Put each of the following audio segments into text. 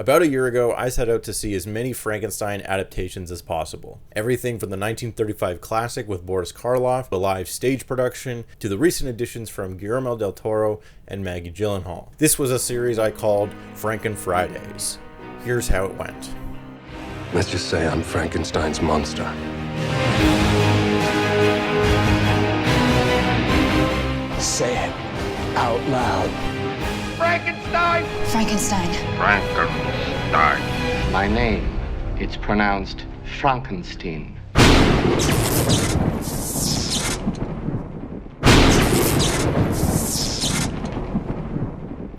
About a year ago, I set out to see as many Frankenstein adaptations as possible. Everything from the 1935 classic with Boris Karloff, the live stage production, to the recent additions from Guillermo del Toro and Maggie Gyllenhaal. This was a series I called Franken-Fridays. Here's how it went. Let's just say I'm Frankenstein's monster. Say it out loud. Frankenstein! Frankenstein. Frankenstein. My name, it's pronounced Frankenstein.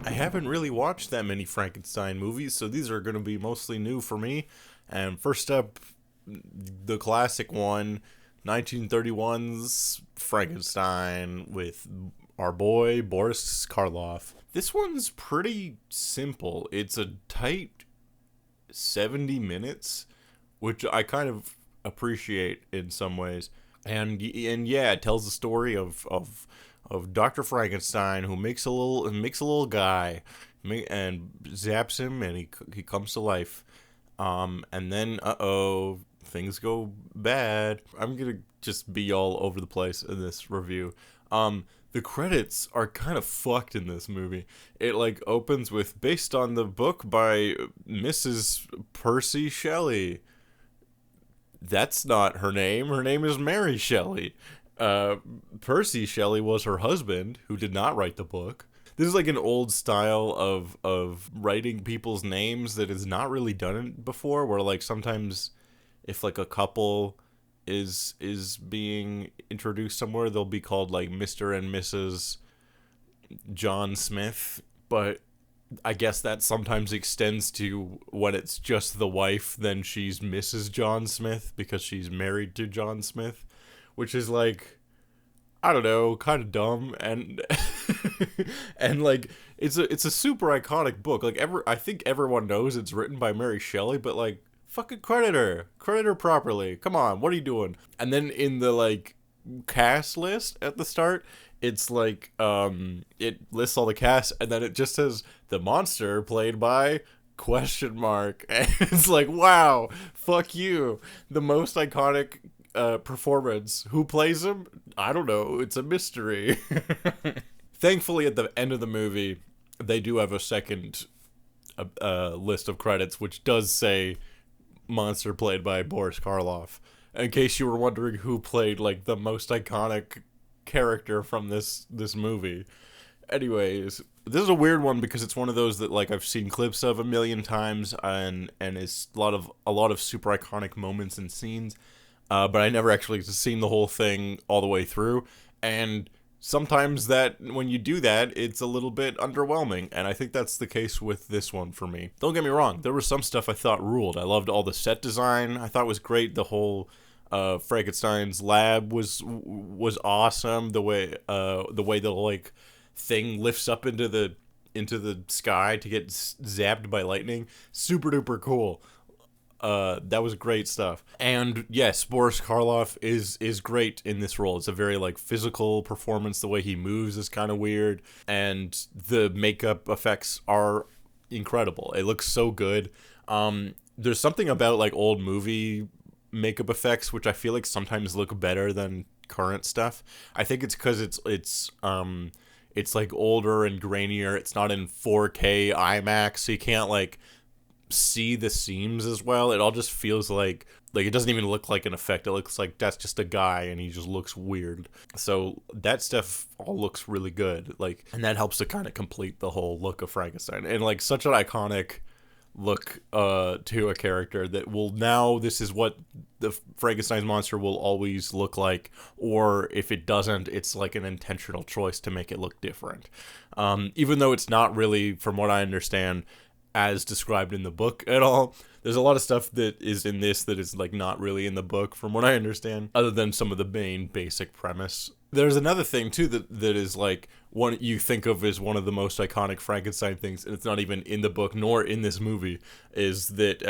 I haven't really watched that many Frankenstein movies, so these are going to be mostly new for me. And first up, the classic one, 1931's Frankenstein with our boy Boris Karloff. This one's pretty simple. It's a tight 70 minutes, which I kind of appreciate in some ways. And yeah, it tells the story of Dr. Frankenstein, who makes a little guy and zaps him, and he comes to life. And then things go bad. I'm gonna just be all over the place in this review. The credits are kind of fucked in this movie. It opens with based on the book by Mrs. Percy Shelley. That's not her name. Her name is Mary Shelley. Percy Shelley was her husband, who did not write the book. This is an old style of writing people's names that is not really done before, where sometimes if a couple is being introduced somewhere, they'll be called Mr. and Mrs. John Smith, but I guess that sometimes extends to when it's just the wife, then she's Mrs. John Smith because she's married to John Smith, which is I don't know, kind of dumb, and and it's a super iconic book. I think everyone knows it's written by Mary Shelley, but fucking credit her properly. Come on, what are you doing? And then in the cast list at the start, it's it lists all the cast, and then it just says the monster played by ? And it's wow, fuck you. The most iconic performance. Who plays him? I don't know. It's a mystery. Thankfully, at the end of the movie, they do have a second list of credits, which does say monster played by Boris Karloff. In case you were wondering who played the most iconic character from this movie. Anyways, this is a weird one because it's one of those that I've seen clips of a million times, and it's a lot of super iconic moments and scenes. But I never actually seen the whole thing all the way through, and sometimes that when you do that, it's a little bit underwhelming, and I think that's the case with this one for me. Don't get me wrong, there was some stuff I thought ruled. I loved all the set design. I thought it was great. The whole Frankenstein's lab was awesome. The way the thing lifts up into the sky to get zapped by lightning, super duper cool. That was great stuff. And yes, Boris Karloff is great in this role. It's a very physical performance. The way he moves is kind of weird, and the makeup effects are incredible. It looks so good. There's something about old movie makeup effects which I feel sometimes look better than current stuff. I think it's because it's older and grainier. It's not in 4K IMAX, so you can't see the seams as well. It all just feels like it doesn't even look like an effect. It looks like that's just a guy and he just looks weird. So that stuff all looks really good. And that helps to kind of complete the whole look of Frankenstein. And such an iconic look to a character that this is what the Frankenstein's monster will always look like, or if it doesn't, it's an intentional choice to make it look different. Even though it's not really, from what I understand, as described in the book at all. There's a lot of stuff that is in this that is not really in the book, from what I understand, other than some of the main basic premise. There's another thing too that is one you think of as one of the most iconic Frankenstein things, and it's not even in the book nor in this movie, is that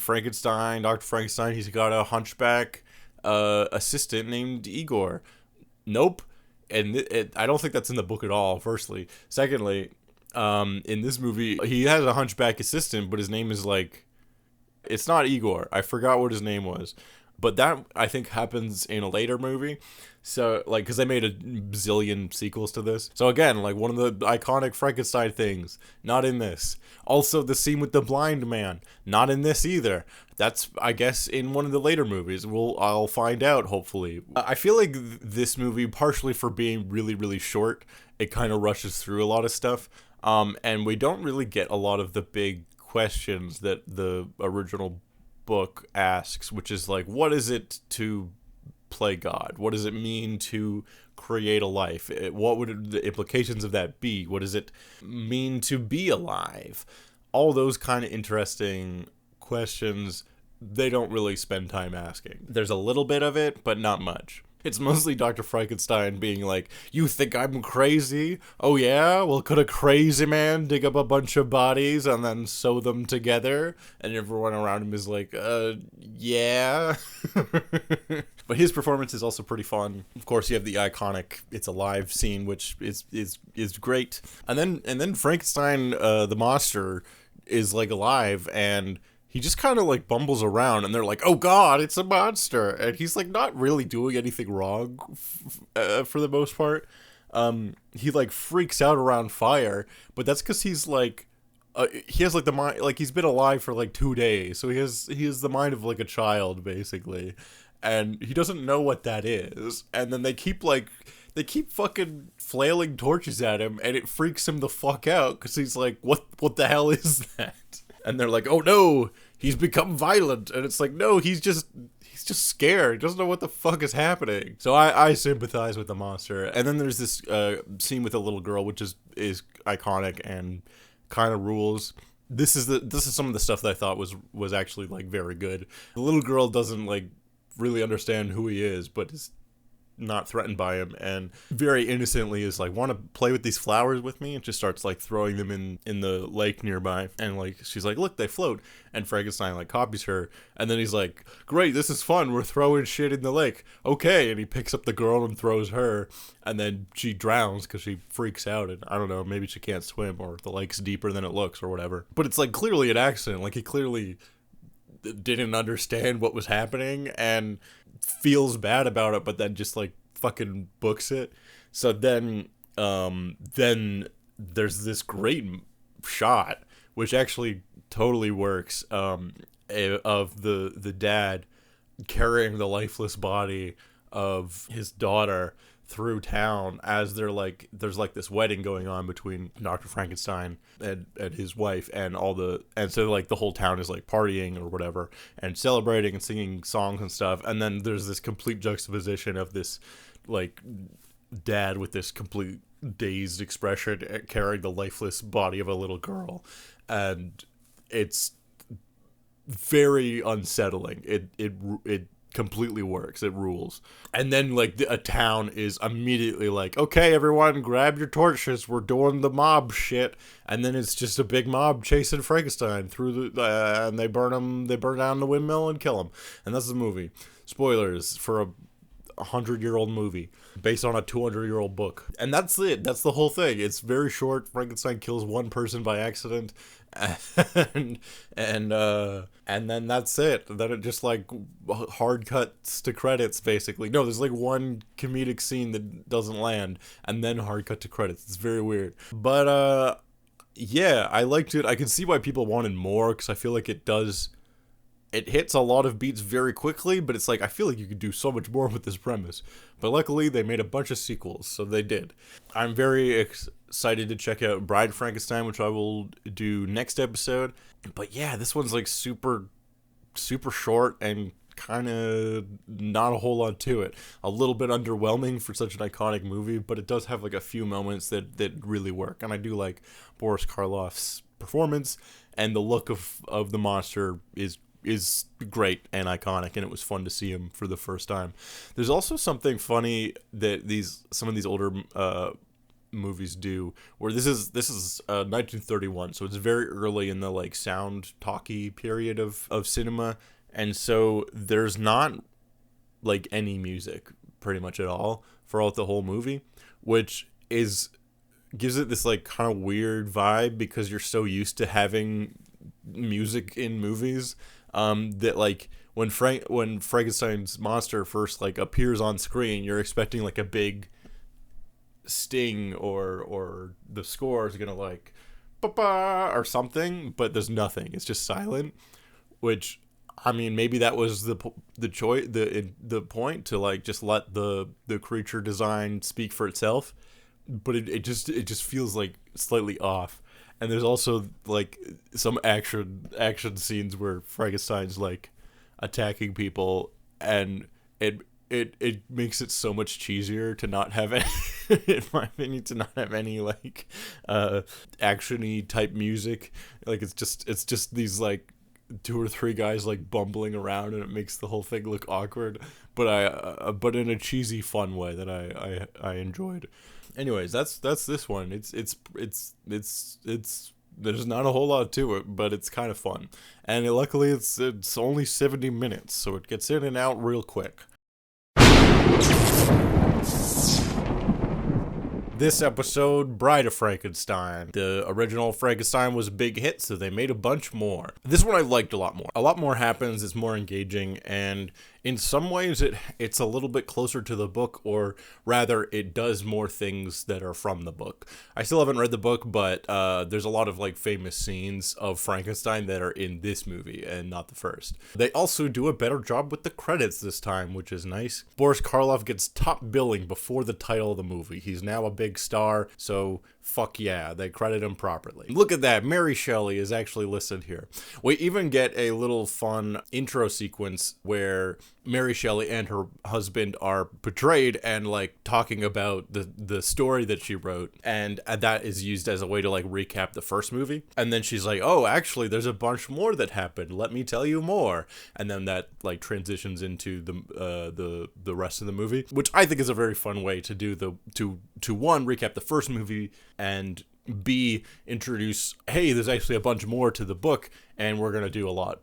Frankenstein, Dr. Frankenstein, he's got a hunchback assistant named Igor. Nope. And I don't think that's in the book at all, firstly. Secondly, In this movie, he has a hunchback assistant, but his name is like, it's not Igor. I forgot what his name was. But that, I think, happens in a later movie. So, like, because they made a zillion sequels to this. So, again, like, one of the iconic Frankenstein things. Not in this. Also, the scene with the blind man. Not in this either. That's, I guess, in one of the later movies. I'll find out, hopefully. I feel like this movie, partially for being really, really short, it kind of rushes through a lot of stuff. And we don't really get a lot of the big questions that the original book asks, which is like, what is it to play God? What does it mean to create a life? What would the implications of that be? What does it mean to be alive? All those kind of interesting questions they don't really spend time asking. There's a little bit of it, but not much. It's mostly Dr. Frankenstein being like, you think I'm crazy? Oh yeah? Well, could a crazy man dig up a bunch of bodies and then sew them together? And everyone around him is like, yeah. But his performance is also pretty fun. Of course, you have the iconic "It's Alive" scene, which is great. And then Frankenstein, the monster, is like alive, and he just kind of like bumbles around, and they're like, oh god, it's a monster. And he's like not really doing anything wrong for the most part. He like freaks out around fire, but that's because he's like, he has like the mind, like he's been alive for like 2 days. So he has the mind of like a child, basically. And he doesn't know what that is. And then they keep fucking flailing torches at him, and it freaks him the fuck out, because he's like, what the hell is that? And they're like, oh no, he's become violent. And it's like, no, he's just scared. He doesn't know what the fuck is happening. So I sympathize with the monster. And then there's this scene with a little girl, which is iconic and kind of rules. This is some of the stuff that I thought was actually like very good. The little girl doesn't like really understand who he is, but is not threatened by him, and very innocently is like, want to play with these flowers with me, and just starts like throwing them in the lake nearby. And like she's like, look, they float. And Frankenstein like copies her, and then he's like, great, this is fun, we're throwing shit in the lake, okay. And he picks up the girl and throws her, and then she drowns because she freaks out, and I don't know, maybe she can't swim, or the lake's deeper than it looks, or whatever. But it's like clearly an accident. Like he clearly didn't understand what was happening and feels bad about it, but then just like fucking books it. So then there's this great shot, which actually totally works, of the dad carrying the lifeless body of his daughter through town as there's like this wedding going on between Dr. Frankenstein and his wife, and so like the whole town is like partying or whatever and celebrating and singing songs and stuff. And then there's this complete juxtaposition of this like dad with this complete dazed expression carrying the lifeless body of a little girl, and it's very unsettling. It completely works. It rules. And then like a town is immediately like, okay, everyone, grab your torches, we're doing the mob shit. And then it's just a big mob chasing Frankenstein through and they burn down the windmill and kill him. And that's the movie. Spoilers for a 100-year-old movie based on a 200-year-old book. And that's it. That's the whole thing. It's very short. Frankenstein kills one person by accident, and then that's it. Then it just like hard cuts to credits, basically. No, there's like one comedic scene that doesn't land, and then hard cut to credits. It's very weird. But yeah, I liked it. I can see why people wanted more, because I feel like it hits a lot of beats very quickly, but it's like, I feel like you could do so much more with this premise. But luckily, they made a bunch of sequels, so they did. I'm very excited to check out Bride Frankenstein, which I will do next episode. But yeah, this one's like super, super short and kind of not a whole lot to it. A little bit underwhelming for such an iconic movie, but it does have like a few moments that really work. And I do like Boris Karloff's performance, and the look of the monster is great and iconic, and it was fun to see him for the first time. There's also something funny that some of these older movies do, where this is 1931, so it's very early in the like sound talkie period of cinema, and so there's not like any music pretty much at all throughout the whole movie, which is gives it this like kind of weird vibe because you're so used to having music in movies, that like when Frankenstein's monster first like appears on screen, you're expecting like a big sting or the score is gonna like ba-ba or something, but there's nothing. It's just silent, which, I mean, maybe that was the point to like just let the creature design speak for itself, but it just feels like slightly off. And there's also like some action scenes where Frankenstein's like attacking people, and it makes it so much cheesier to not have any, in my opinion, to not have any like action-y type music. Like it's just these like 2 or 3 guys like bumbling around, and it makes the whole thing look awkward, but in a cheesy fun way that I enjoyed. Anyways, that's this one. It's there's not a whole lot to it, but it's kind of fun, and luckily it's only 70 minutes, so it gets in and out real quick. This episode, Bride of Frankenstein. The original Frankenstein was a big hit, so they made a bunch more. This one I liked a lot more. A lot more happens, it's more engaging, and in some ways it's a little bit closer to the book, or rather it does more things that are from the book. I still haven't read the book, but there's a lot of like famous scenes of Frankenstein that are in this movie and not the first. They also do a better job with the credits this time, which is nice. Boris Karloff gets top billing before the title of the movie. He's now a big star, so fuck yeah, they credit him properly. Look at that, Mary Shelley is actually listed here. We even get a little fun intro sequence where Mary Shelley and her husband are portrayed and like talking about the story that she wrote, and that is used as a way to like recap the first movie. And then she's like, oh, actually there's a bunch more that happened, let me tell you more, and then that like transitions into the rest of the movie, which I think is a very fun way to do to one, recap the first movie, and B, introduce, hey, there's actually a bunch more to the book, and we're gonna do a lot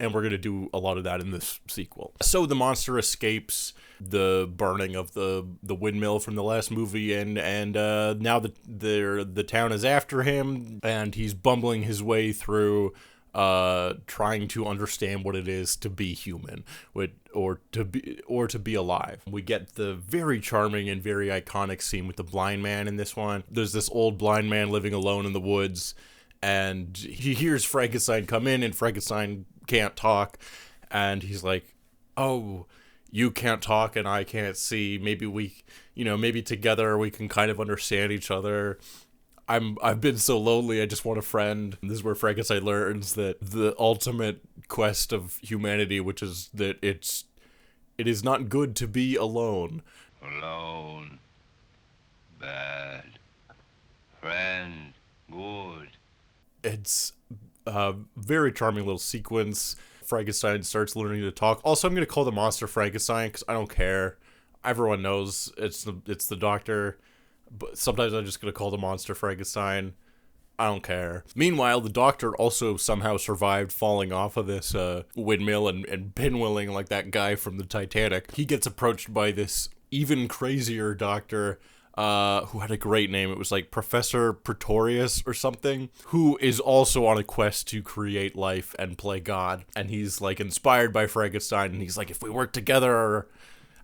of that in this sequel. So the monster escapes the burning of the windmill from the last movie, and now the town is after him, and he's bumbling his way through trying to understand what it is to be human, or to be alive. We get the very charming and very iconic scene with the blind man in this one. There's this old blind man living alone in the woods, and he hears Frankenstein come in, and Frankenstein can't talk, and he's like, oh, you can't talk and I can't see, maybe together we can kind of understand each other. I've been so lonely, I just want a friend. And this is where Frankenstein learns that the ultimate quest of humanity, which is that it is not good to be alone. Alone. Bad. Friend. Good. It's a very charming little sequence. Frankenstein starts learning to talk. Also, I'm going to call the monster Frankenstein because I don't care. Everyone knows it's the doctor. But sometimes I'm just going to call the monster Frankenstein. I don't care. Meanwhile, the doctor also somehow survived falling off of this windmill and pinwheeling like that guy from the Titanic. He gets approached by this even crazier doctor who had a great name. It was like Professor Pretorius or something, who is also on a quest to create life and play God. And he's like inspired by Frankenstein, and he's like, if we work together,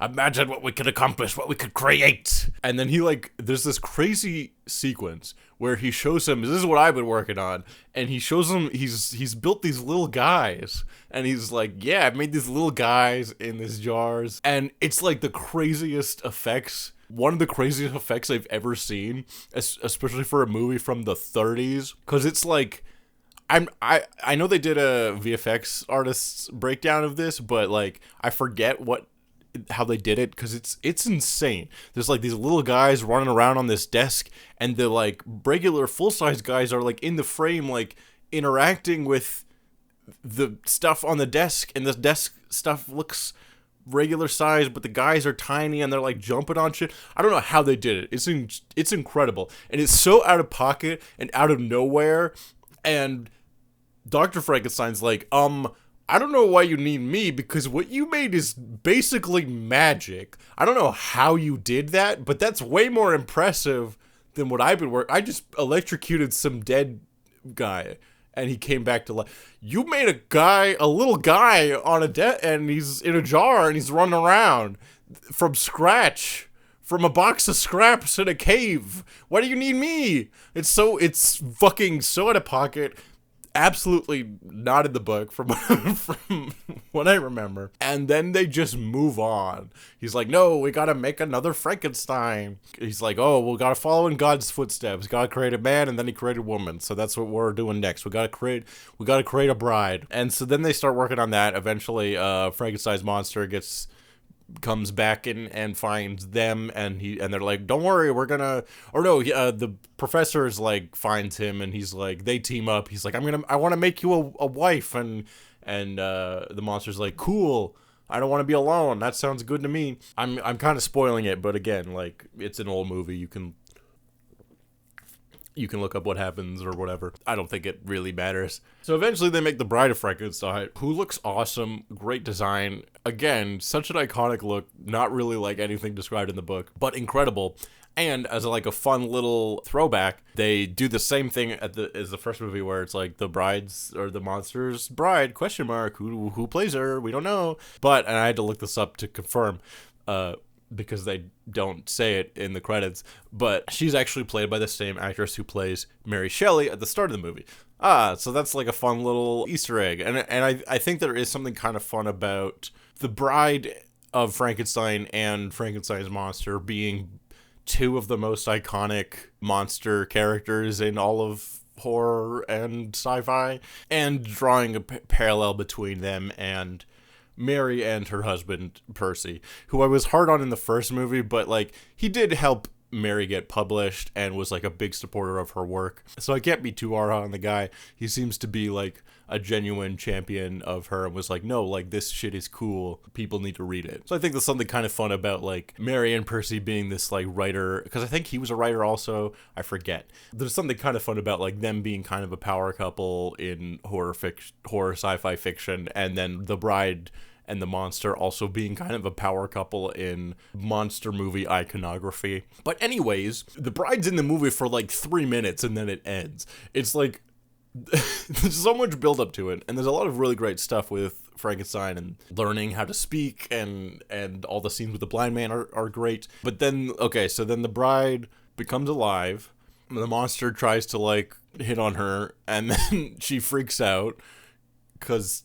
imagine what we could accomplish, what we could create. And then there's this crazy sequence where he shows him, this is what I've been working on, and he shows him, he's built these little guys, and he's like, yeah, I've made these little guys in these jars, and it's like the craziest effects, one of the craziest effects I've ever seen, especially for a movie from the 30s, because it's like, I know they did a VFX artist's breakdown of this, but like, I forget how they did it, because it's insane. There's like these little guys running around on this desk, and the like regular full-size guys are like in the frame, like interacting with the stuff on the desk, and the desk stuff looks regular size, but the guys are tiny and they're like jumping on shit. I don't know how they did it. It's incredible, and it's so out of pocket and out of nowhere. And Dr. Frankenstein's like, I don't know why you need me, because what you made is basically magic. I don't know how you did that, but that's way more impressive than what I've been working. I just electrocuted some dead guy, and he came back to life. You made a little guy on and he's in a jar, and he's running around from scratch, from a box of scraps in a cave. Why do you need me? It's fucking so out of pocket. Absolutely not in the book from what I remember. And then they just move on. He's like, no, we gotta make another Frankenstein. He's like, oh, we gotta follow in God's footsteps. Gotta create a man, and then he created a woman. So that's what we're doing next. We gotta create a bride. And so then they start working on that. Eventually, Frankenstein's monster comes back and finds them, and they're like, don't worry, we're gonna, or no, the professor's like finds him, and he's like, they team up. He's like, I want to make you a wife, and the monster's like, cool, I don't want to be alone, that sounds good to me. I'm kind of spoiling it, but again, like, it's an old movie, you can look up what happens or whatever. I don't think it really matters. So eventually they make the Bride of Frankenstein, who looks awesome, great design. Again, such an iconic look, not really like anything described in the book, but incredible. And as a fun little throwback, they do the same thing as the first movie, where it's like the bride's or the monster's bride, ? Who plays her? We don't know. And I had to look this up to confirm, because they don't say it in the credits, but she's actually played by the same actress who plays Mary Shelley at the start of the movie. So that's like a fun little Easter egg. And I think there is something kind of fun about the Bride of Frankenstein and Frankenstein's monster being two of the most iconic monster characters in all of horror and sci-fi, and drawing a parallel between them and Mary and her husband, Percy, who I was hard on in the first movie, but, like, he did help Mary get published and was, like, a big supporter of her work. So I can't be too hard on the guy. He seems to be, like, a genuine champion of her and was like, no, like, this shit is cool. People need to read it. So I think there's something kind of fun about, like, Mary and Percy being this, like, writer, because I think he was a writer also. I forget. There's something kind of fun about, like, them being kind of a power couple in horror sci-fi fiction, and then the Bride and the monster also being kind of a power couple in monster movie iconography. But anyways, the Bride's in the movie for like 3 minutes and then it ends. It's like, there's so much build up to it, and there's a lot of really great stuff with Frankenstein and learning how to speak, and all the scenes with the blind man are great. But then, okay, so then the Bride becomes alive, the monster tries to like hit on her, and then she freaks out because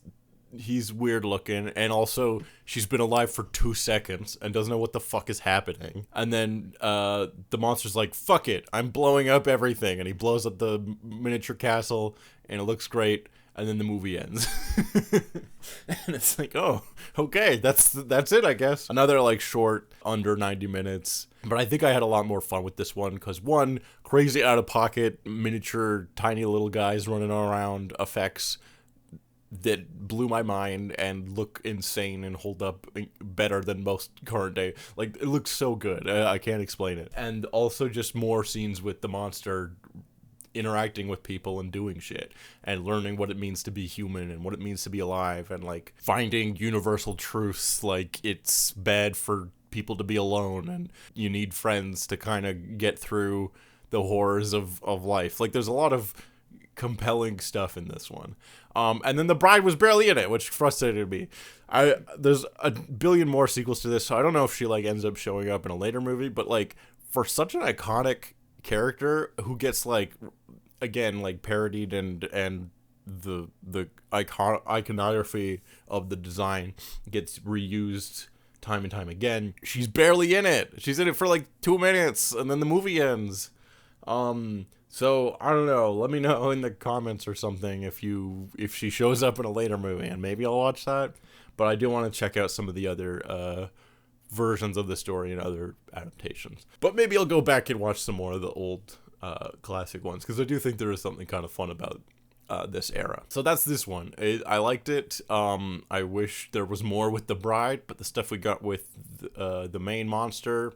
he's weird looking, and also she's been alive for 2 seconds and doesn't know what the fuck is happening. And then the monster's like, fuck it, I'm blowing up everything, and he blows up the miniature castle, and it looks great, and then the movie ends. And it's like, oh, okay, that's it, I guess. Another like short, under 90 minutes. But I think I had a lot more fun with this one, because one, crazy out of pocket miniature tiny little guys running around effects that blew my mind and look insane and hold up better than most current day. Like, it looks so good. I can't explain it. And also just more scenes with the monster interacting with people and doing shit and learning what it means to be human and what it means to be alive, and like finding universal truths, like it's bad for people to be alone and you need friends to kind of get through the horrors of life. Like, there's a lot of compelling stuff in this one. And then the Bride was barely in it, which frustrated me. There's a billion more sequels to this, so I don't know if she like ends up showing up in a later movie, but like for such an iconic character who gets like, again, like parodied and the iconography of the design gets reused time and time again. She's barely in it. She's in it for like 2 minutes and then the movie ends. So I don't know. Let me know in the comments or something if she shows up in a later movie, and maybe I'll watch that. But I do want to check out some of the other versions of the story and other adaptations. But maybe I'll go back and watch some more of the old classic ones, because I do think there is something kind of fun about this era. So that's this one. I liked it. I wish there was more with the Bride, but the stuff we got with the main monster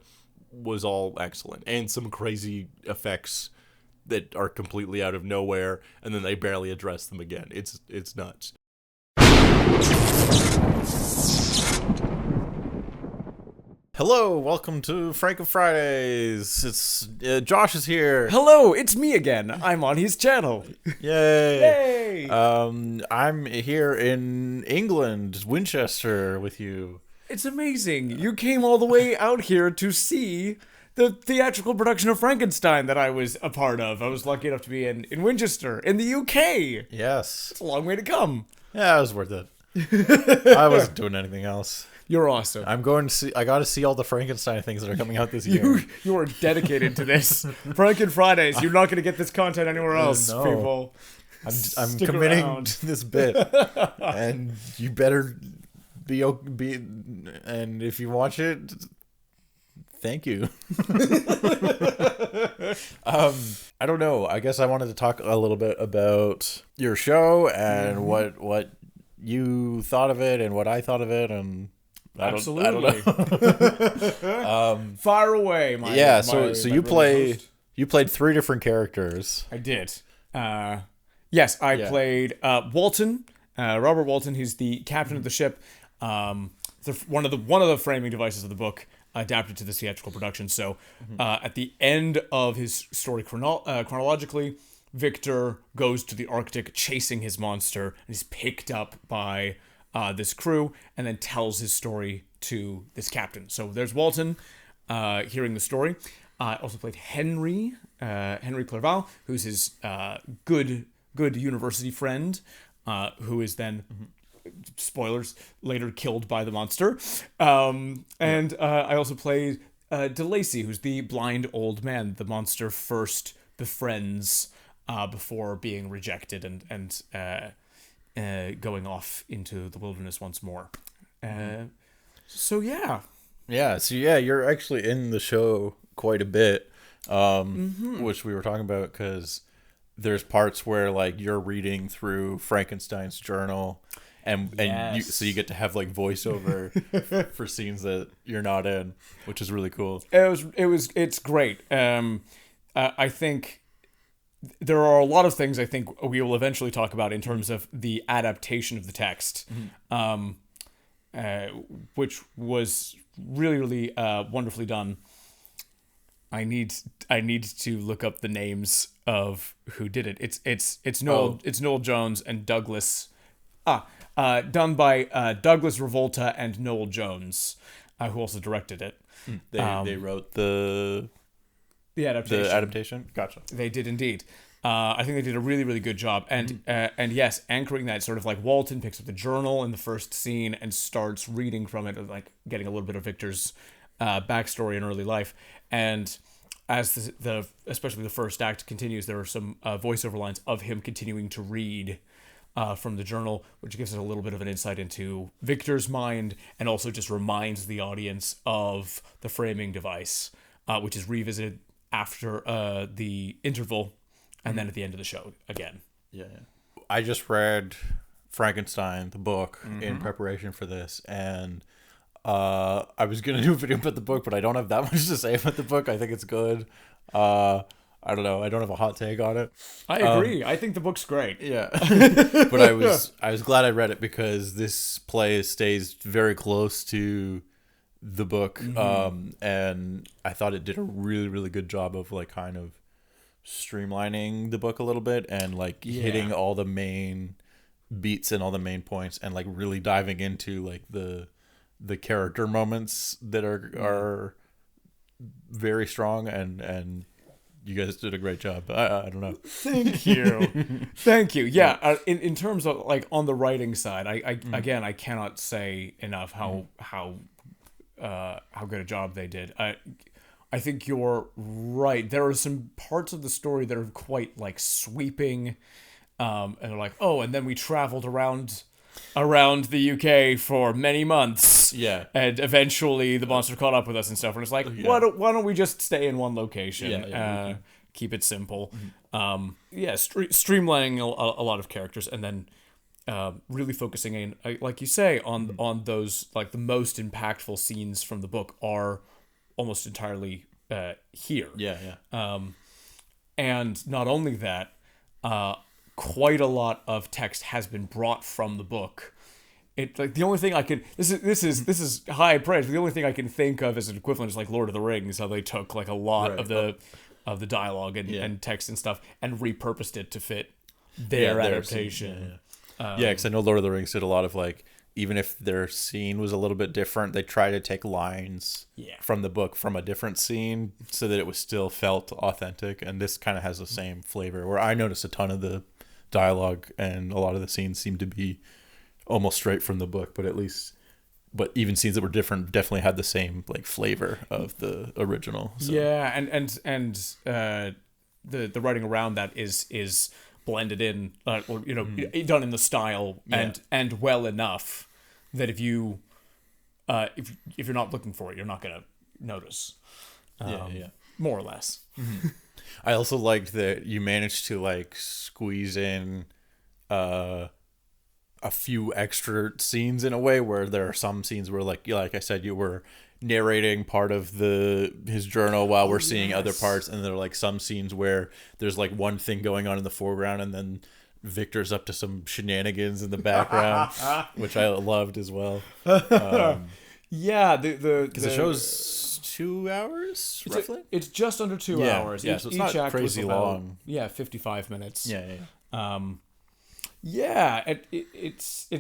was all excellent, and some crazy effects that are completely out of nowhere, and then they barely address them again. It's nuts. Hello, welcome to Franken-Fridays. It's Josh is here. Hello, it's me again. I'm on his channel. Yay! Yay! I'm here in England, Winchester, with you. It's amazing. You came all the way out here to see the theatrical production of Frankenstein that I was a part of. I was lucky enough to be in Winchester, in the UK. Yes. It's a long way to come. Yeah, it was worth it. I wasn't doing anything else. You're awesome. I'm going to see. I got to see all the Frankenstein things that are coming out this year. You are dedicated to this. Franken-Fridays. You're not going to get this content anywhere else, No. people. I'm Stick committing around. to this bit, and you better be. And if you watch it, thank you. I don't know. I guess I wanted to talk a little bit about your show and what you thought of it and what I thought of it, and I don't know. Fire away, my So my you brilliant host. you played 3 different characters. I did. Yes, I played Walton, Robert Walton. He's the captain of the ship. One of the framing devices of the book adapted to the theatrical production. So at the end of his story chronologically, Victor goes to the Arctic chasing his monster, and he's picked up by this crew, and then tells his story to this captain. So there's Walton hearing the story. I also played Henry Clerval, who's his good university friend, who is then, spoilers, later killed by the monster. And I also played DeLacy, who's the blind old man the monster first befriends before being rejected and going off into the wilderness once more. So yeah. Yeah, so you're actually in the show quite a bit, which we were talking about, because there's parts where like you're reading through Frankenstein's journal, and so you get to have like voiceover for scenes that you're not in, which is really cool. It's great. I think there are a lot of things I think we will eventually talk about in terms of the adaptation of the text, which was really, really wonderfully done. I need to look up the names of who did it. It's Noel Jones and Douglas. Done by Douglas Revolta and Noel Jones, who also directed it. They wrote the adaptation. The adaptation. Gotcha. They did indeed. I think they did a really, really good job. And yes, anchoring that sort of like Walton picks up the journal in the first scene and starts reading from it, like getting a little bit of Victor's backstory and early life. And as the especially the first act continues, there are some voiceover lines of him continuing to read from the journal, which gives us a little bit of an insight into Victor's mind, and also just reminds the audience of the framing device, which is revisited after the interval, and then at the end of the show again. Yeah. I just read Frankenstein, the book, in preparation for this, and I was going to do a video about the book, but I don't have that much to say about the book. I think it's good. I don't know. I don't have a hot take on it. I agree. I think the book's great. Yeah. But I was glad I read it, because this play stays very close to the book. And I thought it did a really, really good job of like kind of streamlining the book a little bit, and like hitting all the main beats and all the main points, and like really diving into like the character moments that are very strong, and you guys did a great job. I don't know. Thank you. Thank you. Yeah. In terms of like on the writing side, I cannot say enough how good a job they did. I think you're right. There are some parts of the story that are quite like sweeping, and they're like, oh, and then we traveled around the UK for many months. Yeah. And eventually the monster caught up with us and stuff. And it's like, why don't we just stay in one location? Keep it simple. Streamlining a lot of characters, and then really focusing in, like you say, on those like the most impactful scenes from the book are almost entirely here. And not only that, quite a lot of text has been brought from the book it like the only thing I can this is high praise, but the only thing I can think of as an equivalent is like Lord of the Rings, how they took like a lot of the dialogue and text and stuff and repurposed it to fit their adaptation. Because I know Lord of the Rings did a lot of like, even if their scene was a little bit different, they try to take lines from the book from a different scene so that it was still felt authentic. And this kind of has the same flavor, where I noticed a ton of the dialogue and a lot of the scenes seem to be almost straight from the book, but even scenes that were different definitely had the same like flavor of the original. So. Yeah, and the writing around that is blended in, or done in the style and well enough that if you if you're not looking for it, you're not gonna notice. More or less. Mm-hmm. I also liked that you managed to like squeeze in a few extra scenes in a way where there are some scenes where like I said, you were narrating part of his journal while we're seeing other parts, and there are like some scenes where there's like one thing going on in the foreground and then Victor's up to some shenanigans in the background, which I loved as well. The show's 2 hours roughly. It's just under 2 hours. Yeah, so it's not crazy long. 55 minutes. It's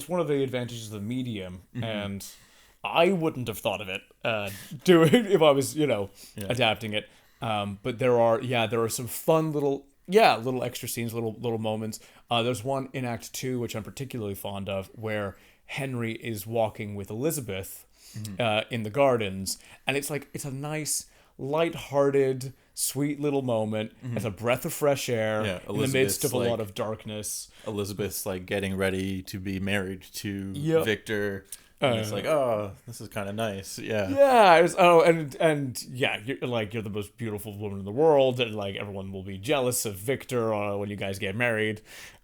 one of the advantages of the medium, and I wouldn't have thought of it doing if I was, adapting it. But there are some fun little extra scenes, little moments. There's one in Act 2 which I'm particularly fond of, where Henry is walking with Elizabeth in the gardens, and it's a nice, light-hearted, sweet little moment. It's a breath of fresh air in the midst of a lot of darkness. Elizabeth's like getting ready to be married to Victor. And it's like, oh, this is kind of nice. Yeah. You're the most beautiful woman in the world, and like everyone will be jealous of Victor when you guys get married.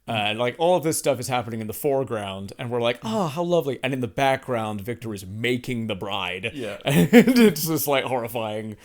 And like all of this stuff is happening in the foreground, and we're like, oh, how lovely. And in the background, Victor is making the bride. Yeah. And it's this like horrifying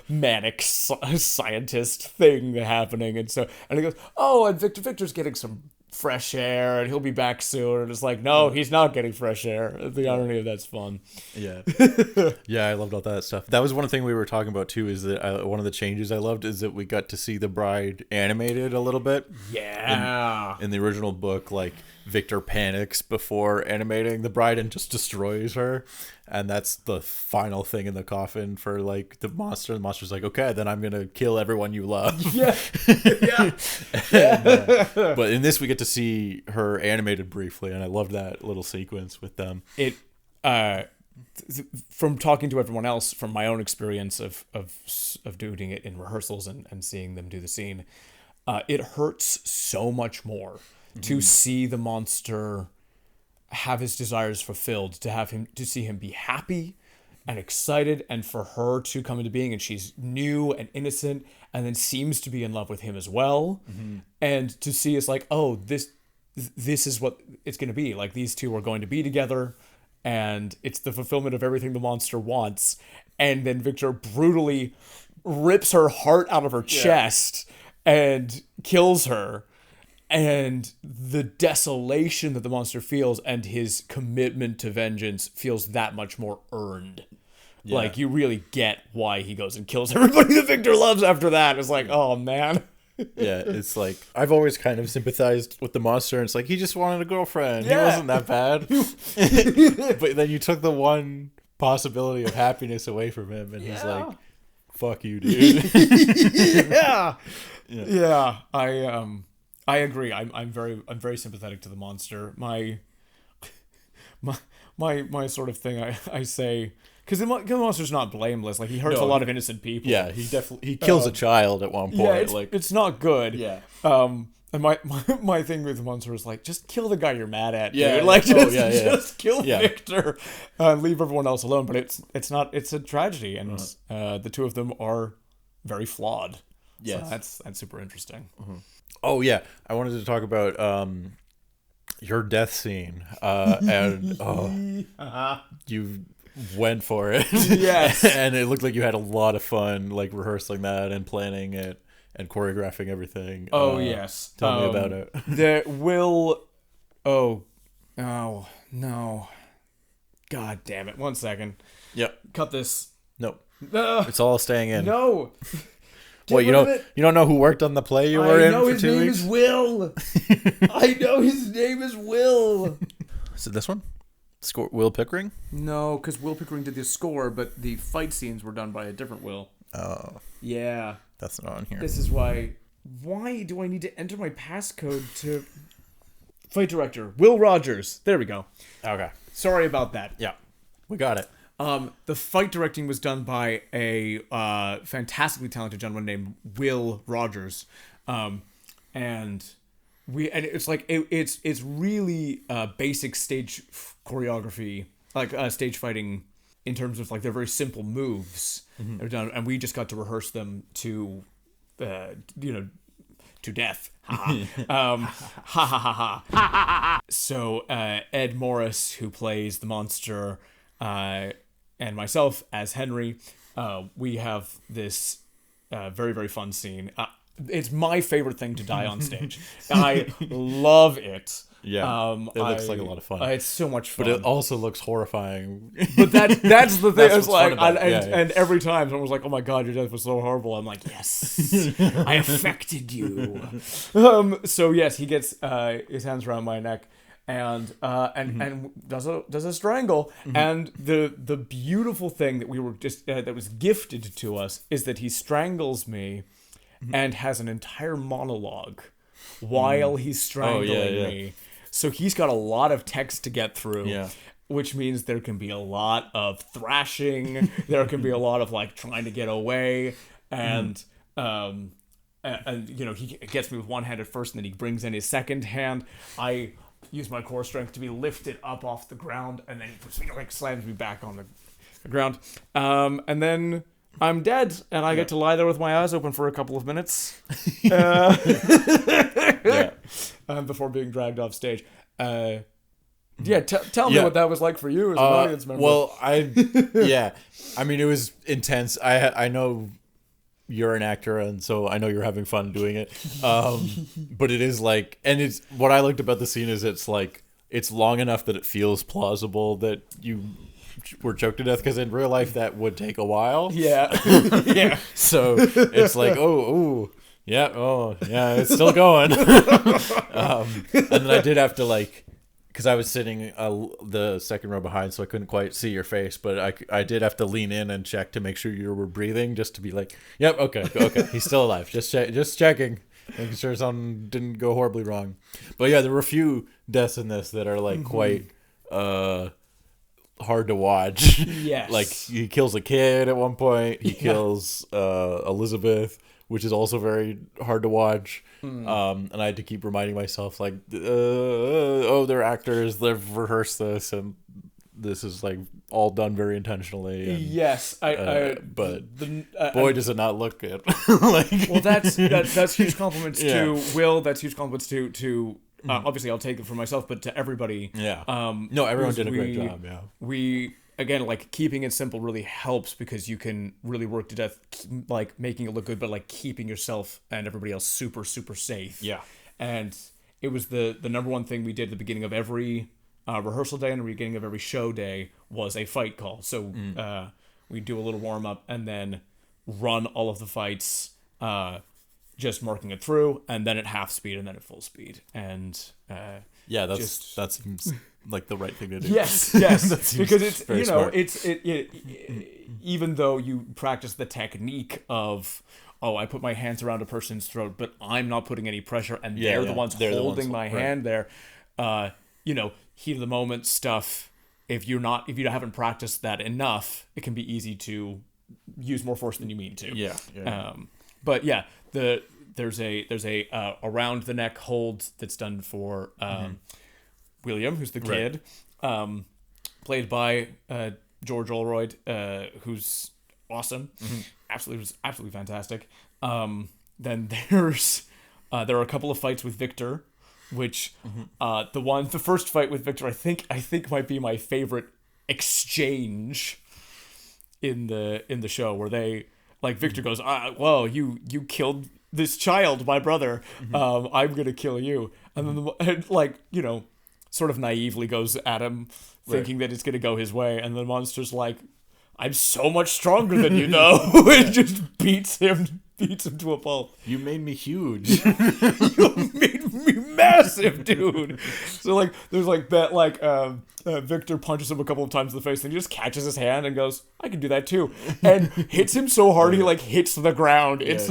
manic scientist thing happening. And he goes, oh, and Victor's getting some fresh air and he'll be back soon, and it's like, no, he's not getting fresh air. The irony of that's fun. I loved all that stuff. That was one thing we were talking about too, is that one of the changes I loved is that we got to see the bride animated a little bit. In the original book, like Victor panics before animating the bride and just destroys her, and that's the final thing in the coffin for like the monster. The monster's like, okay, then I'm gonna kill everyone you love. But in this we get to see her animated briefly, and I loved that little sequence with them. From talking to everyone else, from my own experience of doing it in rehearsals and seeing them do the scene, it hurts so much more to see the monster have his desires fulfilled, to see him be happy and excited, and for her to come into being, and she's new and innocent and then seems to be in love with him as well. And to see it's like, oh, this is what it's going to be. Like, these two are going to be together, and it's the fulfillment of everything the monster wants. And then Victor brutally rips her heart out of her chest and kills her. And the desolation that the monster feels and his commitment to vengeance feels that much more earned. Like, you really get why he goes and kills everybody that Victor loves after that. It's like, oh, man. It's like, I've always kind of sympathized with the monster, and it's like, he just wanted a girlfriend. He wasn't that bad. But then you took the one possibility of happiness away from him, and he's like, fuck you, dude. I agree. I'm very sympathetic to the monster. My sort of thing I say, because the monster's not blameless. Like, he hurts a lot of innocent people. Yeah, he kills a child at one point. Yeah, it's not good. Yeah. And my thing with the monster is like, just kill the guy you're mad at. Yeah. Dude. Like, just kill Victor, leave everyone else alone. But it's a tragedy, and the two of them are very flawed. Yes. So that's super interesting. Oh yeah, I wanted to talk about your death scene, and you went for it. Yes. And it looked like you had a lot of fun, like rehearsing that and planning it and choreographing everything. Oh yes. Tell me about it. There will. Oh Oh, no. God damn it. 1 second. Yep. Cut this. Nope. It's all staying in. No. What, you don't know who worked on the play you were in for 2 weeks? Is Will. I know his name is Will. Is it this one? Will Pickering? No, because Will Pickering did the score, but the fight scenes were done by a different Will. Oh. Yeah. That's not on here. This is why. Why do I need to enter my passcode to fight director? Will Rogers. There we go. Okay. Sorry about that. Yeah. We got it. The fight directing was done by a fantastically talented gentleman named Will Rogers, and it's like it's really basic stage choreography, like stage fighting in terms of like they're very simple moves that are done, and we just got to rehearse them to to death. So Ed Morris, who plays the monster, and myself as Henry, we have this very, very fun scene. It's my favorite thing to die on stage. I love it. Yeah, it looks like a lot of fun. It's so much fun. But it also looks horrifying. But that's the thing. It's like, it. And every time someone was like, "Oh my god, your death was so horrible," I'm like, "Yes, I affected you." So yes, he gets his hands around my neck and does a strangle. And the beautiful thing that we were just that was gifted to us is that he strangles me and has an entire monologue while he's strangling me. So he's got a lot of text to get through, which means there can be a lot of thrashing. There can be a lot of like trying to get away, and you know, he gets me with one hand at first, and then he brings in his second hand. I use my core strength to be lifted up off the ground, and then he puts me, like, slams me back on the ground, and then I'm dead, and I get to lie there with my eyes open for a couple of minutes. Before being dragged off stage. Tell me what that was like for you as an audience member. Well, I mean, it was intense. I know you're an actor, and so I know you're having fun doing it. But it is like, and it's what I liked about the scene is it's like it's long enough that it feels plausible that you were choked to death, because in real life that would take a while. Yeah. So it's like, it's still going. And then I did have to, like, because I was sitting the second row behind, so I couldn't quite see your face, but I did have to lean in and check to make sure you were breathing, just to be like, yep, okay, he's still alive. Just checking, making sure something didn't go horribly wrong. But yeah, there were a few deaths in this that are like quite hard to watch. Yes. Like, he kills a kid at one point. He kills Elizabeth, which is also very hard to watch. And I had to keep reminding myself, like, they're actors, they've rehearsed this, and this is like all done very intentionally. And, yes, but boy, does it not look good. Well, that's huge compliments to Will. That's huge compliments to obviously I'll take it for myself, but to everybody. Yeah. No, everyone did a great job. Yeah. We, again, like, keeping it simple really helps, because you can really work to death, like, making it look good, but like keeping yourself and everybody else super, super safe. Yeah. And it was the number one thing we did at the beginning of every rehearsal day and the beginning of every show day was a fight call. So we do a little warm up and then run all of the fights, just marking it through, and then at half speed, and then at full speed. And that seems like the right thing to do. Yes, because it's, you know, smart. It even though you practice the technique of, I put my hands around a person's throat, but I'm not putting any pressure, and they're the ones holding my hand there. You know, heat of the moment stuff. If you haven't practiced that enough, it can be easy to use more force than you mean to. Yeah. But yeah, there's a around the neck hold that's done for William, who's the kid, played by George Olroyd, who's awesome, absolutely fantastic. Then there are a couple of fights with Victor, which the first fight with Victor I think might be my favorite exchange in the show, where they, like, Victor goes, well, you killed this child, my brother, I'm gonna kill you, and then sort of naively goes at him, thinking that it's going to go his way, and the monster's like, I'm so much stronger than you, though. And just beats him to a pulp. You made me huge. You made me massive, dude. So like, there's like that Victor punches him a couple of times in the face, and he just catches his hand and goes, I can do that too, and hits him so hard he like hits the ground. It's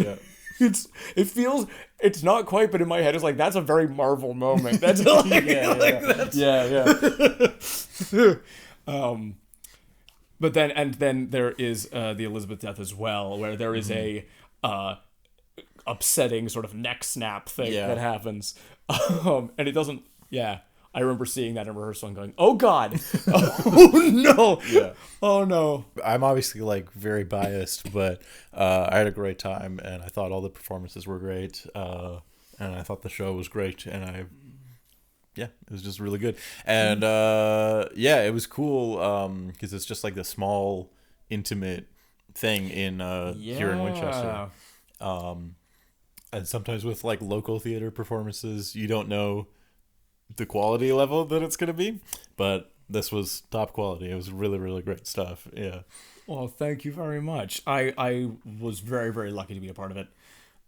not quite, but in my head it's like, that's a very Marvel moment. That's like, but then there is the Elizabeth death as well, where there is a upsetting sort of neck snap thing that happens, and it doesn't. Yeah, I remember seeing that in rehearsal and going, "Oh God, oh no, oh no." I'm obviously like very biased, but I had a great time, and I thought all the performances were great, and I thought the show was great, and it was just really good. And it was cool because it's just like the small, intimate thing in here in Winchester. And sometimes with like local theater performances, you don't know the quality level that it's going to be, but this was top quality. It was really, really great stuff. Yeah. Well, thank you very much. I was very, very lucky to be a part of it.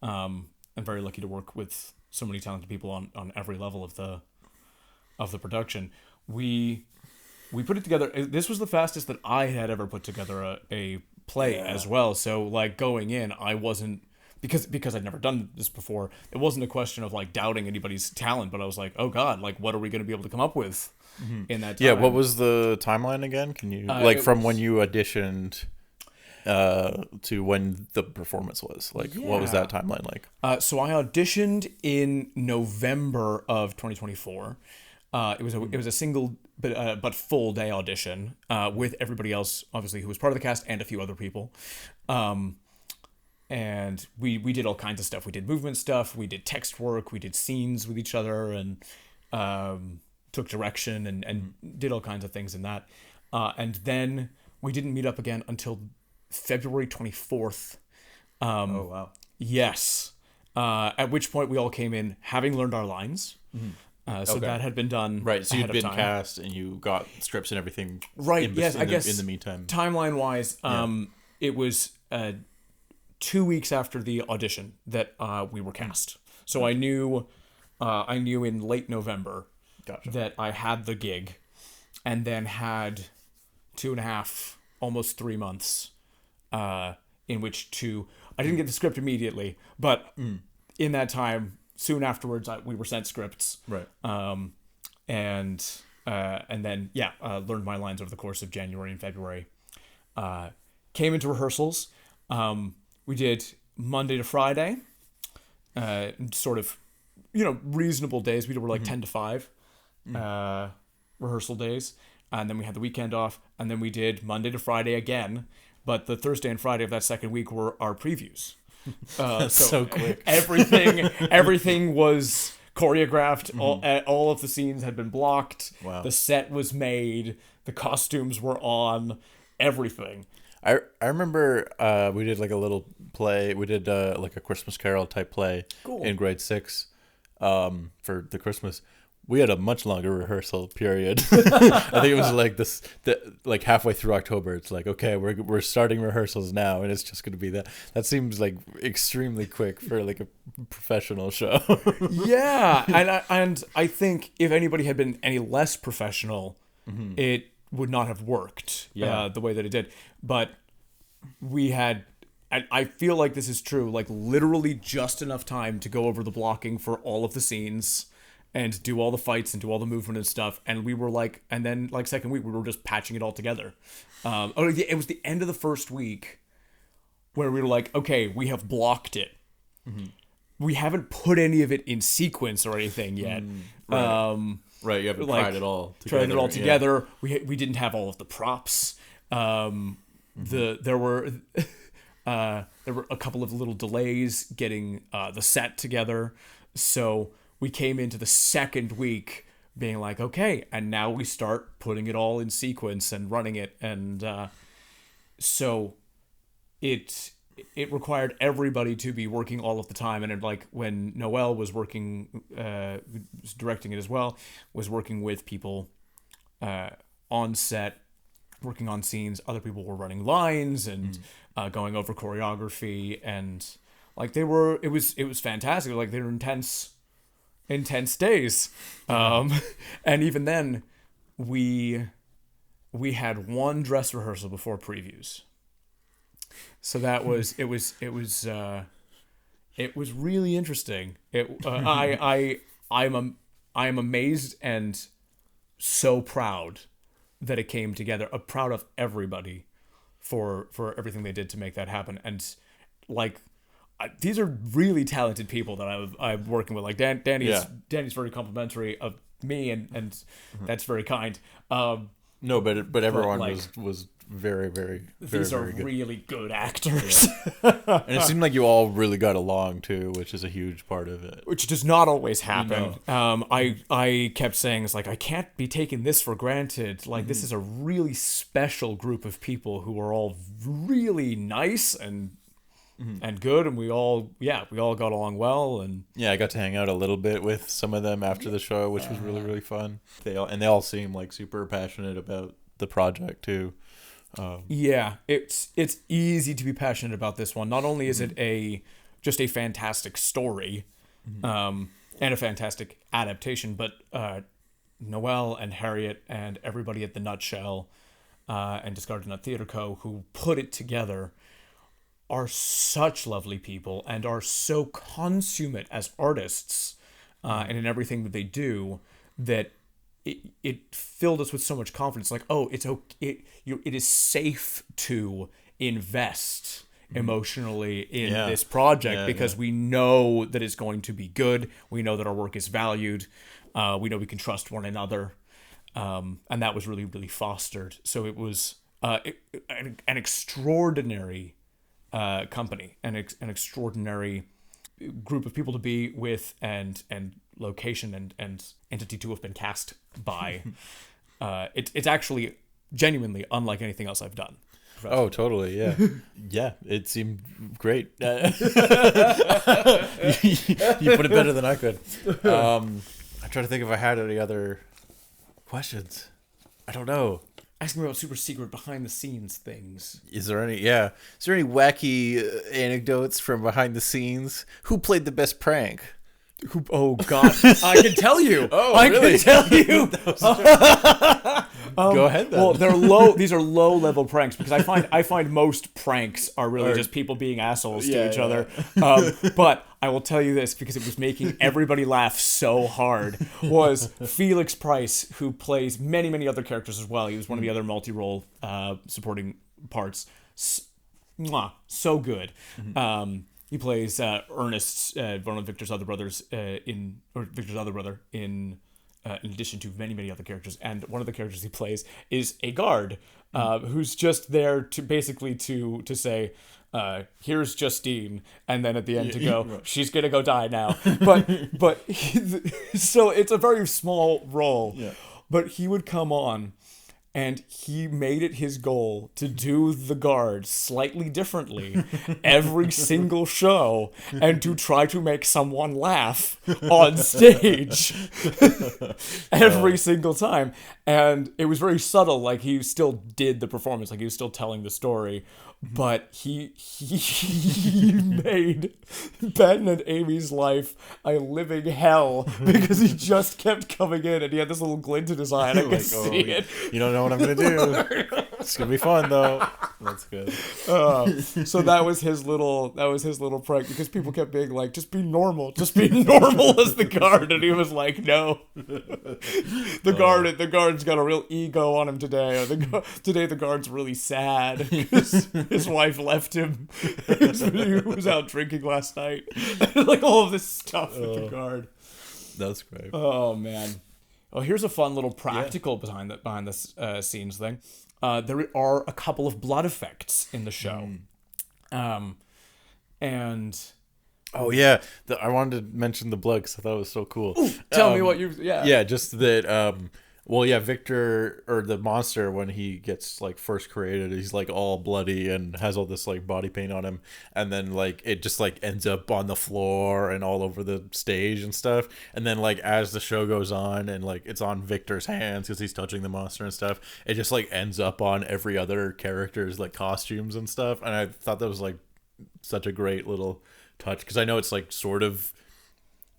And very lucky to work with so many talented people on every level of the production. We put it together. This was the fastest that I had ever put together a play as well. So like going in, I wasn't, because I'd never done this before, it wasn't a question of like doubting anybody's talent, but I was like, oh God, like what are we going to be able to come up with in that time? Yeah, what was the timeline again? Can you from when you auditioned to when the performance was? Like what was that timeline like? So I auditioned in November of 2024. It was a single but full day audition with everybody else, obviously, who was part of the cast and a few other people. And we did all kinds of stuff. We did movement stuff. We did text work. We did scenes with each other and took direction and did all kinds of things in that. And then we didn't meet up again until February 24th. Oh, wow. Yes. At which point we all came in having learned our lines. So that had been done. Right. So you'd been cast and you got scripts and everything. Right. Yes. I guess in the meantime, timeline wise, it was 2 weeks after the audition that we were cast. So I knew in late November that I had the gig, and then had 2.5, almost 3 months, in which I didn't get the script immediately, but in that time, soon afterwards, we were sent scripts. Right. And then learned my lines over the course of January and February. Came into rehearsals. We did Monday to Friday, sort of, reasonable days. We were like 10 to 5 rehearsal days. And then we had the weekend off. And then we did Monday to Friday again. But the Thursday and Friday of that second week were our previews. So quick. Everything was choreographed. All of the scenes had been blocked. Wow. The set was made. The costumes were on. Everything. I remember we did like a little play. We did like a Christmas Carol type play in grade 6 for the Christmas. We had a much longer rehearsal period. I think it was like halfway through October. It's like, okay, we're starting rehearsals now, and it's just going to be that. That seems like extremely quick for like a professional show. Yeah, and I think if anybody had been any less professional, it would not have worked the way that it did. But we had, and I feel like this is true, like literally just enough time to go over the blocking for all of the scenes and do all the fights and do all the movement and stuff. And we were like, and then like second week, we were just patching it all together. It was the end of the first week where we were like, okay, we have blocked it. We haven't put any of it in sequence or anything yet. Right, you haven't tried it all together. Tried it all together. We didn't have all of the props. There were a couple of little delays getting the set together. So we came into the second week being like, okay, and now we start putting it all in sequence and running it. And so it it required everybody to be working all of the time, and like when Noel was working, was directing it as well, was working with people on set, working on scenes. Other people were running lines and going over choreography, and like it was fantastic. Like they were intense days, and even then, we had one dress rehearsal before previews. So that was it was really interesting. I am amazed and so proud that it came together. I'm proud of everybody for everything they did to make that happen. And like these are really talented people that I'm working with. Like Danny's very complimentary of me, and that's very kind. No, but everyone like, was very, very, these very, are very good. really good actors. And it seemed like you all really got along too, which is a huge part of it. Which does not always happen. I kept saying, it's like, I can't be taking this for granted. Like, this is a really special group of people who are all really nice and good, and we all got along well. And I got to hang out a little bit with some of them after the show, which was really, really fun. They all seem like super passionate about the project too. It's easy to be passionate about this one. Not only is it just a fantastic story, and a fantastic adaptation, but Noel and Harriet and everybody at the Nutshell and Discarded Nut Theatre Co. who put it together are such lovely people and are so consummate as artists and in everything that they do, that it filled us with so much confidence. Like, oh, it is safe to invest emotionally in this project because we know that it's going to be good. We know that our work is valued. We know we can trust one another, and that was really, really fostered. So it was an extraordinary company, an extraordinary group of people to be with, and location and entity to have been cast by. It's actually genuinely unlike anything else I've done. Oh, totally, yeah. Yeah, it seemed great. You put it better than I could. I'm trying to think if I had any other questions. I don't know. Ask me about super secret behind the scenes things. Is there any wacky anecdotes from behind the scenes? Who played the best prank? Oh God, I can tell you. I can tell you. Go ahead then. Well, they're low. These are low-level pranks because I find most pranks are really just people being assholes to each other. But I will tell you this, because it was making everybody laugh so hard, was Felix Price, who plays many, many other characters as well. He was one of the other multi-role supporting parts. So good. He plays Ernest, one of Victor's other brothers, in addition to many, many other characters. And one of the characters he plays is a guard who's just there to basically to say, here's Justine, and then at the end to go, she's gonna go die now. But so it's a very small role. Yeah. But he would come on, and he made it his goal to do the guard slightly differently every single show, and to try to make someone laugh on stage every single time. And it was very subtle. Like, he still did the performance, like he was still telling the story, but he made Ben and Amy's life a living hell because he just kept coming in and he had this little glint in his eye, and I could see it. You don't know what I'm gonna do. It's gonna be fun though. That's good. So that was his little prank, because people kept being like, just be normal as the guard, and he was like, no. The guard's got a real ego on him today. Or today the guard's really sad because his wife left him. He was out drinking last night. Like all of this stuff with the guard. That's great. Oh man. Oh, here's a fun little practical behind the scenes thing. There are a couple of blood effects in the show. And oh yeah, I wanted to mention the blood because I thought it was so cool. Tell me what you. Yeah, just that Well, yeah, Victor, or the monster, when he gets like first created, he's like all bloody and has all this like body paint on him, and then like it just like ends up on the floor and all over the stage and stuff. And then like as the show goes on and like it's on Victor's hands because he's touching the monster and stuff, it just like ends up on every other character's like costumes and stuff. And I thought that was like such a great little touch, because I know it's like sort of,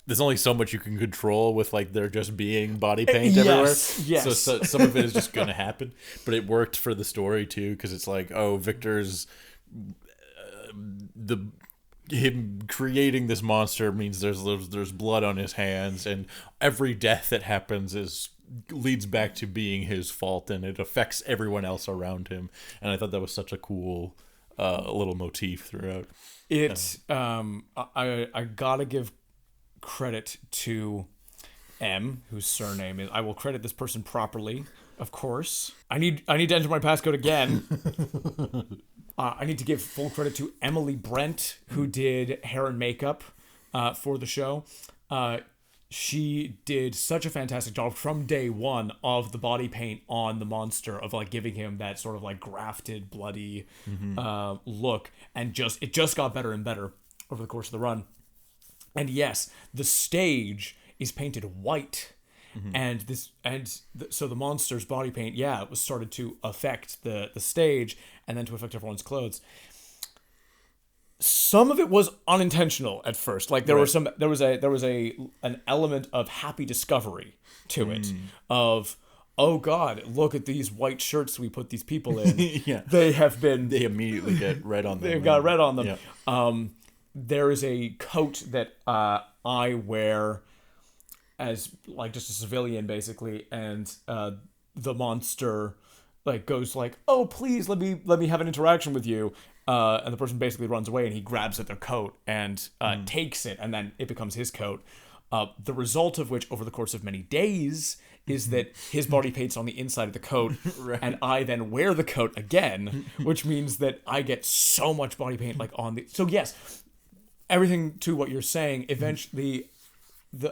there's only so much you can control with like there just being body paint everywhere. Yes. So some of it is just gonna happen, but it worked for the story too, because it's like, oh, Victor's the him creating this monster means there's blood on his hands, and every death that happens leads back to being his fault, and it affects everyone else around him. And I thought that was such a cool little motif throughout. I gotta give credit to M, whose surname is, I will credit this person properly, of course. I need to enter my passcode again. I need to give full credit to Emily Brent, who did hair and makeup for the show. She did such a fantastic job from day one of the body paint on the monster, of like giving him that sort of like grafted, bloody look, and it just got better and better over the course of the run. And yes, the stage is painted white, so the monster's body paint, it was started to affect the stage, and then to affect everyone's clothes. Some of it was unintentional at first. Like there was an element of happy discovery to it, of, oh God, look at these white shirts we put these people in. They immediately get red on them. They've got red on them. Yeah. There is a coat that I wear as like just a civilian, basically, and the monster like goes like, "Oh, please let me have an interaction with you," and the person basically runs away, and he grabs at their coat and takes it, and then it becomes his coat. The result of which, over the course of many days, is that his body paint's on the inside of the coat, and I then wear the coat again, which means that I get so much body paint like on the. So yes. Everything to what you're saying, eventually,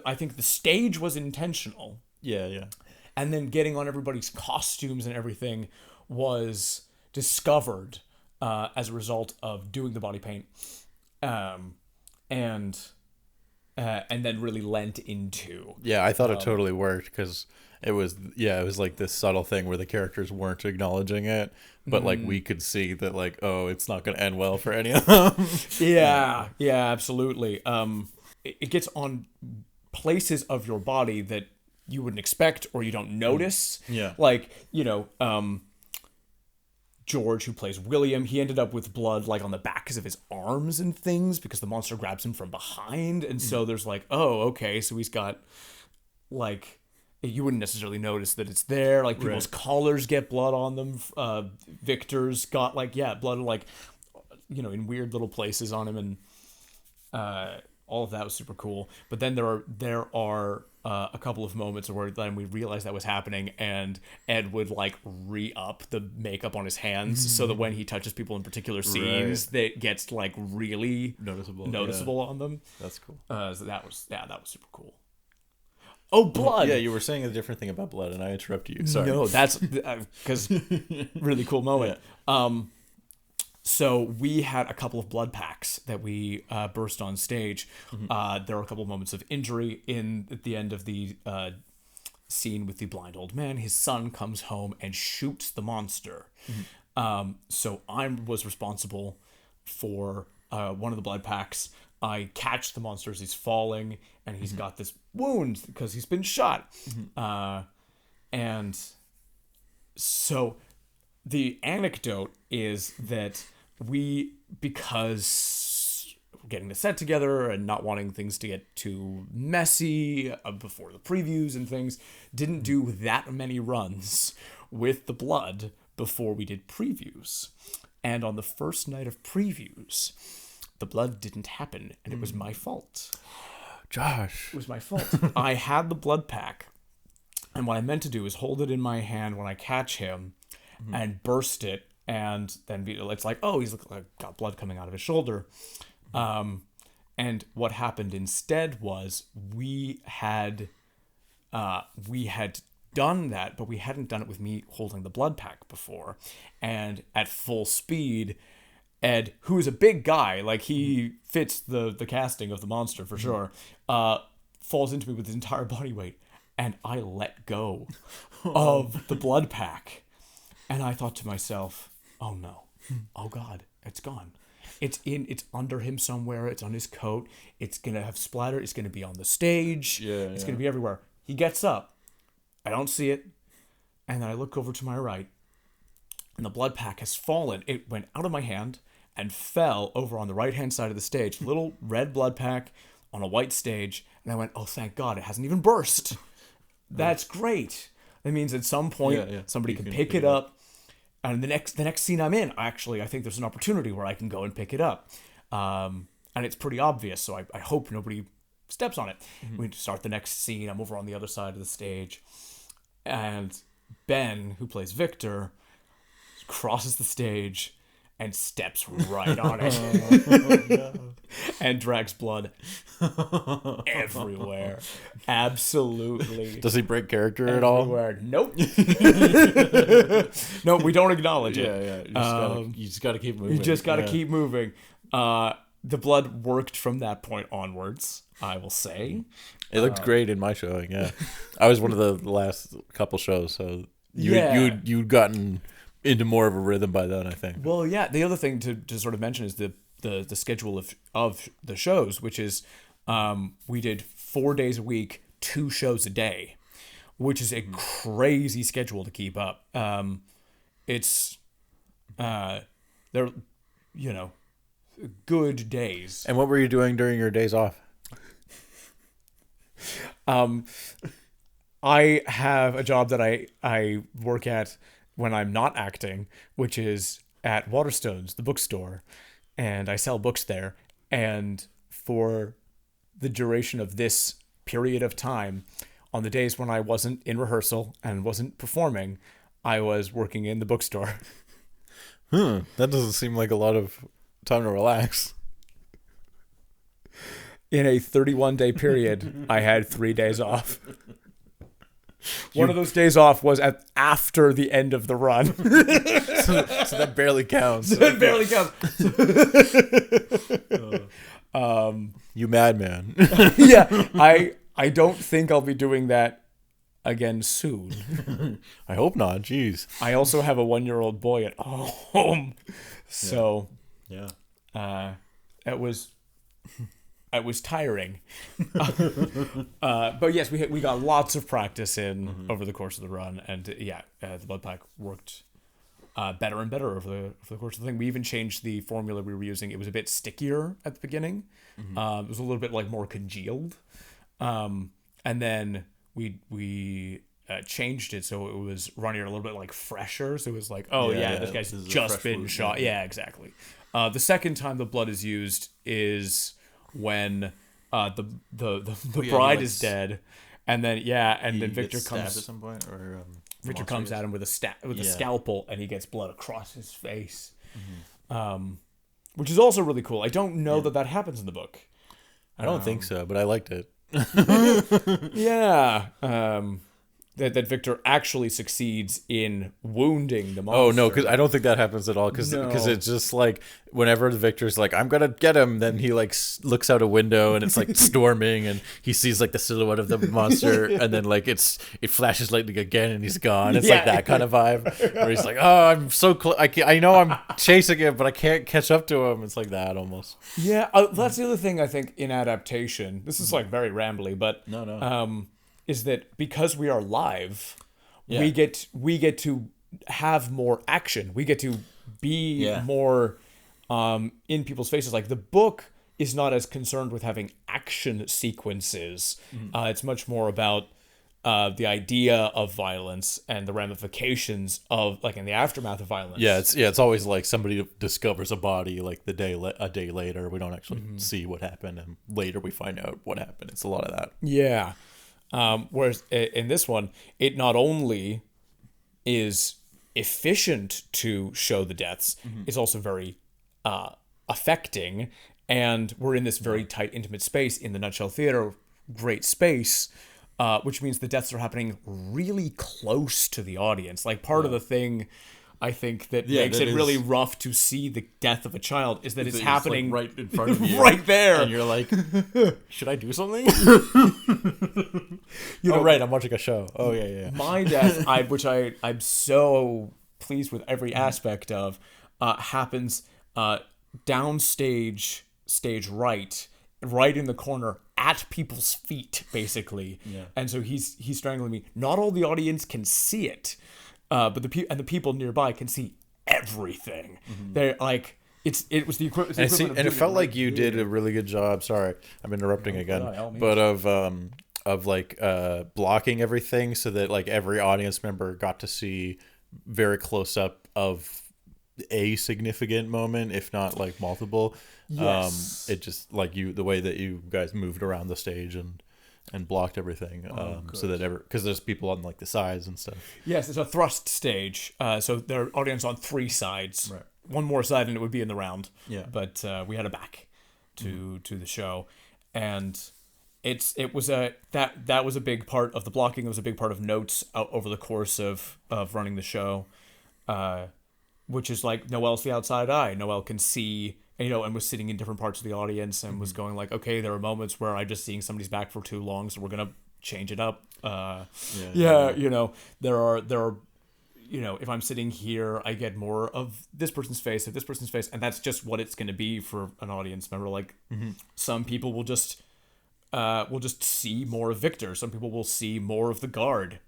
I think the stage was intentional. Yeah. And then getting on everybody's costumes and everything was discovered as a result of doing the body paint, and then really lent into. Yeah, I thought it totally worked, because it was like this subtle thing where the characters weren't acknowledging it, but like we could see that like, oh, it's not going to end well for any of them. Yeah, absolutely. It gets on places of your body that you wouldn't expect or you don't notice. Yeah. Like, George, who plays William, he ended up with blood like on the backs of his arms and things because the monster grabs him from behind. And so there's like, oh, okay, so he's got like, you wouldn't necessarily notice that it's there. Like people's collars get blood on them. Victor's got like, blood like, in weird little places on him, and all of that was super cool. But then there are a couple of moments where then we realized that was happening, and Ed would like re-up the makeup on his hands so that when he touches people in particular scenes, that gets like really noticeable on them. That's cool. So that was super cool. Oh, blood! Yeah, you were saying a different thing about blood, and I interrupted you. Sorry. No, that's because really cool moment. So we had a couple of blood packs that we burst on stage. There were a couple of moments of injury at the end of the scene with the blind old man. His son comes home and shoots the monster. So I was responsible for one of the blood packs. I catch the monster as he's falling, and he's got this wound because he's been shot. And so the anecdote is that because getting the set together and not wanting things to get too messy before the previews and things, didn't do that many runs with the blood before we did previews. And on the first night of previews, the blood didn't happen, and it was my fault. Josh. It was my fault. I had the blood pack, and what I meant to do is hold it in my hand when I catch him and burst it, and then it's like, oh, he's like got blood coming out of his shoulder. And what happened instead was we had done that, but we hadn't done it with me holding the blood pack before. And at full speed, Ed, who is a big guy, like he fits the casting of the monster for sure, falls into me with his entire body weight, and I let go of the blood pack. And I thought to myself, oh no, oh God, it's gone. It's under him somewhere, it's on his coat, it's gonna have splatter, it's gonna be on the stage, it's gonna be everywhere. He gets up, I don't see it, and then I look over to my right, and the blood pack has fallen. It went out of my hand and fell over on the right-hand side of the stage. Little red blood pack on a white stage. And I went, oh, thank God, it hasn't even burst. That's great. That means at some point somebody can pick it up. And the next scene I'm in, I think there's an opportunity where I can go and pick it up. And it's pretty obvious, so I hope nobody steps on it. We start the next scene. I'm over on the other side of the stage. And Ben, who plays Victor, crosses the stage and steps right on it. And drags blood everywhere. Absolutely. Does he break character at all? Nope. No, we don't acknowledge it. You just gotta keep moving. You just gotta keep moving. The blood worked from that point onwards, I will say. It looked great in my showing, yeah. I was one of the last couple shows, so you'd gotten into more of a rhythm by then, I think. Well, yeah. The other thing to sort of mention is the schedule of the shows, which is we did 4 days a week, 2 shows a day, which is a crazy schedule to keep up. It's they're good days. And what were you doing during your days off? I have a job that I work at when I'm not acting, which is at Waterstones, the bookstore, and I sell books there. And for the duration of this period of time, on the days when I wasn't in rehearsal and wasn't performing, I was working in the bookstore. That doesn't seem like a lot of time to relax. In a 31-day period, I had 3 days off. One of those days off was after the end of the run. So that barely counts. That barely counts. You madman. Yeah, I don't think I'll be doing that again soon. I hope not. Jeez. I also have a 1-year-old boy at home, so it was tiring. But yes, we got lots of practice in over the course of the run, and the blood pack worked better and better over the course of the thing. We even changed the formula we were using. It was a bit stickier at the beginning. It was a little bit more congealed, and then we changed it so it was runnier, a little bit fresher. So it was this guy's just been shot. Yeah, exactly. The second time the blood is used is when the bride is dead, and then then Victor comes at some point, or Victor comes at him with a scalpel, and he gets blood across his face, which is also really cool. I don't know that happens in the book. I don't think so, but I liked it. Yeah. That Victor actually succeeds in wounding the monster. Oh, no, because I don't think that happens at all. Because it's just whenever the Victor's I'm going to get him, then he looks out a window and it's storming and he sees the silhouette of the monster and then it flashes lightning again and he's gone. It's that kind of vibe where he's oh, I'm so close. I know I'm chasing him, but I can't catch up to him. It's like that almost. Yeah, that's the other thing I think in adaptation. This is very rambly, but no. Is that because we are live, we get to have more action. We get to be more in people's faces. The book is not as concerned with having action sequences. It's much more about the idea of violence and the ramifications of in the aftermath of violence. It's always somebody discovers a body a day later. We don't actually see what happened, and later we find out what happened. It's a lot of that. Yeah. Whereas in this one, it not only is efficient to show the deaths, it's also very affecting. And we're in this very tight, intimate space in the Nutshell Theater, great space. which means the deaths are happening really close to the audience. Like part of the thing, I think that makes it really rough to see the death of a child is that it's happening right in front of you, right there, and you're like, should I do something? Right, I'm watching a show. Oh yeah. My death, which I'm so pleased with every aspect of, happens downstage, stage right in the corner at people's feet, basically. Yeah. And so he's strangling me. Not all the audience can see it, but the people nearby can see everything. Mm-hmm. They're like, it was the equivalent. And it felt like you did a really good job. Sorry, I'm interrupting again, but of like blocking everything so that like every audience member got to see very close up of a significant moment, if not like multiple. Yes. It just like the way that you guys moved around the stage and blocked everything, so that because there's people on like the sides and stuff. Yes, it's a thrust stage, so there are audience on 3 sides. Right. One more side and it would be in the round. Yeah. But we had a back to the show, and that was a big part of the blocking. It was a big part of notes over the course of running the show, which is like Noel's the outside eye. Noel can see, and was sitting in different parts of the audience and was going like, okay, there are moments where I'm just seeing somebody's back for too long, so we're gonna change it up. There are. If I'm sitting here, I get more of this person's face, and that's just what it's going to be for an audience member. Like, some people will just see more of Victor. Some people will see more of the guard.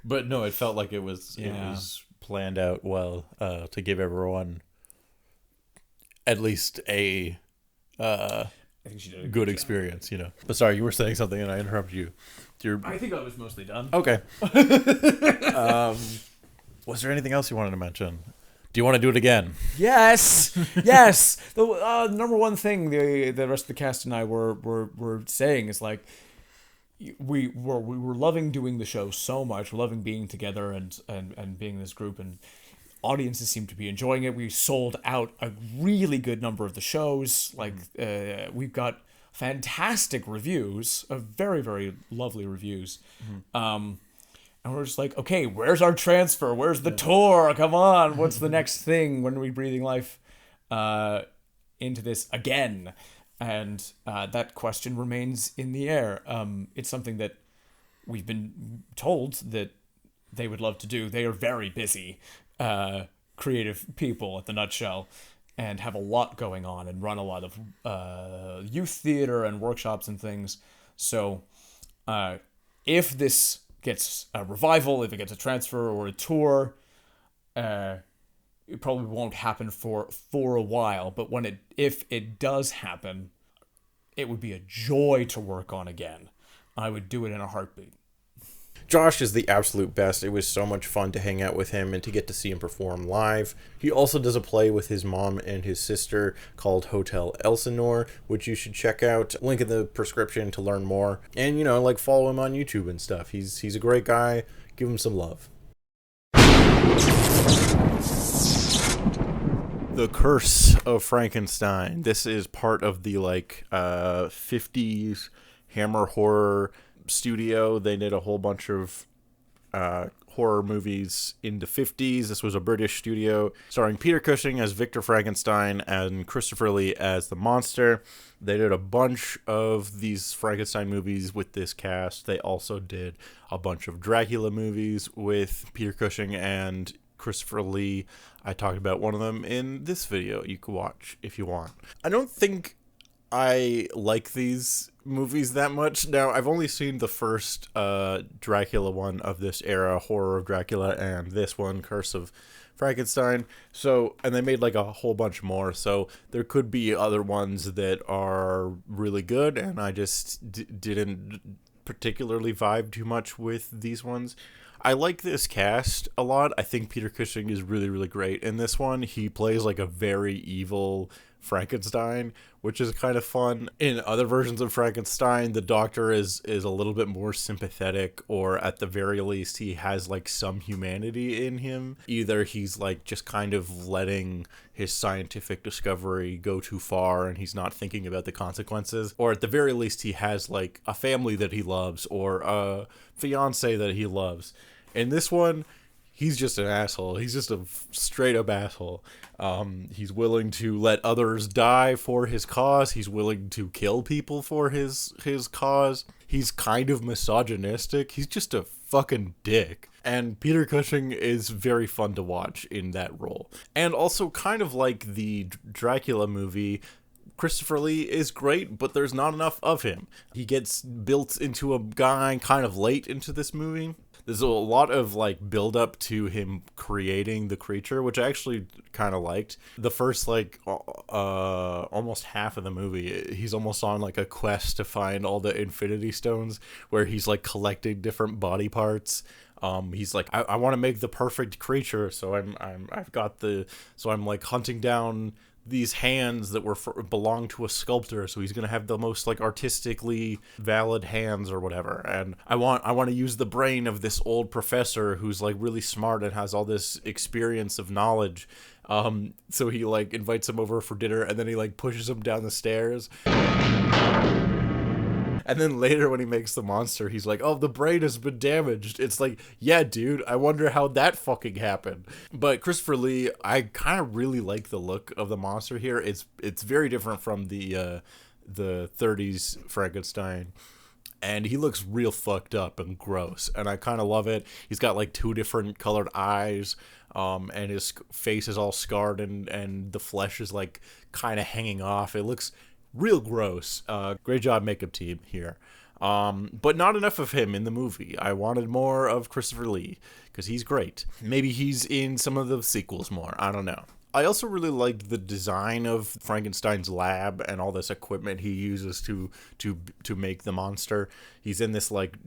But no, it felt like it was planned out well to give everyone at least a I think she did a good experience, But sorry, you were saying something and I interrupted you. I think I was mostly done. Okay. Was there anything else you wanted to mention? Do you want to do it again? Yes. The number one thing the rest of the cast and I were saying is like we were loving doing the show so much. We're loving being together and being this group, and audiences seem to be enjoying it. We sold out a really good number of the shows. Like we've got fantastic reviews, very, very lovely reviews. And we're just like, okay, where's our transfer? Where's the tour? Come on, what's the next thing? When are we breathing life into this again? And that question remains in the air. It's something that we've been told that they would love to do. They are very busy, creative people at the Nutshell, and have a lot going on and run a lot of youth theater and workshops and things. So if this gets a revival, if it gets a transfer or a tour, it probably won't happen for a while. But if it does happen, it would be a joy to work on again. I would do it in a heartbeat. Josh is the absolute best. It was so much fun to hang out with him and to get to see him perform live. He also does a play with his mom and his sister called Hotel Elsinore, which you should check out. Link in the prescription to learn more. And, follow him on YouTube and stuff. He's a great guy. Give him some love. The Curse of Frankenstein. This is part of the 50s Hammer horror studio. They did a whole bunch of horror movies in the 50s. This was a British studio starring Peter Cushing as Victor Frankenstein and Christopher Lee as the monster. They did a bunch of these Frankenstein movies with this cast. They also did a bunch of Dracula movies with Peter Cushing and Christopher Lee. I talked about one of them in this video you could watch if you want. I don't think I like these movies that much. Now, I've only seen the first Dracula one of this era, Horror of Dracula, and this one, Curse of Frankenstein. So, and they made a whole bunch more. So there could be other ones that are really good, and I just didn't particularly vibe too much with these ones. I like this cast a lot. I think Peter Cushing is really, really great in this one. He plays a very evil Frankenstein, which is kind of fun. In other versions of Frankenstein, the doctor is a little bit more sympathetic, or at the very least he has like some humanity in him. Either he's like just kind of letting his scientific discovery go too far and he's not thinking about the consequences, or at the very least he has like a family that he loves or a fiance that he loves. In this one, he's just an asshole. He's just a straight up asshole. He's willing to let others die for his cause. He's willing to kill people for his cause. He's kind of misogynistic. He's just a fucking dick. And Peter Cushing is very fun to watch in that role. And also kind of like the Dracula movie, Christopher Lee is great, but there's not enough of him. He gets built into a guy kind of late into this movie. There's a lot of like build up to him creating the creature, which I actually kind of liked. The first like almost half of the movie, he's almost on like a quest to find all the Infinity Stones, where he's like collecting different body parts. He's like, I want to make the perfect creature, so I'm like hunting down these hands that belong to a sculptor, so he's gonna have the most like artistically valid hands or whatever. And I want to use the brain of this old professor who's like really smart and has all this experience of knowledge. So he like invites him over for dinner, and then he like pushes him down the stairs. And then later when he makes the monster, he's like, oh, the brain has been damaged. It's like, yeah, dude, I wonder how that fucking happened. But Christopher Lee, I kind of really like the look of the monster here. It's very different from the 30s Frankenstein. And he looks real fucked up and gross. And I kind of love it. He's got like 2 different colored eyes. And his face is all scarred and the flesh is like kind of hanging off. It looks real gross. Great job, makeup team here. But not enough of him in the movie. I wanted more of Christopher Lee, because he's great. Maybe he's in some of the sequels more. I don't know. I also really liked the design of Frankenstein's lab and all this equipment he uses to make the monster. He's in this like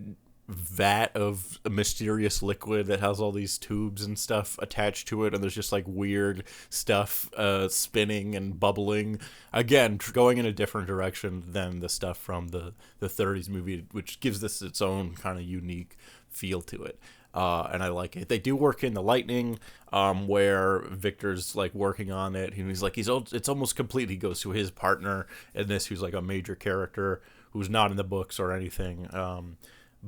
vat of a mysterious liquid that has all these tubes and stuff attached to it, and there's just like weird stuff spinning and bubbling, again going in a different direction than the stuff from the 30s movie, which gives this its own kind of unique feel to it. And I like it. They do work in the lightning, where Victor's like working on it, and he's like, it's almost complete. He goes to his partner in this, who's like a major character who's not in the books or anything.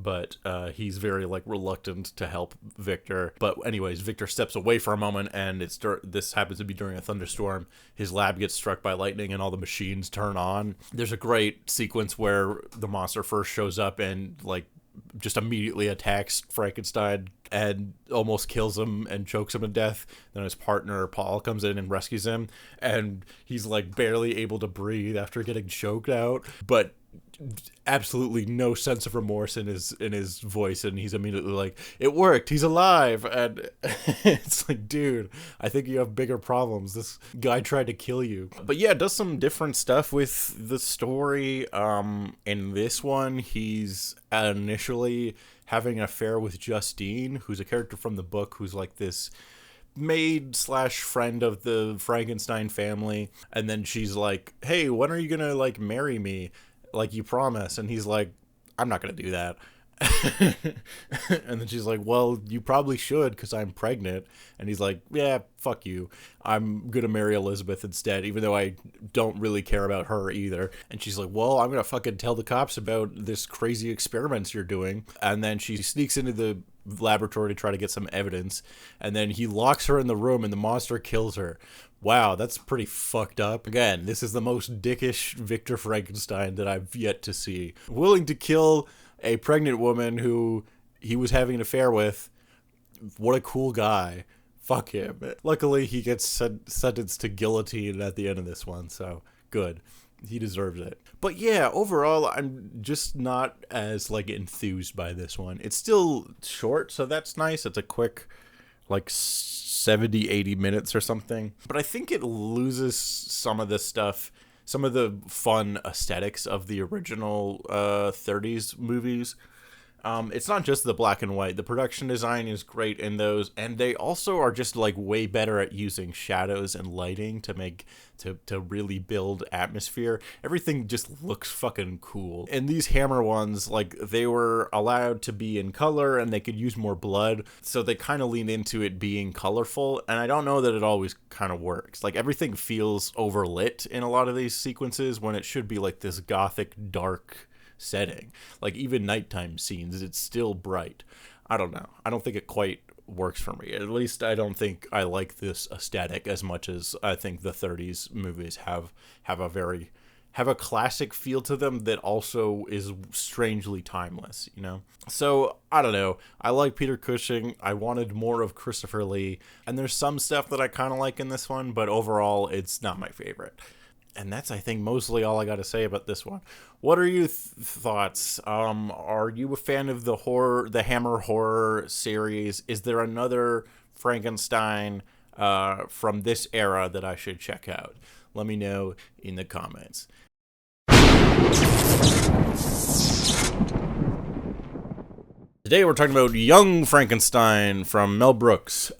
But he's very like reluctant to help Victor. But anyways, Victor steps away for a moment, and this happens to be during a thunderstorm. His lab gets struck by lightning, and all the machines turn on. There's a great sequence where the monster first shows up and like just immediately attacks Frankenstein and almost kills him and chokes him to death. Then his partner Paul comes in and rescues him, and he's like barely able to breathe after getting choked out, but absolutely no sense of remorse in his voice, and he's immediately like, it worked, he's alive. And it's like, dude, I think you have bigger problems. This guy tried to kill you. But yeah, it does some different stuff with the story. In this one, he's initially having an affair with Justine, who's a character from the book, who's like this maid / friend of the Frankenstein family. And then she's like, hey, when are you gonna like marry me like you promised? And he's like, I'm not gonna do that. And then she's like, well, you probably should, because I'm pregnant. And he's like, yeah, fuck you, I'm gonna marry Elizabeth instead, even though I don't really care about her either. And she's like, well, I'm gonna fucking tell the cops about this crazy experiments you're doing. And then she sneaks into the laboratory to try to get some evidence, and then he locks her in the room and the monster kills her. Wow, that's pretty fucked up. Again, this is the most dickish Victor Frankenstein that I've yet to see. Willing to kill a pregnant woman who he was having an affair with. What a cool guy. Fuck him. Luckily, he gets sentenced to guillotine at the end of this one, so good. He deserves it. But yeah, overall, I'm just not as like enthused by this one. It's still short, so that's nice. It's a quick like 70-80 minutes or something. But I think it loses some of the stuff, some of the fun aesthetics of the original 30s movies. It's not just the black and white. The production design is great in those, and they also are just like way better at using shadows and lighting to make to really build atmosphere. Everything just looks fucking cool. And these Hammer ones, like, they were allowed to be in color and they could use more blood, so they kind of lean into it being colorful, and I don't know that it always kind of works. Like, everything feels overlit in a lot of these sequences when it should be like this gothic dark setting. Like, even nighttime scenes, it's still bright. I don't know. I don't think it quite works for me. At least I don't think I like this aesthetic as much as I think the 30s movies have a classic feel to them that also is strangely timeless, you know? So, I don't know. I like Peter Cushing. I wanted more of Christopher Lee. And there's some stuff that I kind of like in this one, but overall, it's not my favorite. And that's, I think, mostly all I got to say about this one. What are your thoughts? Are you a fan of the Hammer horror series? Is there another Frankenstein from this era that I should check out? Let me know in the comments. Today we're talking about Young Frankenstein from Mel Brooks,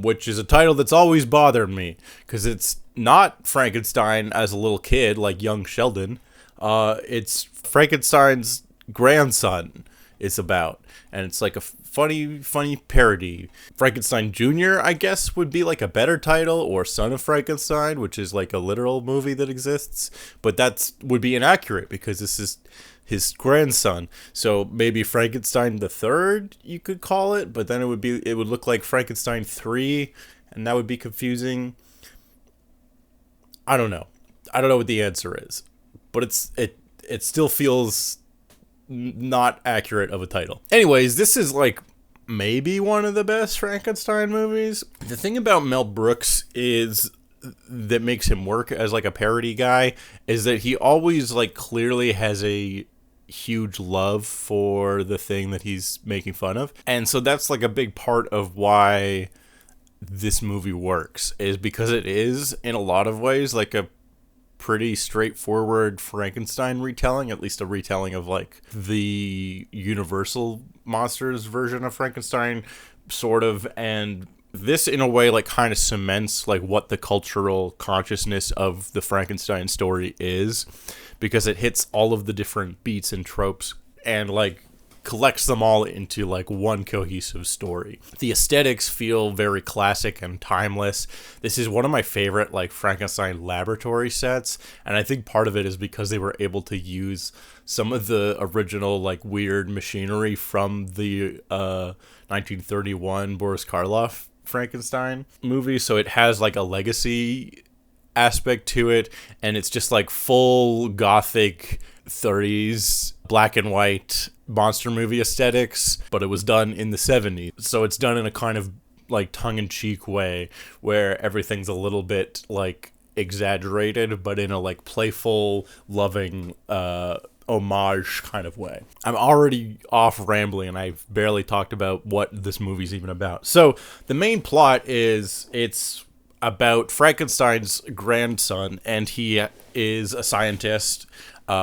which is a title that's always bothered me, because it's not Frankenstein as a little kid like young Sheldon. It's Frankenstein's grandson it's about, and it's like a funny parody. Frankenstein Jr., I guess, would be like a better title, or Son of Frankenstein, which is like a literal movie that exists, but would be inaccurate because this is his grandson. So maybe Frankenstein the Third, you could call it, but then it would look like Frankenstein 3, and that would be confusing. I don't know what the answer is, but it still feels not accurate of a title. Anyways, this is like maybe one of the best Frankenstein movies. The thing about Mel Brooks is that makes him work as like a parody guy is that he always like clearly has a huge love for the thing that he's making fun of. And so that's like a big part of why this movie works, is because it is in a lot of ways like a pretty straightforward Frankenstein retelling, at least a retelling of like the Universal Monsters version of Frankenstein, sort of. And this in a way like kind of cements like what the cultural consciousness of the Frankenstein story is, because it hits all of the different beats and tropes and like collects them all into like one cohesive story. The aesthetics feel very classic and timeless. This is one of my favorite like Frankenstein laboratory sets, and I think part of it is because they were able to use some of the original like weird machinery from the 1931 Boris Karloff Frankenstein movie, so it has like a legacy aspect to it, and it's just like full gothic 30s black and white monster movie aesthetics, but it was done in the 70s, so it's done in a kind of like tongue-in-cheek way where everything's a little bit like exaggerated, but in a like playful, loving homage kind of way. I'm already off rambling and I've barely talked about what this movie's even about. So the main plot is it's about Frankenstein's grandson, and he is a scientist,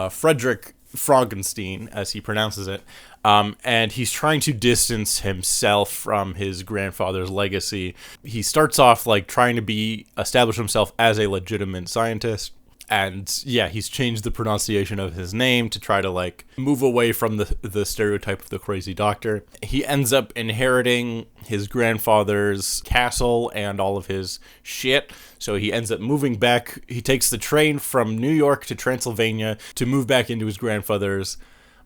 Frederick Frankenstein, as he pronounces it, and he's trying to distance himself from his grandfather's legacy. He starts off like trying to establish himself as a legitimate scientist, and yeah, he's changed the pronunciation of his name to try to like move away from the stereotype of the crazy doctor. He ends up inheriting his grandfather's castle and all of his shit, so he ends up moving back. He takes the train from New York to Transylvania to move back into his grandfather's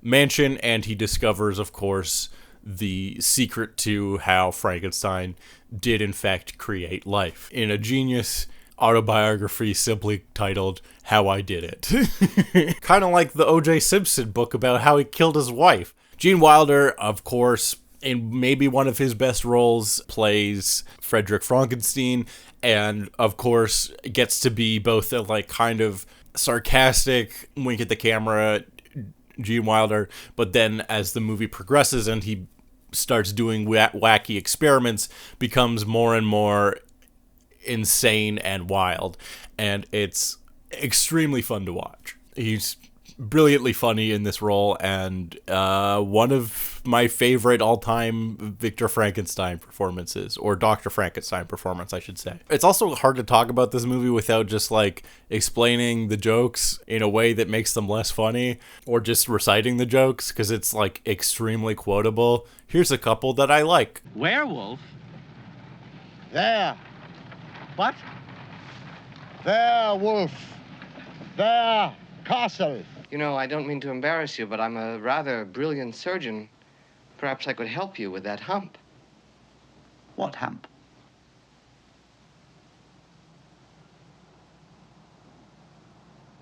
mansion, and he discovers, of course, the secret to how Frankenstein did in fact create life in a genius autobiography simply titled How I Did It. Kind of like the O.J. Simpson book about how he killed his wife. Gene Wilder, of course, in maybe one of his best roles, plays Frederick Frankenstein, and of course gets to be both a like kind of sarcastic wink at the camera Gene Wilder, but then as the movie progresses and he starts doing wacky experiments, becomes more and more insane and wild, and it's extremely fun to watch. He's brilliantly funny in this role, and one of my favorite all-time Victor Frankenstein performances, or Dr. Frankenstein performance, I should say. It's also hard to talk about this movie without just like explaining the jokes in a way that makes them less funny, or just reciting the jokes, because it's like extremely quotable. Here's a couple that I like. Werewolf? There. What? There, wolf. There, castle. You know, I don't mean to embarrass you, but I'm a rather brilliant surgeon. Perhaps I could help you with that hump. What hump?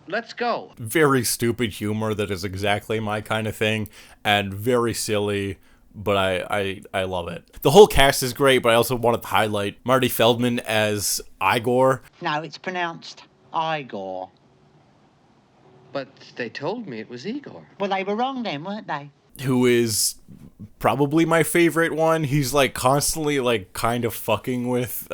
Let's go. Very stupid humor that is exactly my kind of thing, and very silly, but I love it. The whole cast is great, but I also wanted to highlight Marty Feldman as Igor. No, it's pronounced Igor. But they told me it was Igor. Well, they were wrong then, weren't they? Who is probably my favorite one. He's like constantly like kind of fucking with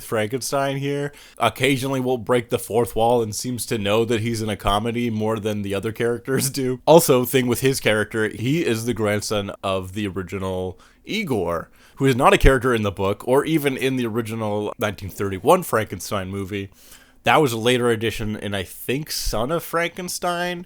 Frankenstein here. Occasionally will break the fourth wall and seems to know that he's in a comedy more than the other characters do. Also, thing with his character, he is the grandson of the original Igor, who is not a character in the book or even in the original 1931 Frankenstein movie. That was a later addition, and I think Son of Frankenstein,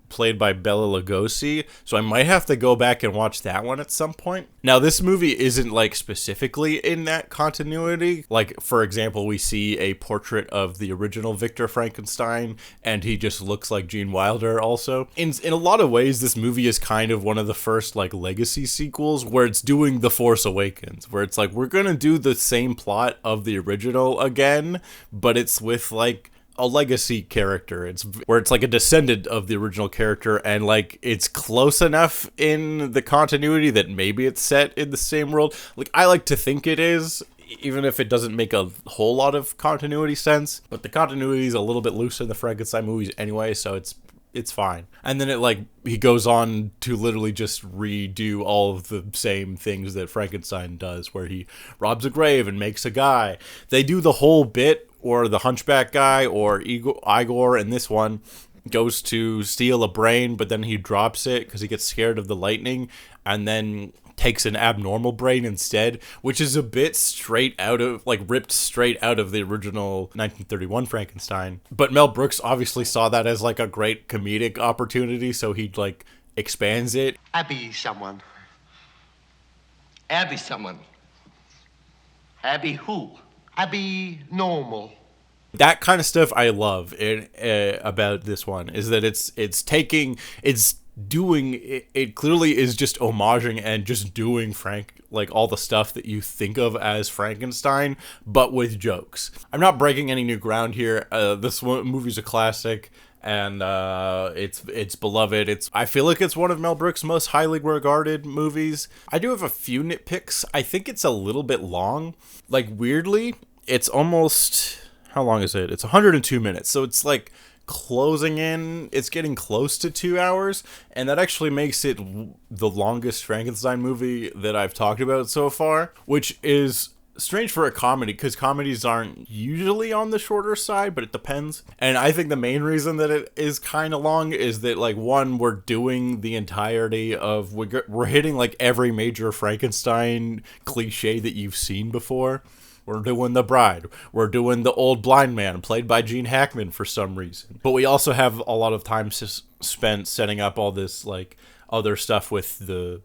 played by Bela Lugosi, so I might have to go back and watch that one at some point. Now, this movie isn't like specifically in that continuity. Like, for example, we see a portrait of the original Victor Frankenstein, and he just looks like Gene Wilder also. In a lot of ways, this movie is kind of one of the first like legacy sequels where it's doing The Force Awakens, where it's like, we're gonna do the same plot of the original again, but it's with like a legacy character. It's where it's like a descendant of the original character, and like it's close enough in the continuity that maybe it's set in the same world. Like, I like to think it is, even if it doesn't make a whole lot of continuity sense. But the continuity is a little bit loose in the Frankenstein movies anyway, so it's fine. And then he goes on to literally just redo all of the same things that Frankenstein does, where he robs a grave and makes a guy. They do the whole bit, or the hunchback guy, or Igor in this one goes to steal a brain, but then he drops it because he gets scared of the lightning, and then takes an abnormal brain instead, which is a bit ripped straight out of the original 1931 Frankenstein. But Mel Brooks obviously saw that as like a great comedic opportunity, so he like expands it. Abby someone. Abby someone. Abby who? Abby normal. That kind of stuff I love about this one, is that it clearly is just homaging and just doing like all the stuff that you think of as Frankenstein, but with jokes. I'm not breaking any new ground here. This movie's a classic, and it's beloved. I feel like it's one of Mel Brooks' most highly regarded movies. I do have a few nitpicks. I think it's a little bit long. Like, weirdly, it's almost, how long is it? It's 102 minutes. So it's like closing in, it's getting close to 2 hours, and that actually makes it the longest Frankenstein movie that I've talked about so far, which is strange for a comedy, because comedies aren't usually on the shorter side, but it depends. And I think the main reason that it is kind of long is that, like, one, we're doing the entirety of, we're hitting like every major Frankenstein cliche that you've seen before. We're doing the bride. We're doing the old blind man, played by Gene Hackman for some reason. But we also have a lot of time spent setting up all this like other stuff with the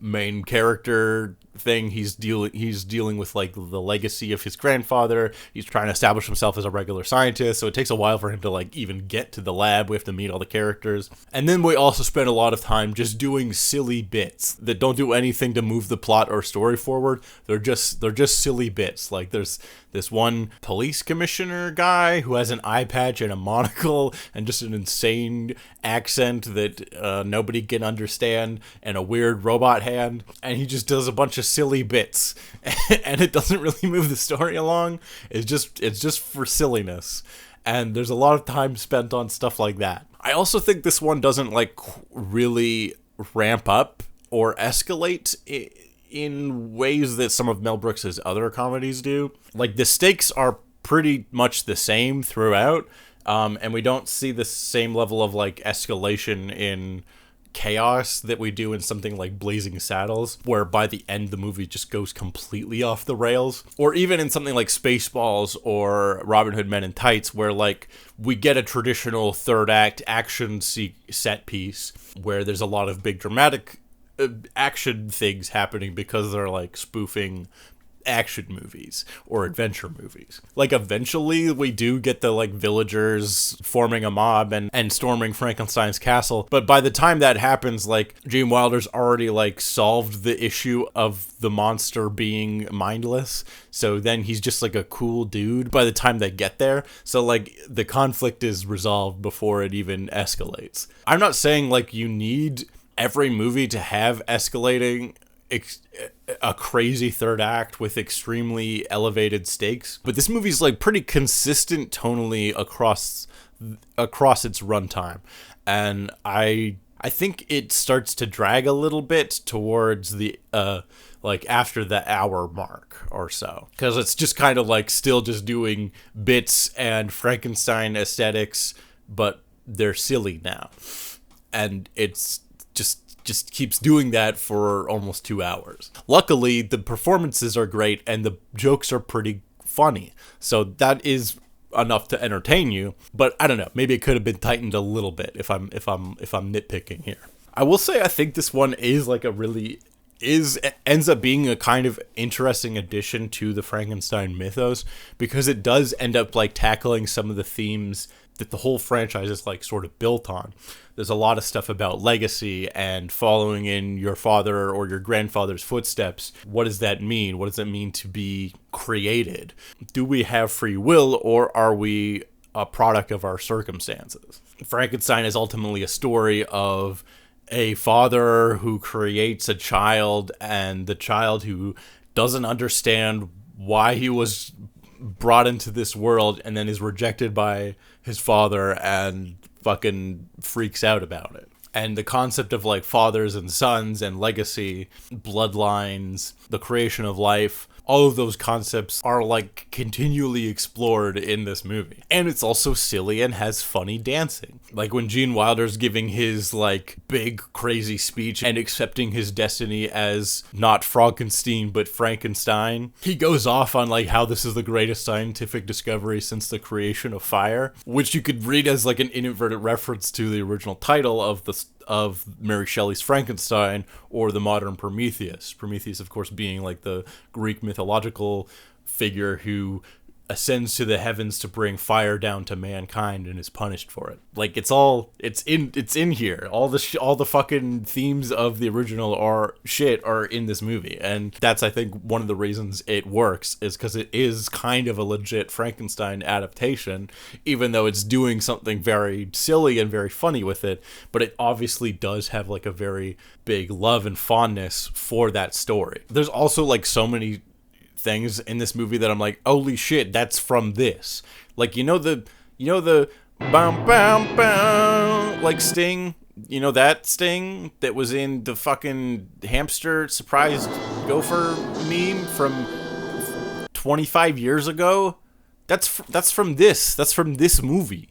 main character thing. He's dealing with like the legacy of his grandfather. He's trying to establish himself as a regular scientist, so it takes a while for him to like even get to the lab. We have to meet all the characters, and then we also spend a lot of time just doing silly bits that don't do anything to move the plot or story forward. They're just silly bits. Like, there's this one police commissioner guy who has an eye patch and a monocle and just an insane accent that nobody can understand, and a weird robot hand, and he just does a bunch of silly bits, and it doesn't really move the story along. It's just for silliness, and there's a lot of time spent on stuff like that. I also think this one doesn't like really ramp up or escalate in ways that some of Mel Brooks's other comedies do. Like, the stakes are pretty much the same throughout. And we don't see the same level of like escalation in chaos that we do in something like Blazing Saddles, where by the end the movie just goes completely off the rails. Or even in something like Spaceballs or Robin Hood Men in Tights, where like we get a traditional third act action set piece where there's a lot of big dramatic action things happening because they're like spoofing action movies or adventure movies. Like eventually we do get the like villagers forming a mob and storming Frankenstein's castle, but by the time that happens, like Gene Wilder's already like solved the issue of the monster being mindless, so then he's just like a cool dude by the time they get there. So like the conflict is resolved before it even escalates. I'm not saying like you need every movie to have escalating a crazy third act with extremely elevated stakes, but this movie's like pretty consistent tonally across its runtime, and I think it starts to drag a little bit towards the like after the hour mark or so, because it's just kind of like still just doing bits and Frankenstein aesthetics, but they're silly now, and it's just keeps doing that for almost 2 hours. Luckily, the performances are great and the jokes are pretty funny, so that is enough to entertain you. But I don't know, maybe it could have been tightened a little bit if I'm nitpicking here. I will say I think this one is like ends up being a kind of interesting addition to the Frankenstein mythos, because it does end up like tackling some of the themes that the whole franchise is like sort of built on. There's a lot of stuff about legacy and following in your father or your grandfather's footsteps. What does that mean? What does it mean to be created? Do we have free will, or are we a product of our circumstances? Frankenstein is ultimately a story of a father who creates a child, and the child who doesn't understand why he was brought into this world and then is rejected by his father and fucking freaks out about it. And the concept of like fathers and sons and legacy, bloodlines, the creation of life, all of those concepts are like continually explored in this movie. And it's also silly and has funny dancing. Like when Gene Wilder's giving his like big crazy speech and accepting his destiny as not Frankenstein but Frankenstein, he goes off on like how this is the greatest scientific discovery since the creation of fire, which you could read as like an inadvertent reference to the original title of Mary Shelley's Frankenstein, or the modern Prometheus. Prometheus, of course, being like the Greek mythological figure who ascends to the heavens to bring fire down to mankind and is punished for it. Like it's in here. All the fucking themes of the original are in this movie, and that's I think one of the reasons it works is because it is kind of a legit Frankenstein adaptation, even though it's doing something very silly and very funny with it. But it obviously does have like a very big love and fondness for that story. There's also like so many things in this movie that I'm like, holy shit, that's from this. Like, you know the bam bam bam like sting, you know that sting that was in the fucking hamster surprised gopher meme from 25 years ago? That's from this movie.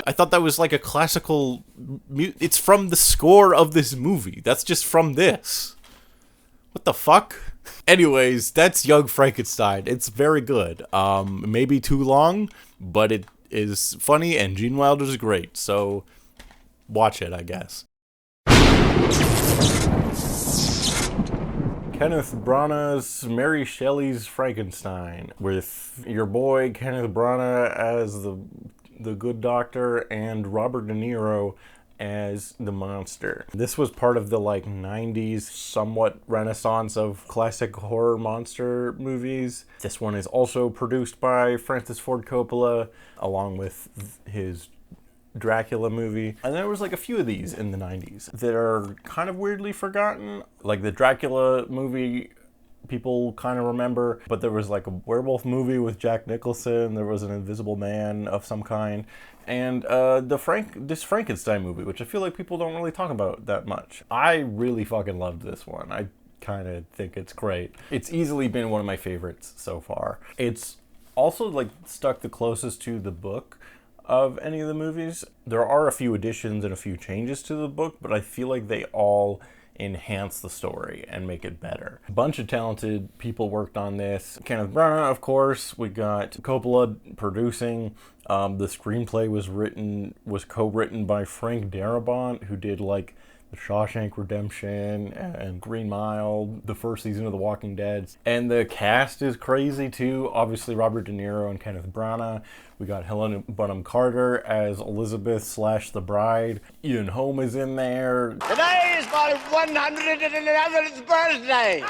I thought that was like a classical it's from the score of this movie. That's just from this. What the fuck? Anyways, that's Young Frankenstein. It's very good. Maybe too long, but it is funny and Gene Wilder's great. So watch it, I guess. Kenneth Branagh's Mary Shelley's Frankenstein, with your boy Kenneth Branagh as the good doctor and Robert De Niro as the monster. This was part of the like 90s somewhat renaissance of classic horror monster movies. This one is also produced by Francis Ford Coppola along with his Dracula movie. And there was like a few of these in the 90s that are kind of weirdly forgotten. Like the Dracula movie people kind of remember, but there was like a werewolf movie with Jack Nicholson, there was an Invisible Man of some kind, and this Frankenstein movie, which I feel like people don't really talk about that much. I really fucking loved this one. I kind of think it's great. It's easily been one of my favorites so far. It's also like stuck the closest to the book of any of the movies. There are a few additions and a few changes to the book, but I feel like they all enhance the story and make it better. A bunch of talented people worked on this. Kenneth Branagh, of course. We got Coppola producing. The screenplay was co-written by Frank Darabont, who did like The Shawshank Redemption and Green Mile, the first season of The Walking Dead. And the cast is crazy too. Obviously Robert De Niro and Kenneth Branagh. We got Helena Bonham Carter as Elizabeth / the bride. Ian Holm is in there. Today is my 111th birthday.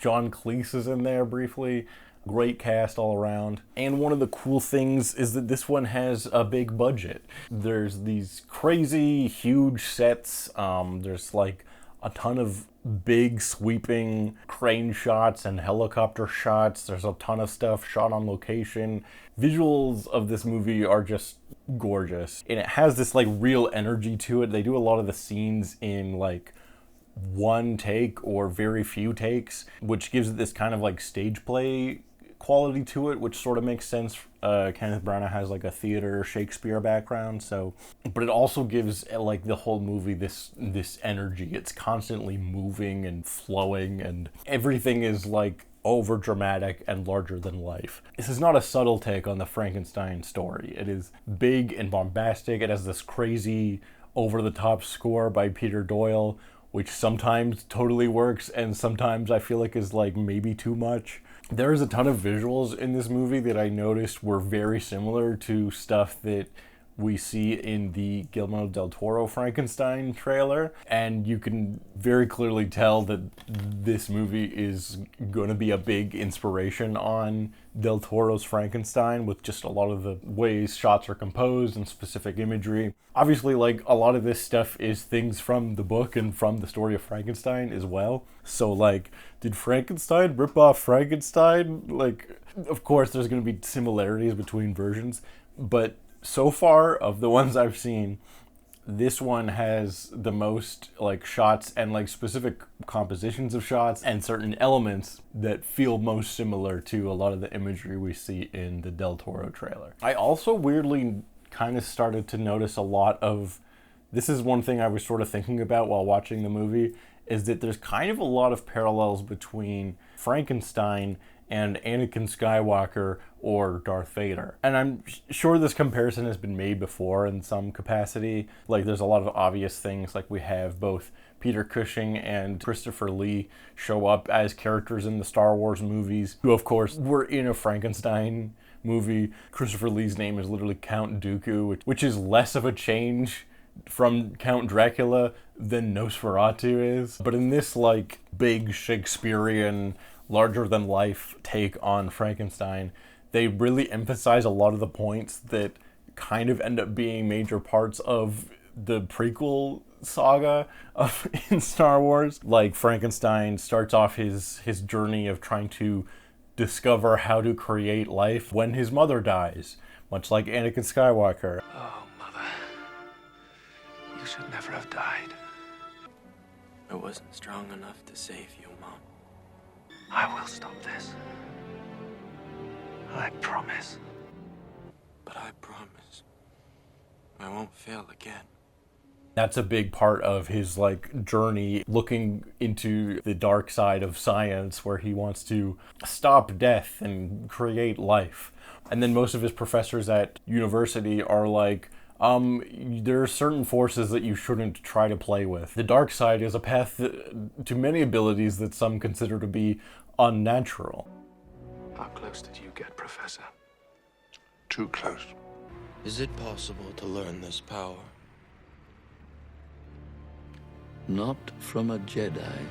John Cleese is in there briefly. Great cast all around. And one of the cool things is that this one has a big budget. There's these crazy huge sets. There's like a ton of big sweeping crane shots and helicopter shots. There's a ton of stuff shot on location. Visuals of this movie are just gorgeous. And it has this like real energy to it. They do a lot of the scenes in like one take or very few takes, which gives it this kind of like stage play quality to it, which sort of makes sense. Kenneth Branagh has like a theater Shakespeare background, so, but it also gives like the whole movie this energy. It's constantly moving and flowing, and everything is like over dramatic and larger than life. This is not a subtle take on the Frankenstein story. It is big and bombastic. It has this crazy over the top score by Peter Doyle, which sometimes totally works and sometimes I feel like is like maybe too much. There's a ton of visuals in this movie that I noticed were very similar to stuff that we see in the Guillermo del Toro Frankenstein trailer, and you can very clearly tell that this movie is going to be a big inspiration on del Toro's Frankenstein, with just a lot of the ways shots are composed and specific imagery. Obviously, like, a lot of this stuff is things from the book and from the story of Frankenstein as well. So, like, did Frankenstein rip off Frankenstein? Like, of course there's going to be similarities between versions, but so far, of the ones I've seen, this one has the most like shots and like specific compositions of shots and certain elements that feel most similar to a lot of the imagery we see in the Del Toro trailer. I also weirdly kind of started to notice a lot of, this is one thing I was sort of thinking about while watching the movie, is that there's kind of a lot of parallels between Frankenstein and Anakin Skywalker or Darth Vader. And I'm sure this comparison has been made before in some capacity. Like, there's a lot of obvious things, like we have both Peter Cushing and Christopher Lee show up as characters in the Star Wars movies, who of course were in a Frankenstein movie. Christopher Lee's name is literally Count Dooku, which is less of a change from Count Dracula than Nosferatu is. But in this like big Shakespearean larger than life take on Frankenstein, they really emphasize a lot of the points that kind of end up being major parts of the prequel saga in Star Wars. Like, Frankenstein starts off his journey of trying to discover how to create life when his mother dies, much like Anakin Skywalker. Oh, Mother. You should never have died. I wasn't strong enough to save you, Mom. I will stop this. I promise. But I promise I won't fail again. That's a big part of his like journey, looking into the dark side of science, where he wants to stop death and create life. And then most of his professors at university are like, there are certain forces that you shouldn't try to play with. The dark side is a path to many abilities that some consider to be unnatural. How close did you get, Professor? Too close. Is it possible to learn this power? Not from a Jedi.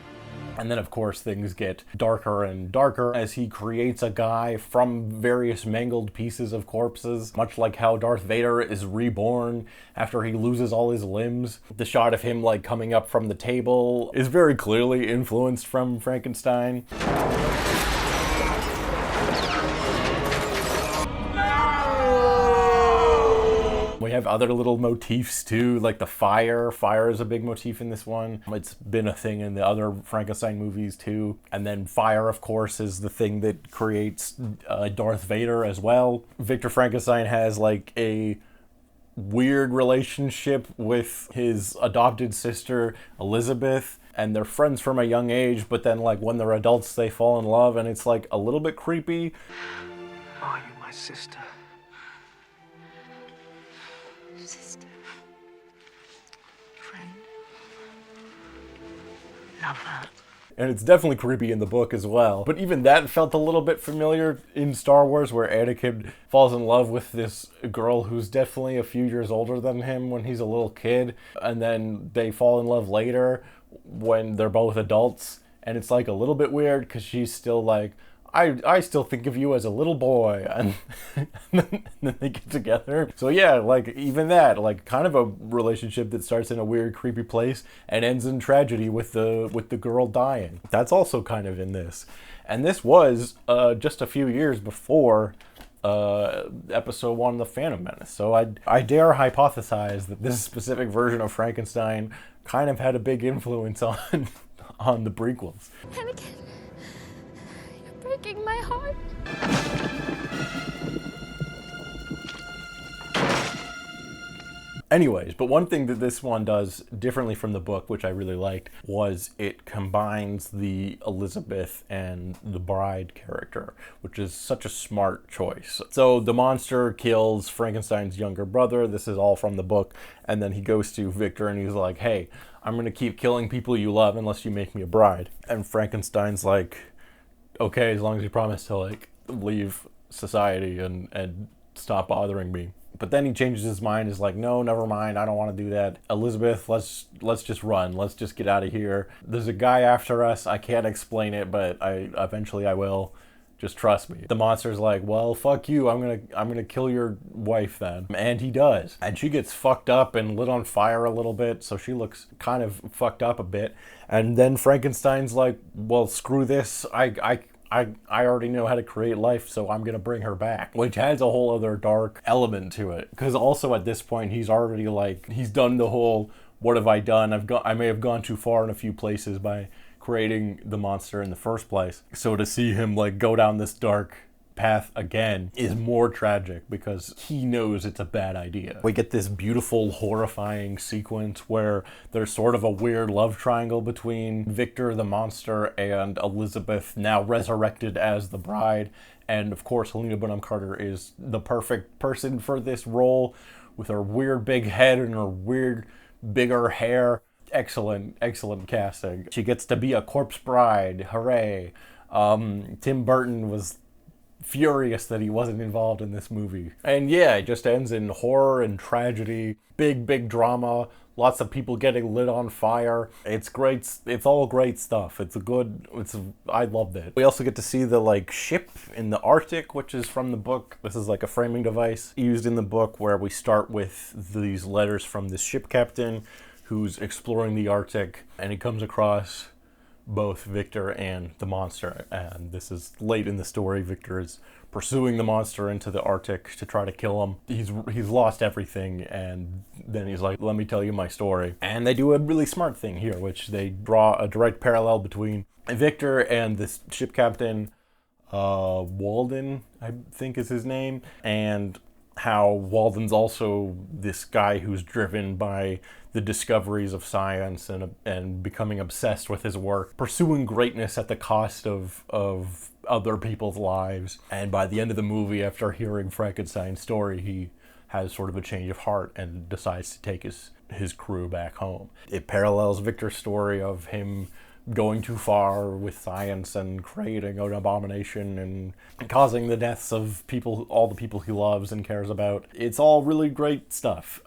And then, of course, things get darker and darker as he creates a guy from various mangled pieces of corpses, much like how Darth Vader is reborn after he loses all his limbs. The shot of him, like, coming up from the table is very clearly influenced from Frankenstein. We have other little motifs too, like the fire. Fire is a big motif in this one. It's been a thing in the other Frankenstein movies too. And then fire, of course, is the thing that creates Darth Vader as well. Victor Frankenstein has like a weird relationship with his adopted sister Elizabeth, and they're friends from a young age, but then like when they're adults they fall in love, and it's like a little bit creepy. Are you my sister? Sister. Friend. Lover. And it's definitely creepy in the book as well. But even that felt a little bit familiar in Star Wars, where Anakin falls in love with this girl who's definitely a few years older than him when he's a little kid. And then they fall in love later when they're both adults. And it's like a little bit weird because she's still like, I still think of you as a little boy, and then they get together. So yeah, like even that, like kind of a relationship that starts in a weird, creepy place and ends in tragedy with the girl dying. That's also kind of in this, and this was just a few years before episode 1 of The Phantom Menace. So I dare hypothesize that this specific version of Frankenstein kind of had a big influence on the prequels. Anakin. Breaking my heart. Anyways, but one thing that this one does differently from the book, which I really liked, was it combines the Elizabeth and the bride character, which is such a smart choice. So the monster kills Frankenstein's younger brother. This is all from the book. And then he goes to Victor and he's like, hey, I'm going to keep killing people you love unless you make me a bride. And Frankenstein's like, okay, as long as you promise to like leave society and stop bothering me. But then he changes his mind. He's like, no, never mind. I don't want to do that. Elizabeth, let's just run. Let's just get out of here. There's a guy after us. I can't explain it, but eventually I will. Just trust me. The monster's like, well, fuck you. I'm gonna kill your wife then. And he does. And she gets fucked up and lit on fire a little bit, so she looks kind of fucked up a bit. And then Frankenstein's like, well, screw this. I already know how to create life, so I'm gonna bring her back. Which adds a whole other dark element to it. Because also at this point, he's already like, he's done the whole, what have I done? I may have gone too far in a few places by creating the monster in the first place. So to see him like go down this dark path again is more tragic because he knows it's a bad idea. We get this beautiful, horrifying sequence where there's sort of a weird love triangle between Victor the monster and Elizabeth, now resurrected as the bride. And of course, Helena Bonham Carter is the perfect person for this role with her weird big head and her weird bigger hair. Excellent casting. She gets to be a corpse bride. Hooray. Tim Burton was furious that he wasn't involved in this movie. And yeah, it just ends in horror and tragedy. Big drama. Lots of people getting lit on fire. It's great. It's all great stuff. I loved it. We also get to see the like ship in the Arctic, which is from the book. This is like a framing device used in the book where we start with these letters from this ship captain who's exploring the Arctic, and he comes across both Victor and the monster. And this is late in the story. Victor is pursuing the monster into the Arctic to try to kill him. He's lost everything, and then he's like, let me tell you my story. And they do a really smart thing here, which they draw a direct parallel between Victor and this ship captain, Walden, I think is his name, and how Walden's also this guy who's driven by the discoveries of science and becoming obsessed with his work, pursuing greatness at the cost of other people's lives. And by the end of the movie, after hearing Frankenstein's story, he has sort of a change of heart and decides to take his crew back home. It parallels Victor's story of him going too far with science and creating an abomination and causing the deaths of all the people he loves and cares about. It's all really great stuff.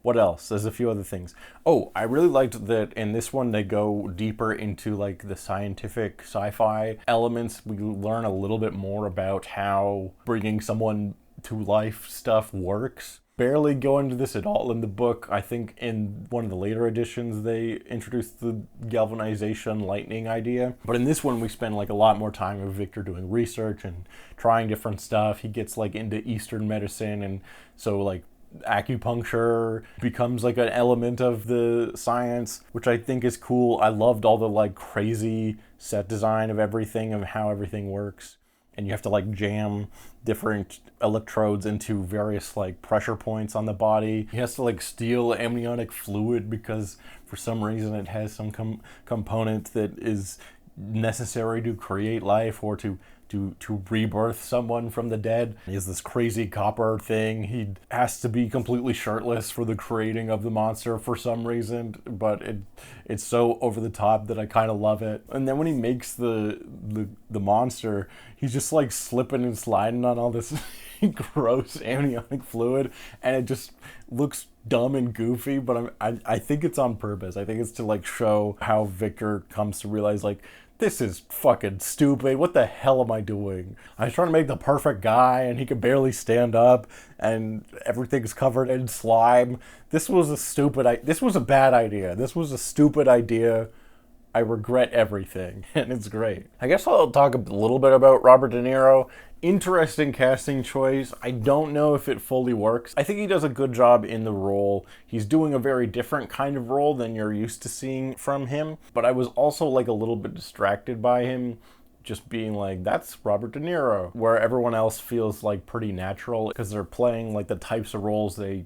What else? There's a few other things. Oh, I really liked that in this one they go deeper into like the scientific sci-fi elements. We learn a little bit more about how bringing someone to life stuff works. Barely go into this at all in the book. I think in one of the later editions they introduced the galvanization lightning idea. But in this one we spend like a lot more time with Victor doing research and trying different stuff. He gets like into Eastern medicine, and so like acupuncture becomes like an element of the science, which I think is cool. I loved all the like crazy set design of everything, of how everything works. And you have to like jam different electrodes into various like pressure points on the body. He has to like steal amniotic fluid because for some reason it has some component that is necessary to create life or to rebirth someone from the dead. He has this crazy copper thing. He has to be completely shirtless for the creating of the monster for some reason, but it's so over the top that I kind of love it. And then when he makes the monster, he's just like slipping and sliding on all this gross amniotic fluid, and it just looks dumb and goofy, but I think it's on purpose. I think it's to like show how Victor comes to realize like, this is fucking stupid. What the hell am I doing? I was trying to make the perfect guy and he could barely stand up and everything's covered in slime. This was a bad idea. This was a stupid idea. I regret everything, and it's great. I guess I'll talk a little bit about Robert De Niro. Interesting casting choice. I don't know if it fully works. I think he does a good job in the role. He's doing a very different kind of role than you're used to seeing from him, but I was also like a little bit distracted by him just being like, that's Robert De Niro, where everyone else feels like pretty natural because they're playing like the types of roles they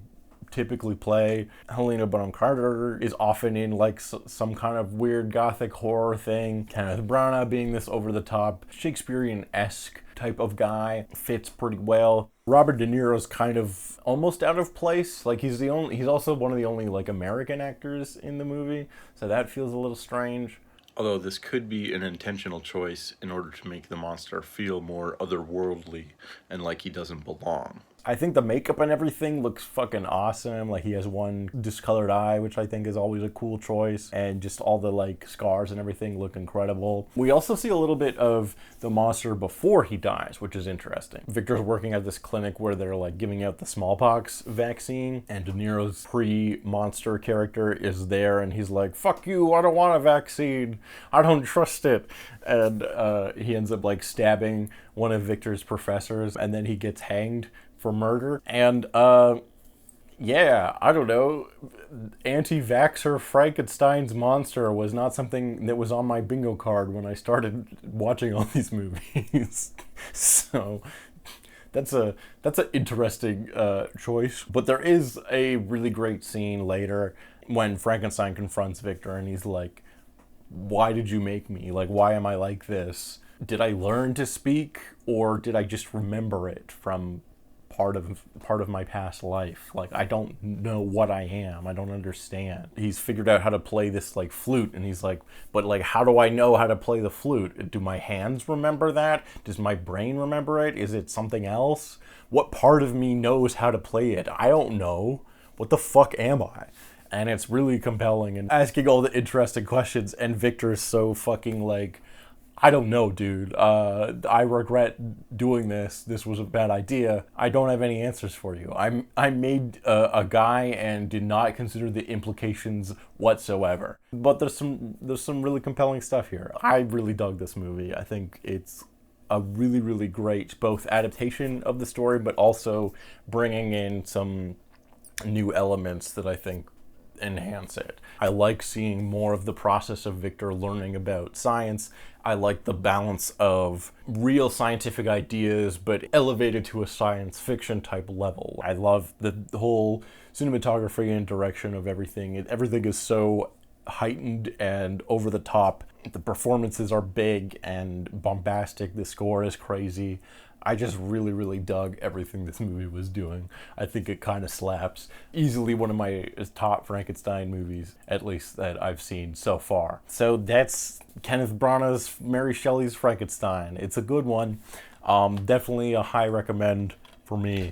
typically play. Helena Bonham Carter is often in like some kind of weird gothic horror thing. Kenneth Branagh being this over-the-top Shakespearean-esque type of guy fits pretty well. Robert De Niro's kind of almost out of place. Like he's also one of the only like American actors in the movie, so that feels a little strange. Although this could be an intentional choice in order to make the monster feel more otherworldly and like he doesn't belong. I think the makeup and everything looks fucking awesome. Like he has one discolored eye, which I think is always a cool choice. And just all the like scars and everything look incredible. We also see a little bit of the monster before he dies, which is interesting. Victor's working at this clinic where they're like giving out the smallpox vaccine. And De Niro's pre-monster character is there and he's like, fuck you, I don't want a vaccine. I don't trust it. And he ends up like stabbing one of Victor's professors and then he gets hanged for murder. And yeah, I don't know, anti-vaxxer Frankenstein's monster was not something that was on my bingo card when I started watching all these movies. So that's an interesting choice. But there is a really great scene later when Frankenstein confronts Victor and he's like, why did you make me? Like, why am I like this? Did I learn to speak or did I just remember it from part of my past life? Like, I don't know what I am. I don't understand. He's figured out how to play this like flute and he's like, but like, how do I know how to play the flute? Do my hands remember that? Does my brain remember it? Is it something else? What part of me knows how to play it? I don't know. What the fuck am I? And it's really compelling and asking all the interesting questions, and Victor's so fucking like, I don't know, dude. I regret doing this. This was a bad idea. I don't have any answers for you. I made a guy and did not consider the implications whatsoever. But there's some really compelling stuff here. I really dug this movie. I think it's a really, really great both adaptation of the story, but also bringing in some new elements that I think enhance it. I like seeing more of the process of Victor learning about science. I like the balance of real scientific ideas but elevated to a science fiction type level. I love the whole cinematography and direction of everything. Everything is so heightened and over the top. The performances are big and bombastic. The score is crazy. I just really, really dug everything this movie was doing. I think it kind of slaps. Easily one of my top Frankenstein movies, at least that I've seen so far. So that's Kenneth Branagh's Mary Shelley's Frankenstein. It's a good one. Definitely a high recommend for me.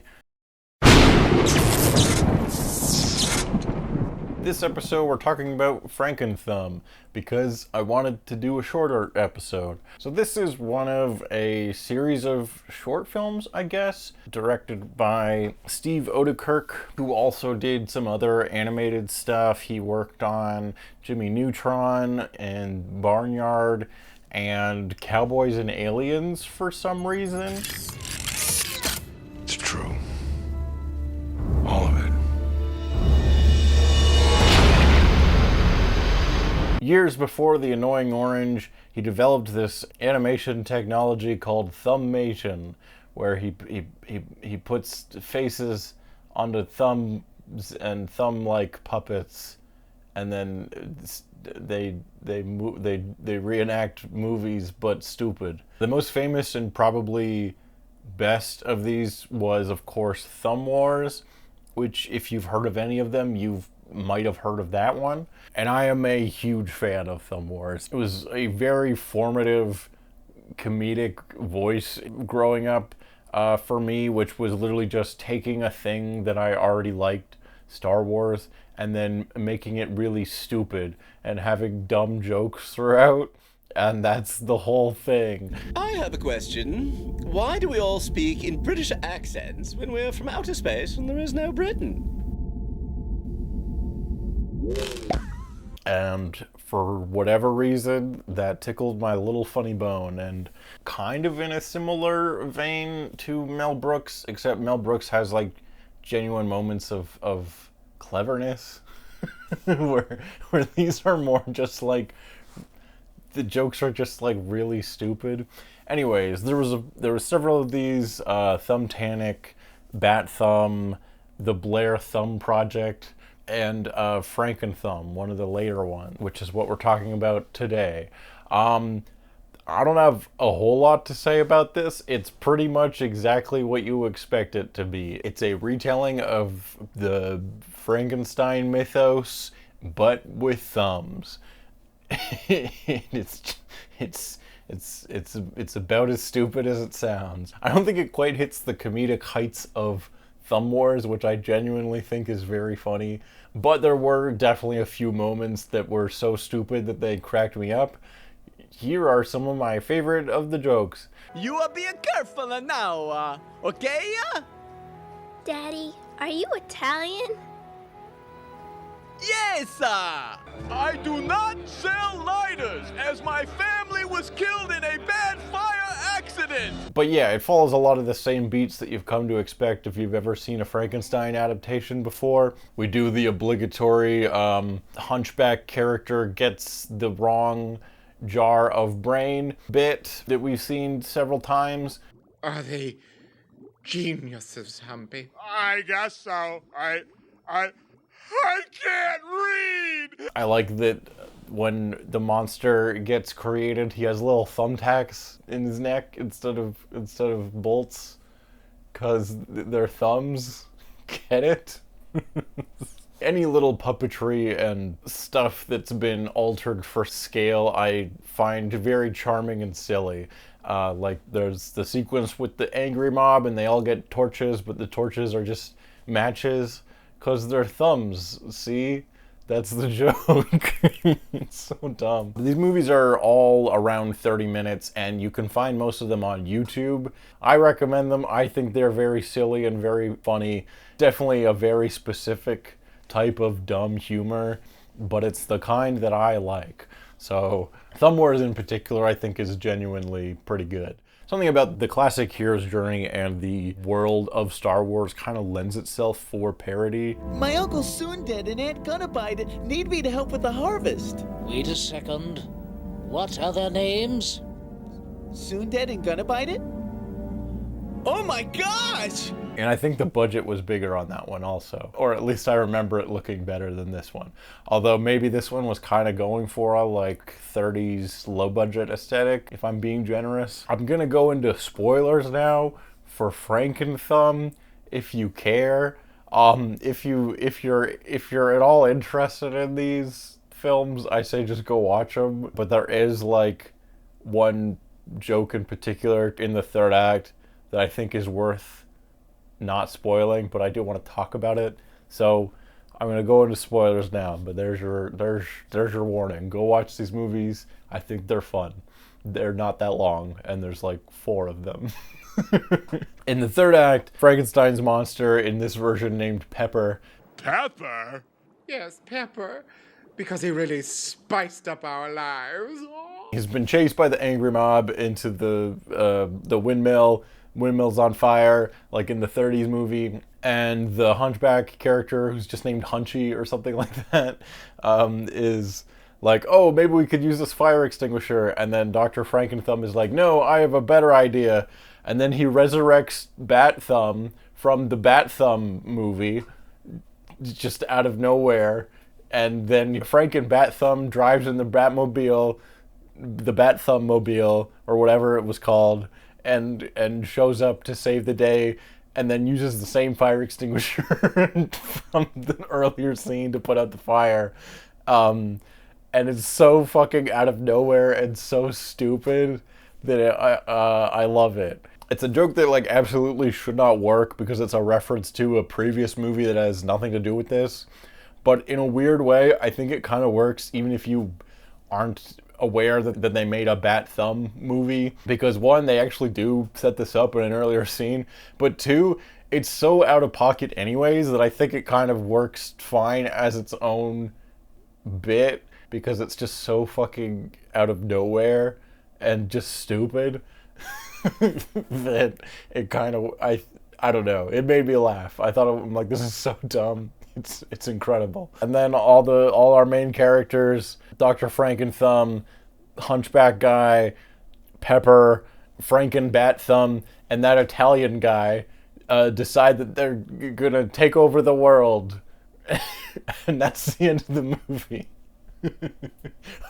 This episode we're talking about FrankenThumb because I wanted to do a shorter episode. So this is one of a series of short films, I guess, directed by Steve Odekirk, who also did some other animated stuff. He worked on Jimmy Neutron and Barnyard and Cowboys and Aliens for some reason. It's true. All of it. years before the annoying orange, he developed this animation technology called Thumbmation, where he puts faces onto thumbs and thumb-like puppets, and then they reenact movies, but stupid. The most famous and probably best of these was, of course, Thumb Wars, which, if you've heard of any of them, you might have heard of that one. And I am a huge fan of Thumb Wars. It was a very formative comedic voice growing up for me, which was literally just taking a thing that I already liked, Star Wars, and then making it really stupid and having dumb jokes throughout. And that's the whole thing. I have a question. Why do we all speak in British accents when we're from outer space and there is no Britain? And for whatever reason, that tickled my little funny bone. And kind of in a similar vein to Mel Brooks, except Mel Brooks has like genuine moments of cleverness, where these are more just like, the jokes are just like really stupid. Anyways, there was several of these, Thumbtanic, Bat Thumb, the Blair Thumb Project, and FrankenThumb, one of the later ones, which is what we're talking about today. I don't have a whole lot to say about this. It's pretty much exactly what you expect it to be. It's a retelling of the Frankenstein mythos, but with thumbs. It's about as stupid as it sounds. I don't think it quite hits the comedic heights of Thumb Wars, which I genuinely think is very funny, but there were definitely a few moments that were so stupid that they cracked me up. Here are some of my favorite of the jokes. You are being careful now, okay? Daddy, are you Italian? Yes, I do not sell lighters, as my family was killed in a bad fire accident. But yeah, it follows a lot of the same beats that you've come to expect if you've ever seen a Frankenstein adaptation before. We do the obligatory hunchback character gets the wrong jar of brain bit that we've seen several times. Are they geniuses, Humpy? I guess so. I can't read! I like that when the monster gets created, he has little thumbtacks in his neck instead of bolts, because they're thumbs. Get it? Any little puppetry and stuff that's been altered for scale I find very charming and silly. Like there's the sequence with the angry mob and they all get torches, but the torches are just matches because they're thumbs. See? That's the joke. It's so dumb. These movies are all around 30 minutes and you can find most of them on YouTube. I recommend them. I think they're very silly and very funny. Definitely a very specific type of dumb humor, but it's the kind that I like. So Thumb Wars in particular I think is genuinely pretty good. Something about the classic hero's journey and the world of Star Wars kind of lends itself for parody. My Uncle's soon dead and Aunt Gunabide need me to help with the harvest. Wait a second. What are their names? Soon dead and Gunabide? Oh my gosh! And I think the budget was bigger on that one also. Or at least I remember it looking better than this one. Although maybe this one was kind of going for a like 30s low budget aesthetic, if I'm being generous. I'm gonna go into spoilers now for FrankenThumb, if you care. If you're at all interested in these films, I say just go watch them. But there is like one joke in particular in the third act that I think is worth not spoiling, but I do want to talk about it. So I'm going to go into spoilers now, but there's your warning. Go watch these movies. I think they're fun. They're not that long, and there's like 4 of them. In the third act, Frankenstein's monster, in this version named Pepper. Pepper? Yes, Pepper. Because he really spiced up our lives. He's been chased by the angry mob into the windmill. Windmill's on fire, like in the 30s movie, and the hunchback character, who's just named Hunchy or something like that, is like, oh, maybe we could use this fire extinguisher. And then Dr. FrankenThumb is like, no, I have a better idea. And then he resurrects Bat Thumb from the Bat Thumb movie, just out of nowhere. And then Franken Bat Thumb drives in the Batmobile, the Bat Thumb mobile, or whatever it was called, and shows up to save the day, and then uses the same fire extinguisher from the earlier scene to put out the fire. And it's so fucking out of nowhere and so stupid that I love it. It's a joke that like absolutely should not work because it's a reference to a previous movie that has nothing to do with this. But in a weird way, I think it kind of works even if you aren't aware that they made a Bat Thumb movie. Because one, they actually do set this up in an earlier scene. But two, it's so out of pocket anyways that I think it kind of works fine as its own bit. Because it's just so fucking out of nowhere and just stupid that it kind of, I don't know, it made me laugh. I thought, I'm like, this is so dumb. It's incredible. And then all our main characters, Dr. FrankenThumb, Hunchback guy, Pepper, Franken Bat Thumb, and that Italian guy decide that they're gonna take over the world. And that's the end of the movie.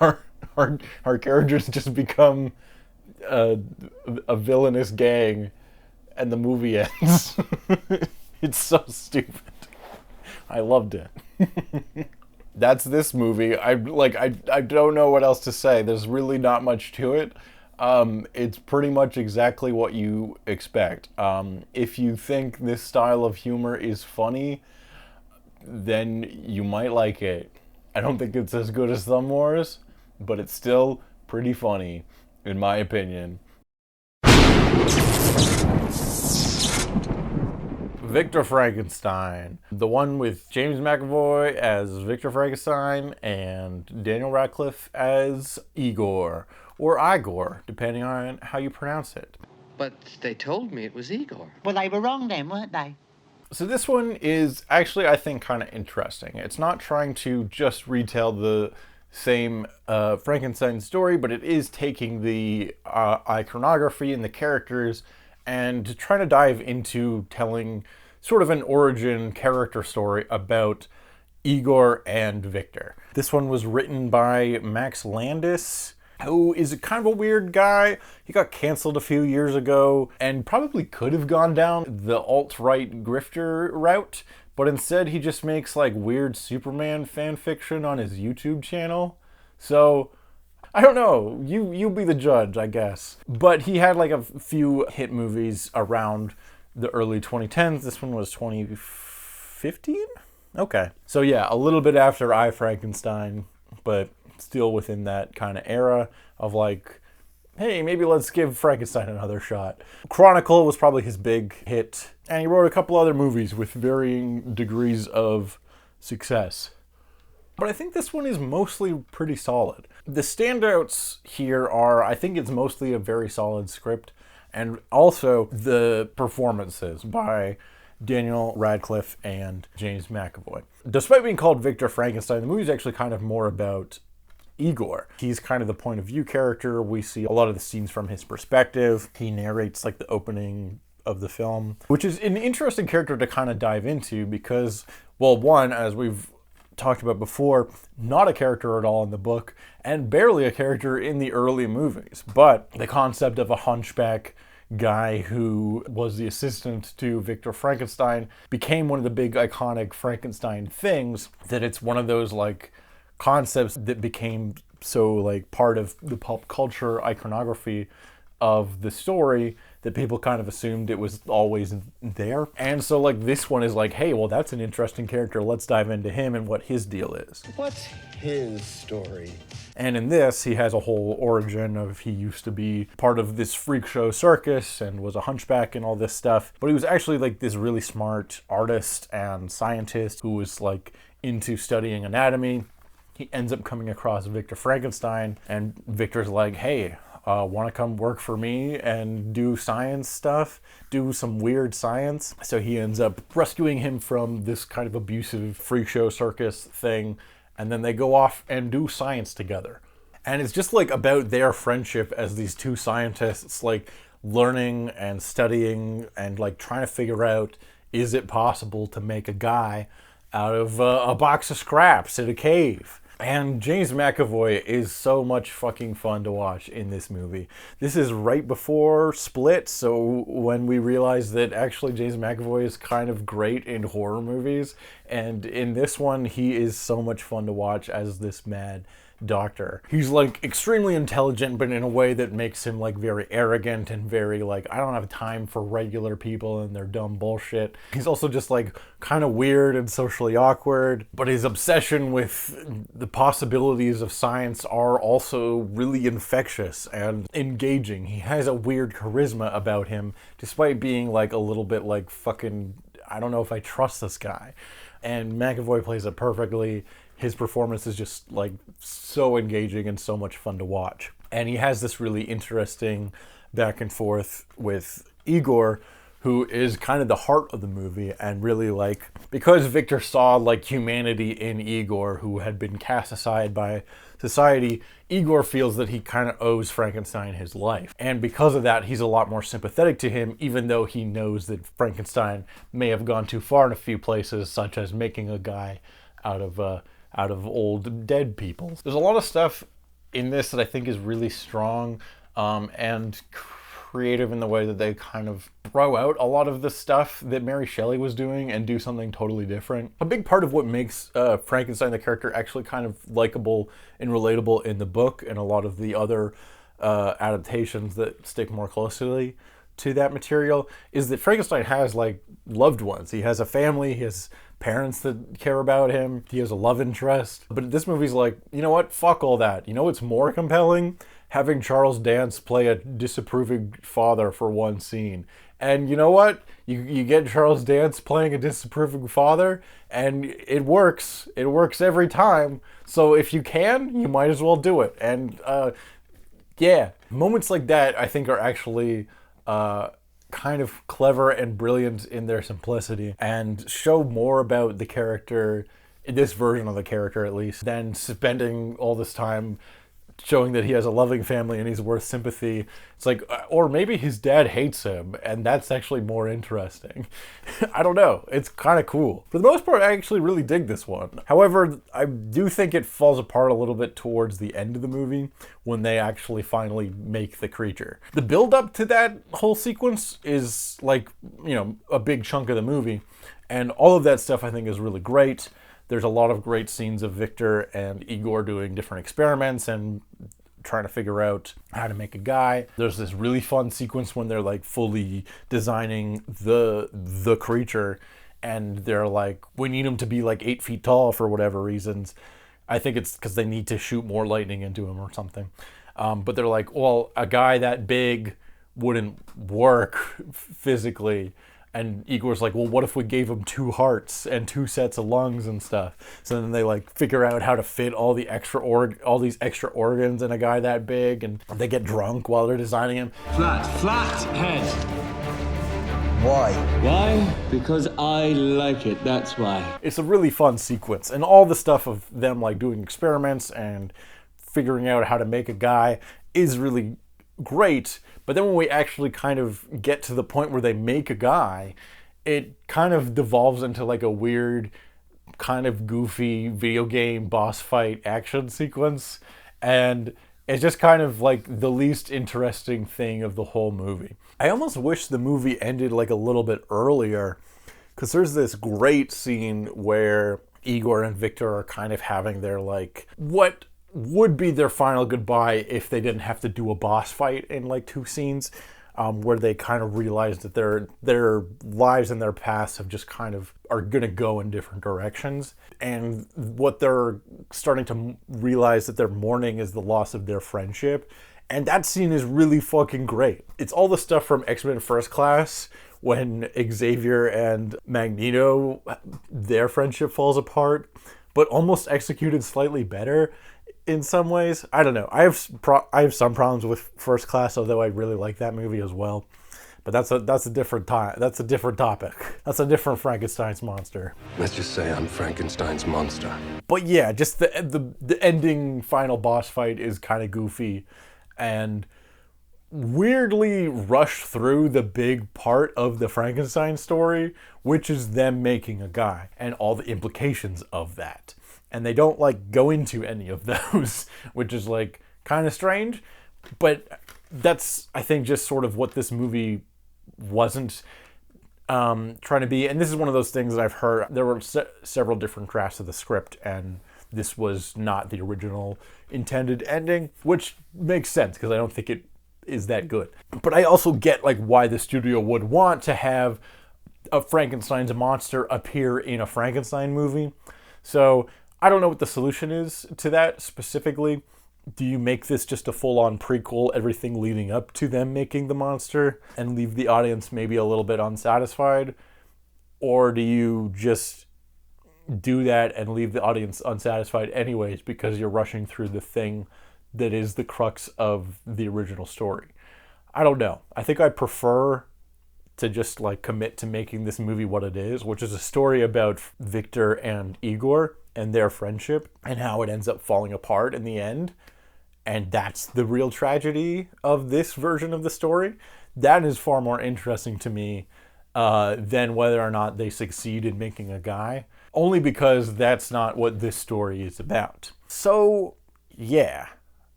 Our characters just become a villainous gang, and the movie ends. It's so stupid. I loved it. That's this movie. I don't know what else to say. There's really not much to it. It's pretty much exactly what you expect. If you think this style of humor is funny, then you might like it. I don't think it's as good as Thumb Wars, but it's still pretty funny, in my opinion. Victor Frankenstein. The one with James McAvoy as Victor Frankenstein and Daniel Radcliffe as Igor, or Igor, depending on how you pronounce it. But they told me it was Igor. Well, they were wrong then, weren't they? So this one is actually, I think, kind of interesting. It's not trying to just retell the same Frankenstein story, but it is taking the iconography and the characters and trying to dive into telling sort of an origin character story about Igor and Victor. This one was written by Max Landis, who is kind of a weird guy. He got canceled a few years ago and probably could have gone down the alt-right grifter route, but instead he just makes like weird Superman fan fiction on his YouTube channel. So I don't know, you be the judge, I guess. But he had like a few hit movies around the early 2010s. This one was 2015? Okay. So yeah, a little bit after I, Frankenstein, but still within that kind of era of like, hey, maybe let's give Frankenstein another shot. Chronicle was probably his big hit, and he wrote a couple other movies with varying degrees of success. But I think this one is mostly pretty solid. The standouts here are, I think it's mostly a very solid script, and also the performances by Daniel Radcliffe and James McAvoy. Despite being called Victor Frankenstein, the movie is actually kind of more about Igor. He's kind of the point of view character. We see a lot of the scenes from his perspective. He narrates like the opening of the film, which is an interesting character to kind of dive into because, well, one, as we've talked about before, not a character at all in the book and barely a character in the early movies. But the concept of a hunchback guy who was the assistant to Victor Frankenstein became one of the big iconic Frankenstein things, that it's one of those like concepts that became so like part of the pop culture iconography of the story that people kind of assumed it was always there. And so like this one is like, hey, well, that's an interesting character. Let's dive into him and what his deal is. What's his story? And in this, he has a whole origin of he used to be part of this freak show circus and was a hunchback and all this stuff. But he was actually like this really smart artist and scientist who was like into studying anatomy. He ends up coming across Victor Frankenstein, and Victor's like, hey, want to come work for me and do science stuff, do some weird science? So he ends up rescuing him from this kind of abusive freak show circus thing and then they go off and do science together. And it's just like about their friendship as these two scientists, like learning and studying and like trying to figure out, is it possible to make a guy out of a box of scraps in a cave? And James McAvoy is so much fucking fun to watch in this movie. This is right before Split, so when we realized that actually James McAvoy is kind of great in horror movies, and in this one he is so much fun to watch as this mad doctor. He's like extremely intelligent, but in a way that makes him like very arrogant and very like, I don't have time for regular people and their dumb bullshit. He's also just like kind of weird and socially awkward, but his obsession with the possibilities of science are also really infectious and engaging. He has a weird charisma about him, despite being like a little bit like fucking, I don't know if I trust this guy. And McAvoy plays it perfectly. His performance is just like so engaging and so much fun to watch. And he has this really interesting back and forth with Igor, who is kind of the heart of the movie, and really like, because Victor saw like humanity in Igor, who had been cast aside by society, Igor feels that he kind of owes Frankenstein his life. And because of that, he's a lot more sympathetic to him, even though he knows that Frankenstein may have gone too far in a few places, such as making a guy out of old dead people. There's a lot of stuff in this that I think is really strong and creative in the way that they kind of throw out a lot of the stuff that Mary Shelley was doing and do something totally different. A big part of what makes Frankenstein the character actually kind of likable and relatable in the book and a lot of the other adaptations that stick more closely to that material is that Frankenstein has like loved ones. He has a family, he has parents that care about him, he has a love interest. But this movie's like, you know what, fuck all that. You know what's more compelling? Having Charles Dance play a disapproving father for one scene. And you know what? You get Charles Dance playing a disapproving father, and it works. It works every time. So if you can, you might as well do it. And yeah, moments like that I think are actually kind of clever and brilliant in their simplicity and show more about the character, this version of the character at least, than spending all this time showing that he has a loving family and he's worth sympathy. It's like, or maybe his dad hates him and that's actually more interesting. I don't know. It's kind of cool. For the most part, I actually really dig this one. However, I do think it falls apart a little bit towards the end of the movie when they actually finally make the creature. The build up to that whole sequence is like, you know, a big chunk of the movie, and all of that stuff I think is really great. There's a lot of great scenes of Victor and Igor doing different experiments and trying to figure out how to make a guy. There's this really fun sequence when they're like fully designing the creature, and they're like, we need him to be like 8 feet tall for whatever reasons. I think it's because they need to shoot more lightning into him or something. But they're like, well, a guy that big wouldn't work physically. And Igor's like, well, what if we gave him 2 hearts and 2 sets of lungs and stuff? So then they like figure out how to fit all these extra organs in a guy that big, and they get drunk while they're designing him. Flat head. Why? Why? Because I like it, that's why. It's a really fun sequence, and all the stuff of them like doing experiments and figuring out how to make a guy is really great. But then when we actually kind of get to the point where they make a guy, it kind of devolves into like a weird, kind of goofy video game boss fight action sequence. And it's just kind of like the least interesting thing of the whole movie. I almost wish the movie ended like a little bit earlier, because there's this great scene where Igor and Victor are kind of having their like, what would be their final goodbye if they didn't have to do a boss fight in like 2 scenes, where they kind of realize that their lives and their paths have just kind of are gonna go in different directions, and what they're starting to realize that they're mourning is the loss of their friendship. And that scene is really fucking great. It's all the stuff from X-Men First Class when Xavier and Magneto, their friendship falls apart, but almost executed slightly better in some ways. I don't know. I have some problems with First Class, although I really like that movie as well. But that's a different time. That's a different topic. That's a different Frankenstein's monster. Let's just say I'm Frankenstein's monster. But yeah, just the ending final boss fight is kind of goofy and weirdly rushed through the big part of the Frankenstein story, which is them making a guy and all the implications of that. And they don't like go into any of those, which is like kind of strange. But that's, I think, just sort of what this movie wasn't trying to be. And this is one of those things that I've heard. There were several different drafts of the script, and this was not the original intended ending, which makes sense because I don't think it is that good. But I also get like why the studio would want to have a Frankenstein's monster appear in a Frankenstein movie. So I don't know what the solution is to that specifically. Do you make this just a full-on prequel, everything leading up to them making the monster, and leave the audience maybe a little bit unsatisfied? Or do you just do that and leave the audience unsatisfied anyways because you're rushing through the thing that is the crux of the original story? I don't know. I think I prefer to just like commit to making this movie what it is, which is a story about Victor and Igor and their friendship and how it ends up falling apart in the end. And that's the real tragedy of this version of the story. That is far more interesting to me than whether or not they succeed in making a guy, only because that's not what this story is about. So, yeah,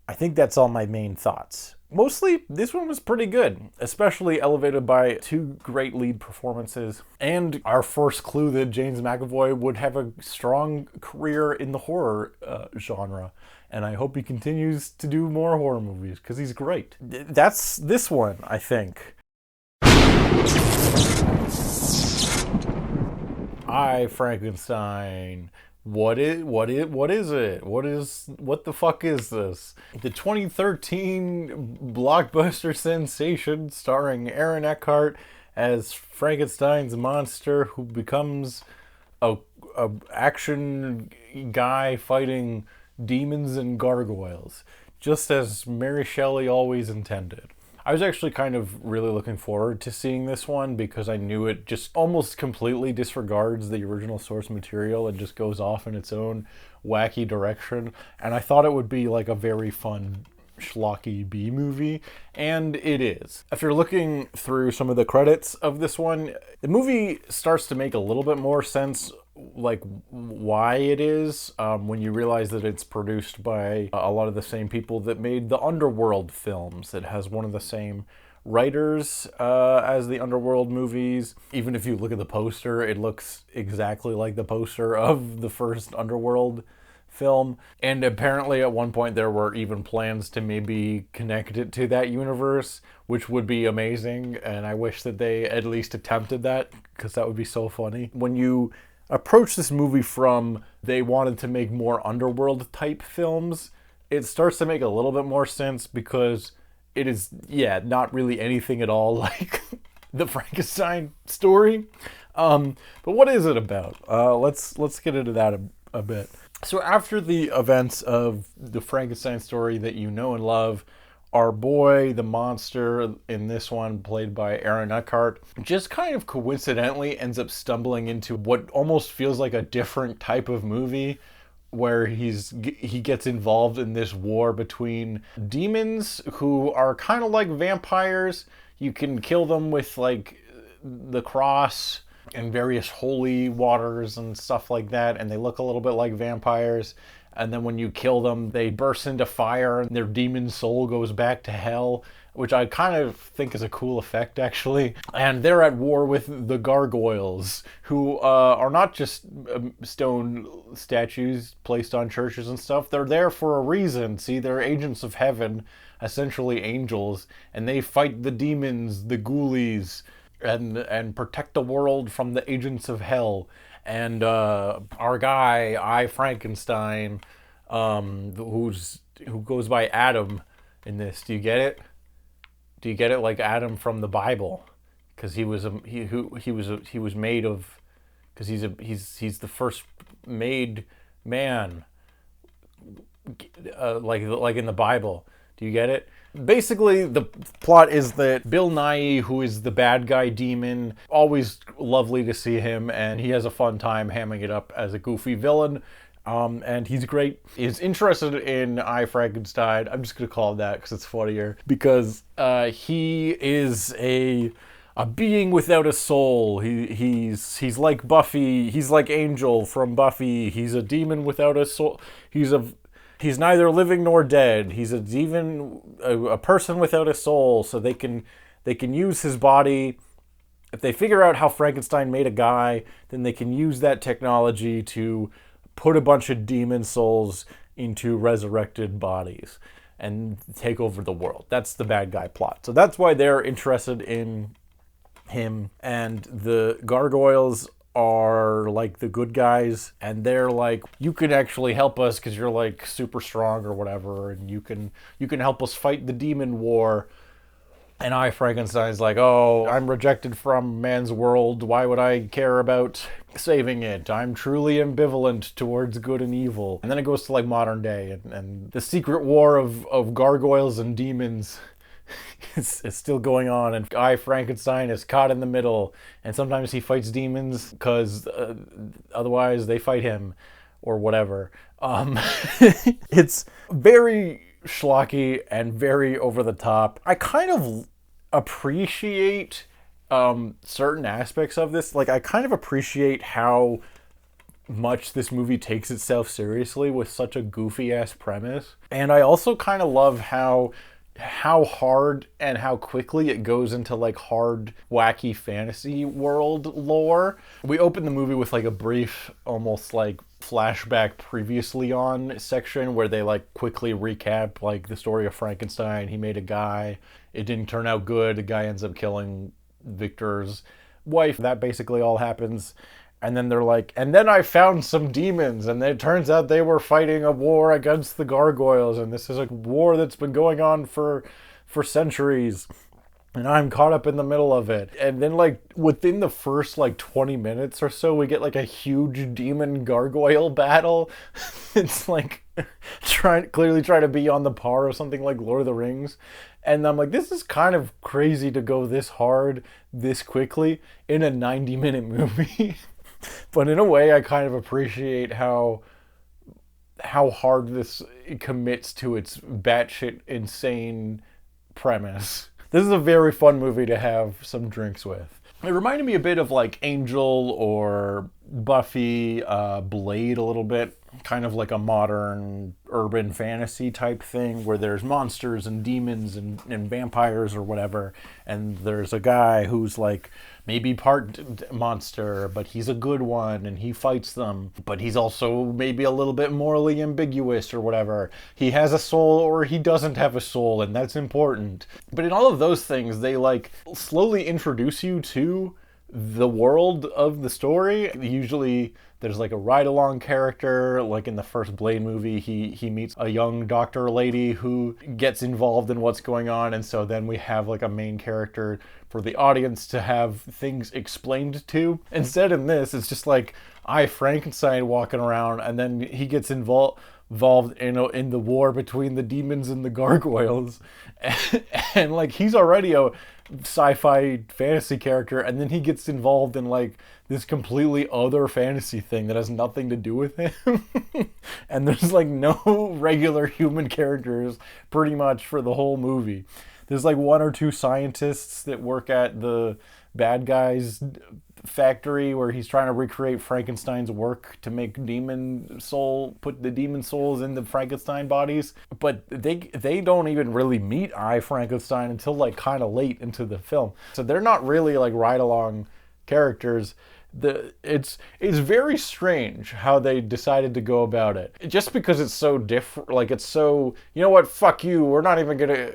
I think that's all my main thoughts. Mostly, this one was pretty good, especially elevated by two great lead performances and our first clue that James McAvoy would have a strong career in the horror genre. And I hope he continues to do more horror movies because he's great. That's this one, I think. Frankenstein. What is it? What the fuck is this? The 2013 blockbuster sensation starring Aaron Eckhart as Frankenstein's monster who becomes a action guy fighting demons and gargoyles, just as Mary Shelley always intended. I was actually kind of really looking forward to seeing this one because I knew it just almost completely disregards the original source material and just goes off in its own wacky direction. And I thought it would be like a very fun schlocky B movie, and it is. If you're looking through some of the credits of this one, the movie starts to make a little bit more sense like why it is when you realize that it's produced by a lot of the same people that made the Underworld films. It has one of the same writers as the Underworld movies. Even if you look at the poster, it looks exactly like the poster of the first Underworld film. And apparently at one point there were even plans to maybe connect it to that universe, which would be amazing, and I wish that they at least attempted that because that would be so funny. When you approach this movie from they wanted to make more Underworld type films, it starts to make a little bit more sense because it is, not really anything at all like the Frankenstein story. But what is it about? Let's get into that a bit. So after the events of the Frankenstein story that you know and love, our boy, the monster in this one, played by Aaron Eckhart, just kind of coincidentally ends up stumbling into what almost feels like a different type of movie where he gets involved in this war between demons who are kind of like vampires. You can kill them with like the cross and various holy waters and stuff like that, and they look a little bit like vampires. And then when you kill them, they burst into fire and their demon soul goes back to hell, which I kind of think is a cool effect, actually. And they're at war with the gargoyles, who are not just stone statues placed on churches and stuff. They're there for a reason. See, they're agents of heaven, essentially angels, and they fight the demons, the ghoulies, and protect the world from the agents of hell. And our guy, Frankenstein, who goes by Adam in this. Do you get it? Do you get it? Like Adam from the Bible, because he was made of, because he's the first made man, like in the Bible. Do you get it? Basically, the plot is that Bill Nighy, who is the bad guy demon, always lovely to see him, and he has a fun time hamming it up as a goofy villain. And he's great. He's interested in I, Frankenstein. I'm just going to call him that because it's funnier. Because he is a being without a soul. He's like Buffy. He's like Angel from Buffy. He's a demon without a soul. He's neither living nor dead. He's a demon, a person without a soul. So they can use his body. If they figure out how Frankenstein made a guy, then they can use that technology to put a bunch of demon souls into resurrected bodies and take over the world. That's the bad guy plot. So that's why they're interested in him. And the gargoyles are like the good guys, and they're like, you can actually help us because you're like super strong or whatever, and you can help us fight the demon war. And I, Frankenstein's like, oh, I'm rejected from man's world. Why would I care about saving it? I'm truly ambivalent towards good and evil. And then it goes to like modern day, and the secret war of gargoyles and demons is still going on. And I, Frankenstein, is caught in the middle. And sometimes he fights demons because otherwise they fight him or whatever. It's very schlocky and very over the top. I kind of appreciate certain aspects of this. Like, I kind of appreciate how much this movie takes itself seriously with such a goofy ass premise. And I also kind of love how hard and how quickly it goes into like hard, wacky fantasy world lore. We open the movie with like a brief, almost like flashback previously on section where they like quickly recap like the story of Frankenstein. He made a guy, it didn't turn out good, the guy ends up killing Victor's wife. That basically all happens. And then they're like, and then I found some demons, and it turns out they were fighting a war against the gargoyles, and this is a war that's been going on for centuries, and I'm caught up in the middle of it. And then like within the first like 20 minutes or so, we get like a huge demon gargoyle battle. It's like clearly trying to be on the par of something like Lord of the Rings. And I'm like, this is kind of crazy to go this hard this quickly in a 90-minute movie. But in a way, I kind of appreciate how hard this commits to its batshit insane premise. This is a very fun movie to have some drinks with. It reminded me a bit of like Angel or Buffy, Blade a little bit. Kind of like a modern urban fantasy type thing where there's monsters and demons and vampires or whatever. And there's a guy who's like maybe part monster, but he's a good one and he fights them. But he's also maybe a little bit morally ambiguous or whatever. He has a soul or he doesn't have a soul, and that's important. But in all of those things, they like slowly introduce you to the world of the story. Usually there's like a ride-along character, like in the first Blade movie, he meets a young doctor lady who gets involved in what's going on, and so then we have like a main character for the audience to have things explained to. Instead in this, it's just like I, Frankenstein, walking around, and then he gets involved in the war between the demons and the gargoyles, and like he's already a sci-fi fantasy character, and then he gets involved in like this completely other fantasy thing that has nothing to do with him. And there's like no regular human characters pretty much for the whole movie. There's like one or two scientists that work at the bad guy's factory where he's trying to recreate Frankenstein's work to make put the demon souls in the Frankenstein bodies. But they don't even really meet I, Frankenstein until like kind of late into the film. So they're not really like ride-along characters. It's very strange how they decided to go about it. Just because it's so different, like it's so, you know what, fuck you, we're not even gonna,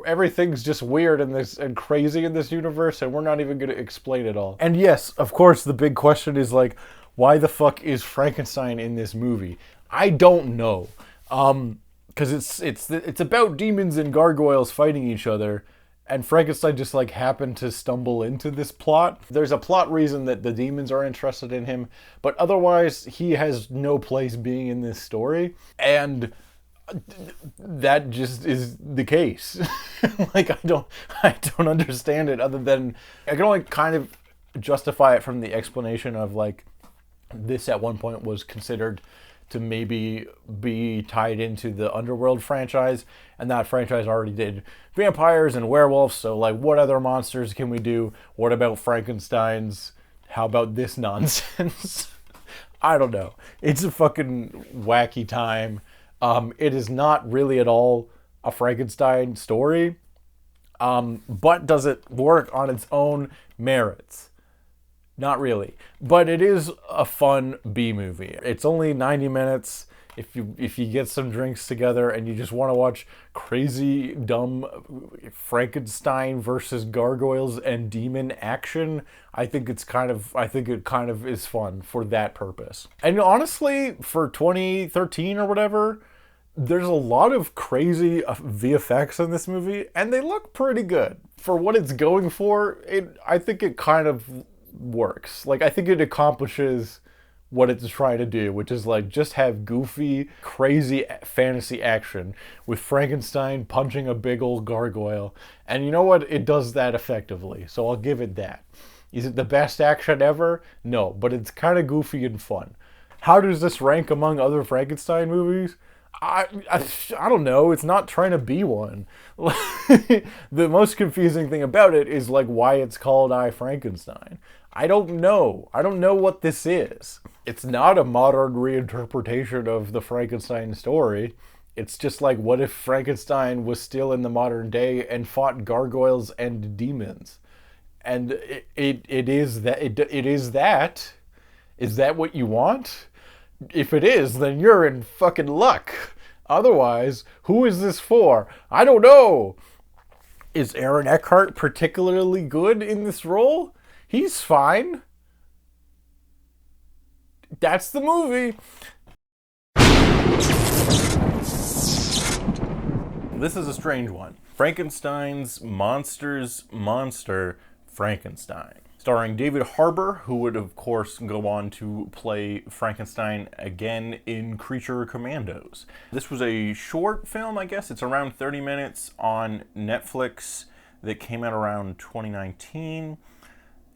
everything's just weird in this and crazy in this universe, and we're not even gonna explain it all. And yes, of course, the big question is like, why the fuck is Frankenstein in this movie? I don't know. Because it's about demons and gargoyles fighting each other. And Frankenstein just like happened to stumble into this plot. There's a plot reason that the demons are interested in him, but otherwise he has no place being in this story. And that just is the case. Like, I don't understand it, other than I can only kind of justify it from the explanation of, like, this at one point was considered to maybe be tied into the Underworld franchise, and that franchise already did vampires and werewolves, so, like, what other monsters can we do? What about Frankensteins? How about this nonsense? I don't know. It's a fucking wacky time. It is not really at all a Frankenstein story, but does it work on its own merits? Not really, but it is a fun B movie. It's only 90 minutes. If you get some drinks together and you just want to watch crazy, dumb Frankenstein versus gargoyles and demon action, I think it kind of is fun for that purpose. And honestly, for 2013 or whatever, there's a lot of crazy VFX in this movie, and they look pretty good for what it's going for. I think it kind of works. Like, I think it accomplishes what it's trying to do, which is, like, just have goofy, crazy fantasy action with Frankenstein punching a big old gargoyle. And you know what? It does that effectively, so I'll give it that. Is it the best action ever? No, but it's kind of goofy and fun. How does this rank among other Frankenstein movies? I don't know. It's not trying to be one. The most confusing thing about it is, like, why it's called I, Frankenstein. I don't know. I don't know what this is. It's not a modern reinterpretation of the Frankenstein story. It's just like, what if Frankenstein was still in the modern day and fought gargoyles and demons? And it is that. It is that. Is that what you want? If it is, then you're in fucking luck. Otherwise, who is this for? I don't know. Is Aaron Eckhart particularly good in this role? He's fine. That's the movie. This is a strange one. Frankenstein's Monster's Monster, Frankenstein. Starring David Harbour, who would, of course, go on to play Frankenstein again in Creature Commandos. This was a short film, I guess. It's around 30 minutes on Netflix that came out around 2019.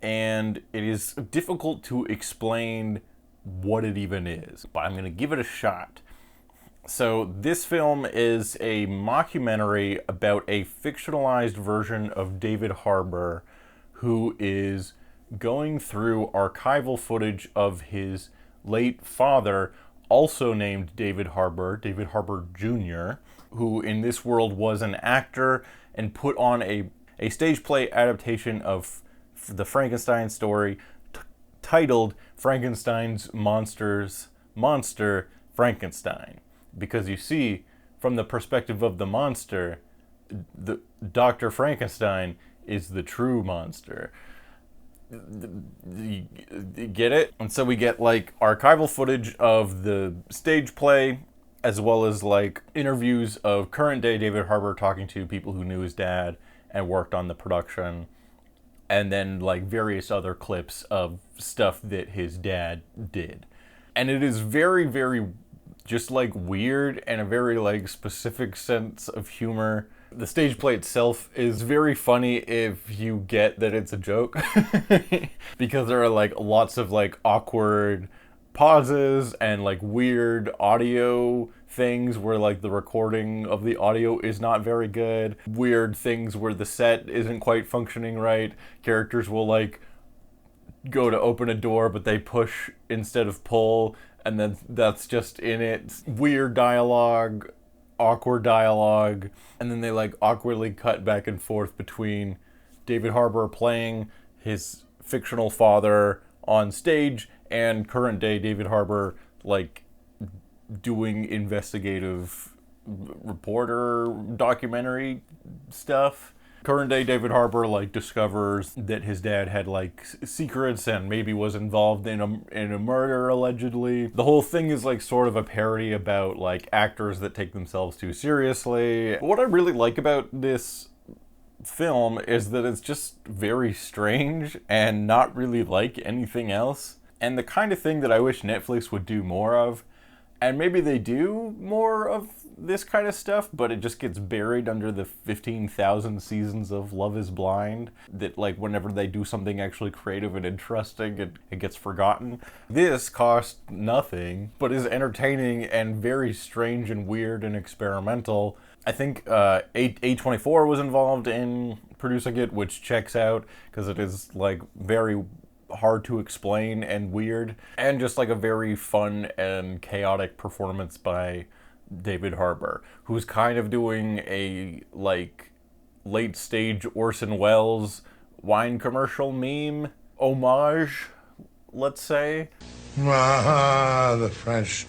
And it is difficult to explain what it even is, but I'm going to give it a shot. So this film is a mockumentary about a fictionalized version of David Harbour, who is going through archival footage of his late father, also named David Harbour Jr., who in this world was an actor and put on a stage play adaptation of the Frankenstein story titled Frankenstein's Monster, Frankenstein. Because you see, from the perspective of the monster, the Dr. Frankenstein is the true monster. You get it? And so we get, like, archival footage of the stage play, as well as, like, interviews of current day David Harbour talking to people who knew his dad and worked on the production. And then, like, various other clips of stuff that his dad did. And it is very, very just, like, weird and a very, like, specific sense of humor. The stage play itself is very funny if you get that it's a joke. Because there are, like, lots of, like, awkward pauses and, like, weird audio things where, like, the recording of the audio is not very good. Weird things where the set isn't quite functioning right. Characters will, like, go to open a door, but they push instead of pull, and then that's just in it. Weird dialogue, awkward dialogue, and then they, like, awkwardly cut back and forth between David Harbour playing his fictional father on stage and current day David Harbour, like, doing investigative reporter documentary stuff. Current day David Harbour, like, discovers that his dad had, like, secrets and maybe was involved in a murder, allegedly. The whole thing is, like, sort of a parody about, like, actors that take themselves too seriously. What I really like about this film is that it's just very strange and not really like anything else. And the kind of thing that I wish Netflix would do more of And maybe they do more of this kind of stuff, but it just gets buried under the 15,000 seasons of Love is Blind, that like whenever they do something actually creative and interesting, it gets forgotten. This cost nothing, but is entertaining and very strange and weird and experimental. I think A24 was involved in producing it, which checks out because it is like very hard to explain and weird, and just like a very fun and chaotic performance by David Harbour, who's kind of doing a like late stage Orson Welles wine commercial meme homage, let's say. The French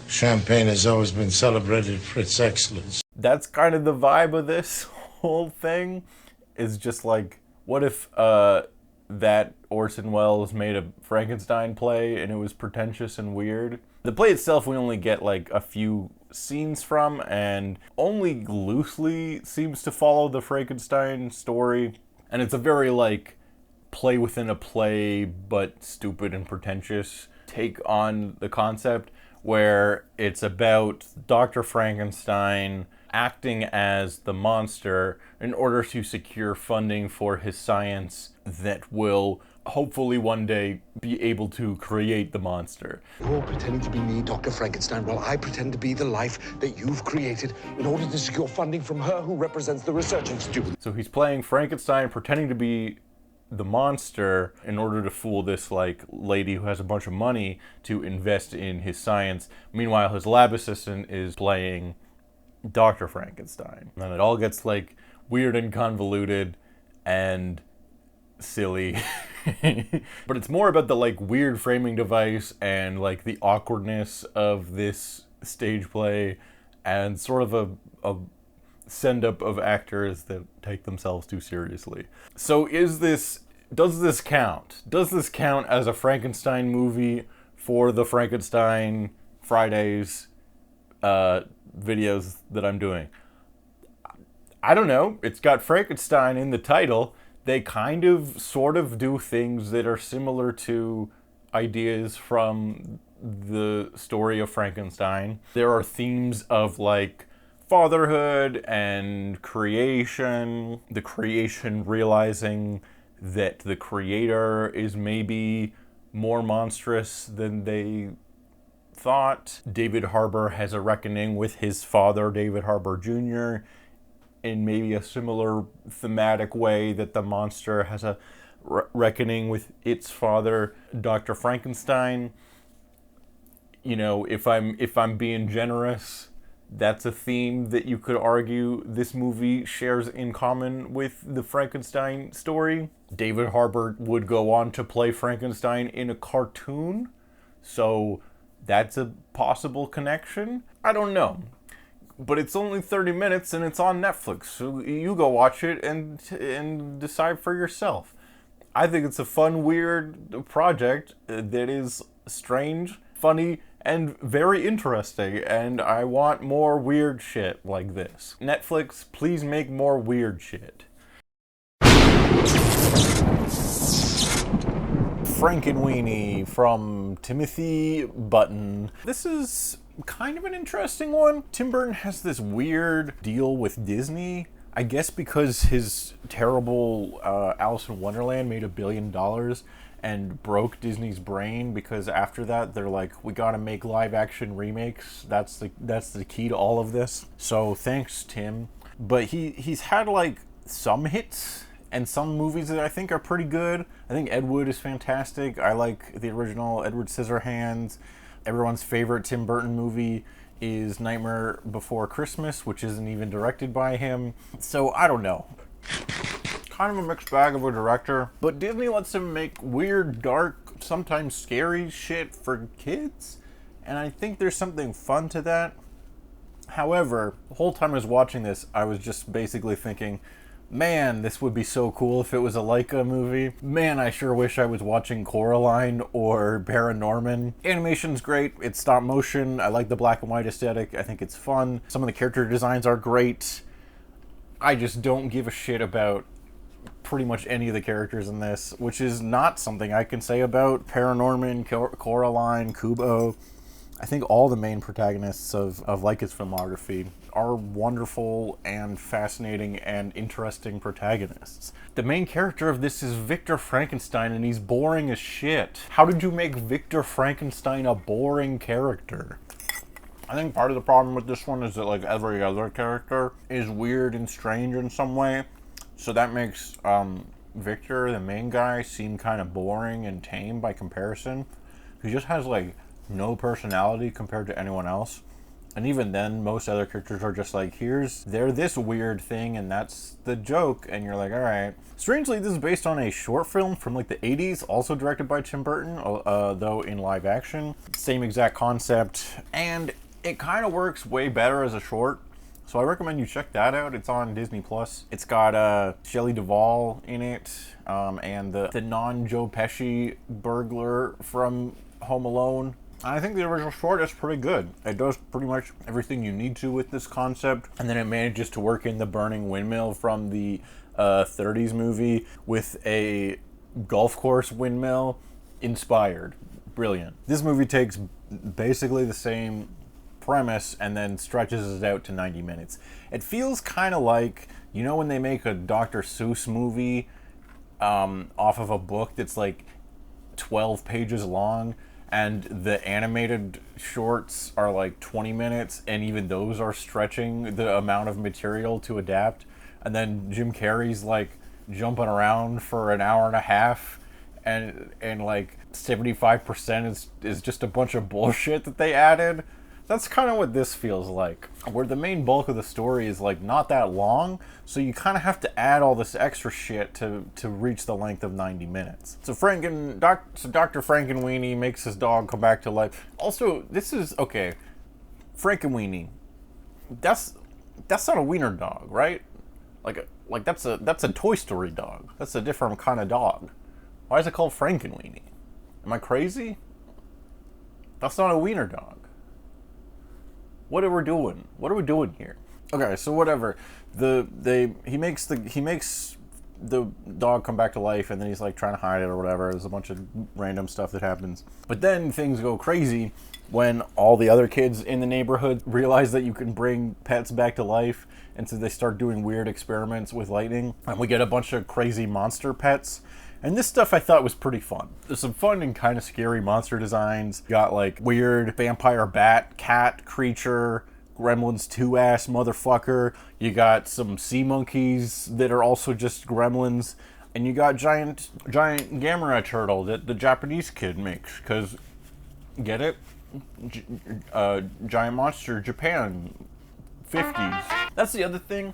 champagne has always been celebrated for its excellence. That's kind of the vibe of this whole thing, is just like, what if that Orson Welles made a Frankenstein play and it was pretentious and weird? The play itself we only get like a few scenes from, and only loosely seems to follow the Frankenstein story. And it's a very like play within a play, but stupid and pretentious take on the concept, where it's about Dr. Frankenstein acting as the monster in order to secure funding for his science that will hopefully one day be able to create the monster. You're pretending to be me, Dr. Frankenstein, while I pretend to be the life that you've created in order to secure funding from her who represents the research institute. So he's playing Frankenstein, pretending to be the monster in order to fool this like lady who has a bunch of money to invest in his science. Meanwhile, his lab assistant is playing Dr. Frankenstein. And it all gets like weird and convoluted and silly. But it's more about the like weird framing device and like the awkwardness of this stage play, and sort of a send up of actors that take themselves too seriously. So does this count? Does this count as a Frankenstein movie for the Franken-Fridays videos that I'm doing? I don't know. It's got Frankenstein in the title. They kind of sort of do things that are similar to ideas from the story of Frankenstein. There are themes of like fatherhood and creation, the creation realizing that the creator is maybe more monstrous than they thought. David Harbour has a reckoning with his father, David Harbour Jr., in maybe a similar thematic way that the monster has a reckoning with its father, Dr. Frankenstein. You know, if I'm being generous, that's a theme that you could argue this movie shares in common with the Frankenstein story. David Harbour would go on to play Frankenstein in a cartoon, so that's a possible connection. I don't know. But it's only 30 minutes and it's on Netflix, so you go watch it and decide for yourself. I think it's a fun, weird project that is strange, funny, and very interesting, and I want more weird shit like this. Netflix, please make more weird shit. Frankenweenie from Timothy Button. This is kind of an interesting one. Tim Burton has this weird deal with Disney, I guess because his terrible Alice in Wonderland made $1 billion and broke Disney's brain, because after that they're like, we gotta make live action remakes. That's the key to all of this. So thanks, Tim. But he's had like some hits and some movies that I think are pretty good. I think Ed Wood is fantastic. I like the original Edward Scissorhands. Everyone's favorite Tim Burton movie is Nightmare Before Christmas, which isn't even directed by him. So I don't know. Kind of a mixed bag of a director, but Disney lets him make weird, dark, sometimes scary shit for kids, and I think there's something fun to that. However, the whole time I was watching this, I was just basically thinking, man, this would be so cool if it was a Laika movie. Man, I sure wish I was watching Coraline or Paranorman. Animation's great. It's stop motion. I like the black and white aesthetic. I think it's fun. Some of the character designs are great. I just don't give a shit about pretty much any of the characters in this, which is not something I can say about Paranorman, Coraline, Kubo. I think all the main protagonists of Leica's filmography are wonderful and fascinating and interesting protagonists. The main character of this is Victor Frankenstein, and he's boring as shit. How did you make Victor Frankenstein a boring character? I think part of the problem with this one is that, like, every other character is weird and strange in some way. So that makes Victor, the main guy, seem kind of boring and tame by comparison. He just has, like, no personality compared to anyone else. And even then, most other characters are just like, they're this weird thing, and that's the joke, and you're like, alright. Strangely, this is based on a short film from like the 80s, also directed by Tim Burton, though in live action. Same exact concept, and it kind of works way better as a short. So I recommend you check that out. It's on Disney+. It's got Shelley Duvall in it, and the non-Joe Pesci burglar from Home Alone. I think the original short is pretty good. It does pretty much everything you need to with this concept, and then it manages to work in the burning windmill from the 30s movie with a golf course windmill inspired. Brilliant. This movie takes basically the same premise and then stretches it out to 90 minutes. It feels kind of like, you know, when they make a Dr. Seuss movie off of a book that's like 12 pages long, and the animated shorts are like 20 minutes, and even those are stretching the amount of material to adapt. And then Jim Carrey's like jumping around for an hour and a half, and like 75% is just a bunch of bullshit that they added. That's kind of what this feels like, where the main bulk of the story is like not that long, so you kind of have to add all this extra shit to reach the length of 90 minutes. So Dr. Frankenweenie makes his dog come back to life. Also, this is, okay, Frankenweenie, that's not a wiener dog, right? Like that's a Toy Story dog. That's a different kind of dog. Why is it called Frankenweenie? Am I crazy? That's not a wiener dog. What are we doing? What are we doing here? Okay, so whatever. He makes the dog come back to life, and then he's like trying to hide it or whatever. There's a bunch of random stuff that happens. But then things go crazy when all the other kids in the neighborhood realize that you can bring pets back to life, and so they start doing weird experiments with lightning, and we get a bunch of crazy monster pets. And this stuff I thought was pretty fun. There's some fun and kind of scary monster designs. You got like weird vampire bat, cat creature, Gremlins 2-ass motherfucker. You got some sea monkeys that are also just gremlins. And you got giant Gamera turtle that the Japanese kid makes. Because, get it? Giant monster Japan 50s. That's the other thing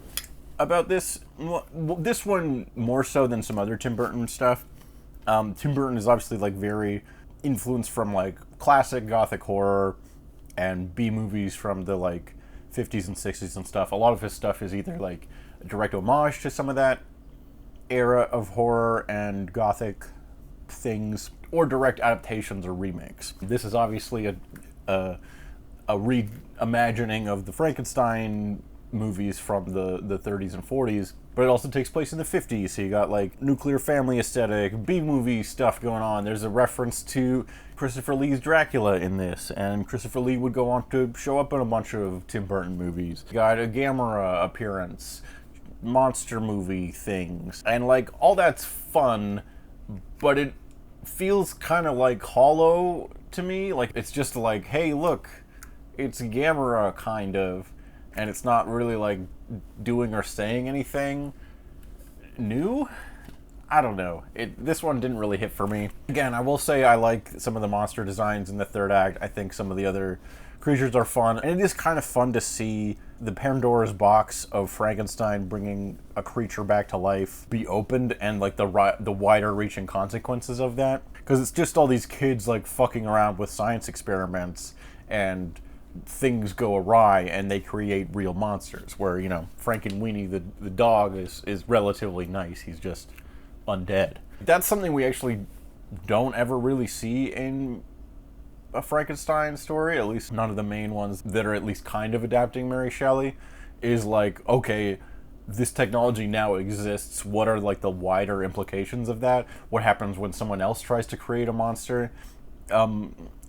about this one, more so than some other Tim Burton stuff. Tim Burton is obviously like very influenced from like classic gothic horror and B movies from the like 50s and 60s and stuff. A lot of his stuff is either like a direct homage to some of that era of horror and gothic things, or direct adaptations or remakes. This is obviously a reimagining of the Frankenstein movies from the 30s and 40s, but it also takes place in the 50s, so you got like nuclear family aesthetic, B-movie stuff going on. There's a reference to Christopher Lee's Dracula in this, and Christopher Lee would go on to show up in a bunch of Tim Burton movies. You got a Gamera appearance, monster movie things, and like all that's fun, but it feels kind of like hollow to me. Like it's just like, hey look, it's Gamera kind of, and it's not really like doing or saying anything new. I don't know. This one didn't really hit for me. Again, I will say I like some of the monster designs in the third act. I think some of the other creatures are fun, and it is kind of fun to see the Pandora's box of Frankenstein bringing a creature back to life be opened, and like the wider reaching consequences of that, because it's just all these kids like fucking around with science experiments, and things go awry and they create real monsters, where, you know, Frankenweenie the dog is relatively nice. He's just undead. That's something we actually don't ever really see in a Frankenstein story, at least none of the main ones that are at least kind of adapting Mary Shelley, is like, okay, this technology now exists, what are like the wider implications of that? What happens when someone else tries to create a monster?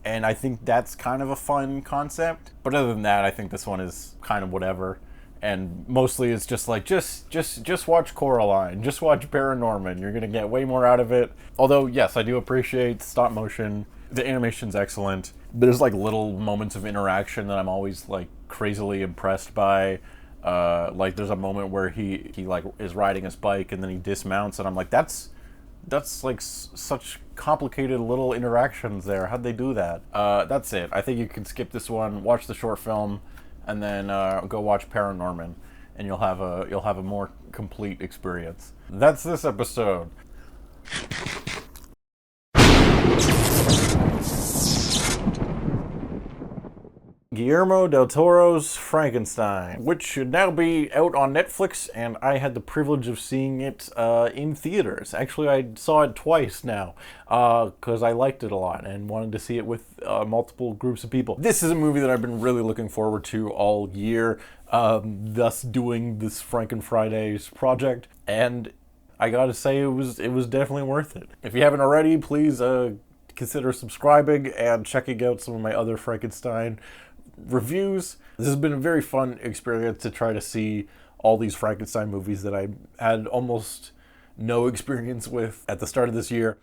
And I think that's kind of a fun concept. But other than that, I think this one is kind of whatever. And mostly it's just like, just watch Coraline. Just watch Paranorman. You're going to get way more out of it. Although, yes, I do appreciate stop motion. The animation's excellent. There's like little moments of interaction that I'm always like crazily impressed by. Like there's a moment where he like is riding his bike and then he dismounts and I'm like, that's like such complicated little interactions there. How'd they do that? That's it. I think you can skip this one, watch the short film, and then go watch Paranorman, and you'll have a more complete experience. That's this episode. Guillermo del Toro's Frankenstein, which should now be out on Netflix, and I had the privilege of seeing it in theaters. Actually, I saw it twice now, because I liked it a lot and wanted to see it with multiple groups of people. This is a movie that I've been really looking forward to all year, thus doing this Franken-Fridays project, and I gotta say it was definitely worth it. If you haven't already, please consider subscribing and checking out some of my other Frankenstein reviews. This has been a very fun experience to try to see all these Frankenstein movies that I had almost no experience with at the start of this year,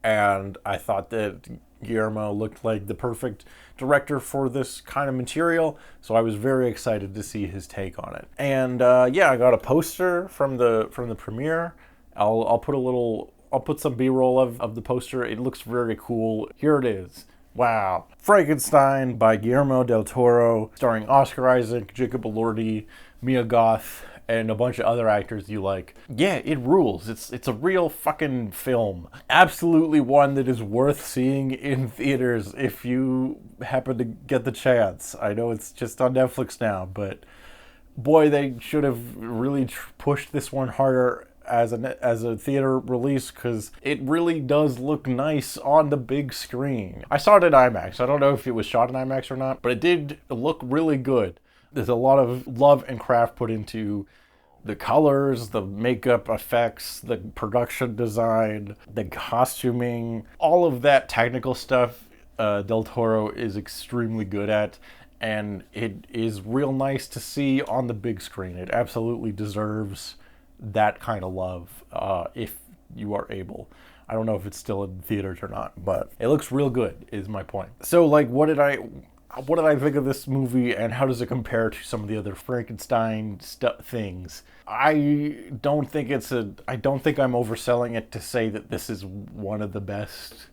and I thought that Guillermo looked like the perfect director for this kind of material, so I was very excited to see his take on it. And yeah, I got a poster from the premiere. I'll put some B-roll of the poster. It looks very cool. Here it is. Wow. Frankenstein by Guillermo del Toro, starring Oscar Isaac, Jacob Elordi, Mia Goth, and a bunch of other actors you like. Yeah, it rules. It's a real fucking film. Absolutely one that is worth seeing in theaters if you happen to get the chance. I know it's just on Netflix now, but boy, they should have really pushed this one harder as a theater release, because it really does look nice on the big screen. I saw it in IMAX. I don't know if it was shot in IMAX or not, but it did look really good. There's a lot of love and craft put into the colors, the makeup effects, the production design, the costuming, all of that technical stuff Del Toro is extremely good at, and it is real nice to see on the big screen. It absolutely deserves that kind of love if you are able. I don't know if it's still in theaters or not, but it looks real good is my point. So like, what did I think of this movie, and how does it compare to some of the other Frankenstein things? I don't think I'm overselling it to say that this is one of the best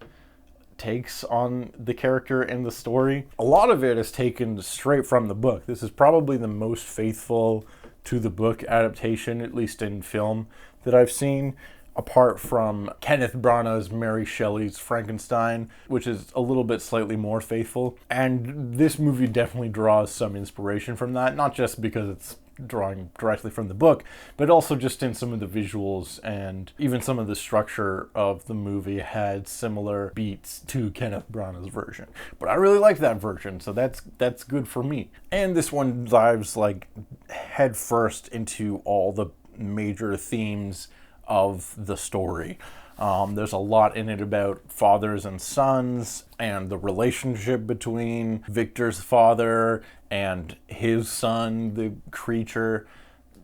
takes on the character and the story. A lot of it is taken straight from the book. This is probably the most faithful to the book adaptation, at least in film, that I've seen, apart from Kenneth Branagh's Mary Shelley's Frankenstein, which is a little bit slightly more faithful. And this movie definitely draws some inspiration from that, not just because it's drawing directly from the book, but also just in some of the visuals, and even some of the structure of the movie had similar beats to Kenneth Branagh's version. But I really like that version, so that's good for me. And this one dives like head first into all the major themes of the story. There's a lot in it about fathers and sons, and the relationship between Victor's father and his son, the creature,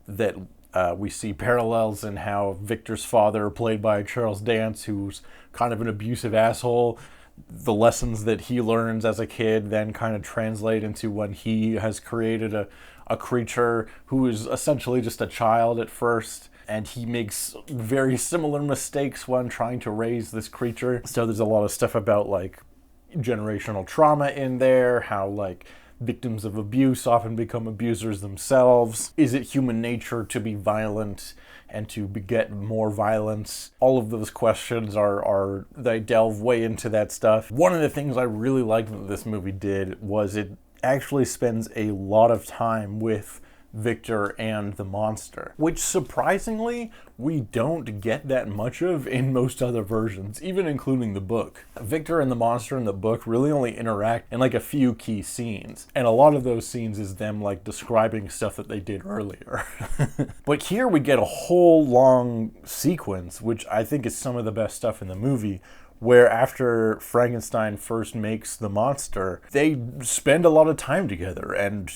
that we see parallels in how Victor's father, played by Charles Dance, who's kind of an abusive asshole, the lessons that he learns as a kid then kind of translate into when he has created a creature who is essentially just a child at first. And he makes very similar mistakes when trying to raise this creature. So there's a lot of stuff about like generational trauma in there, how like victims of abuse often become abusers themselves. Is it human nature to be violent and to beget more violence? All of those questions they delve way into that stuff. One of the things I really liked that this movie did was it actually spends a lot of time with Victor and the monster, which surprisingly we don't get that much of in most other versions, even including the book. Victor and the monster in the book really only interact in like a few key scenes, and a lot of those scenes is them like describing stuff that they did earlier. But here we get a whole long sequence, which I think is some of the best stuff in the movie, where after Frankenstein first makes the monster, they spend a lot of time together, and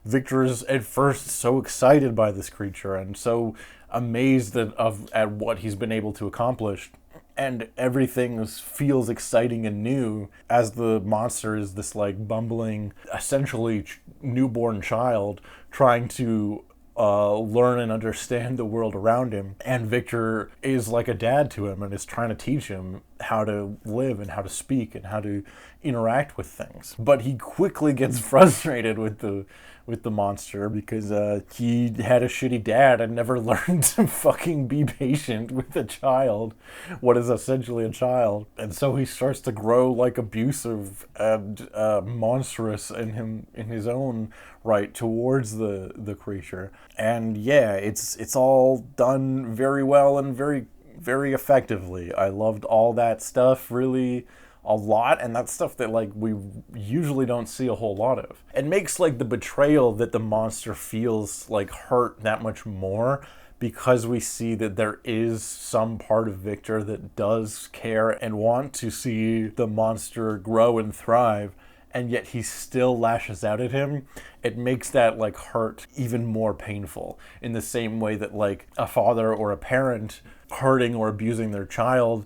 Victor is at first so excited by this creature and so amazed at what he's been able to accomplish. And everything feels exciting and new as the monster is this like bumbling, essentially newborn child trying to learn and understand the world around him. And Victor is like a dad to him and is trying to teach him how to live and how to speak and how to interact with things. But he quickly gets frustrated with the monster because he had a shitty dad and never learned to fucking be patient with a child, what is essentially a child. And so he starts to grow like abusive and monstrous in his own right towards the creature. And yeah, it's all done very well and very, very effectively. I loved all that stuff really a lot, and that's stuff that like we usually don't see a whole lot of. It makes like the betrayal that the monster feels like hurt that much more, because we see that there is some part of Victor that does care and want to see the monster grow and thrive, and yet he still lashes out at him. It makes that like hurt even more painful, in the same way that like a father or a parent hurting or abusing their child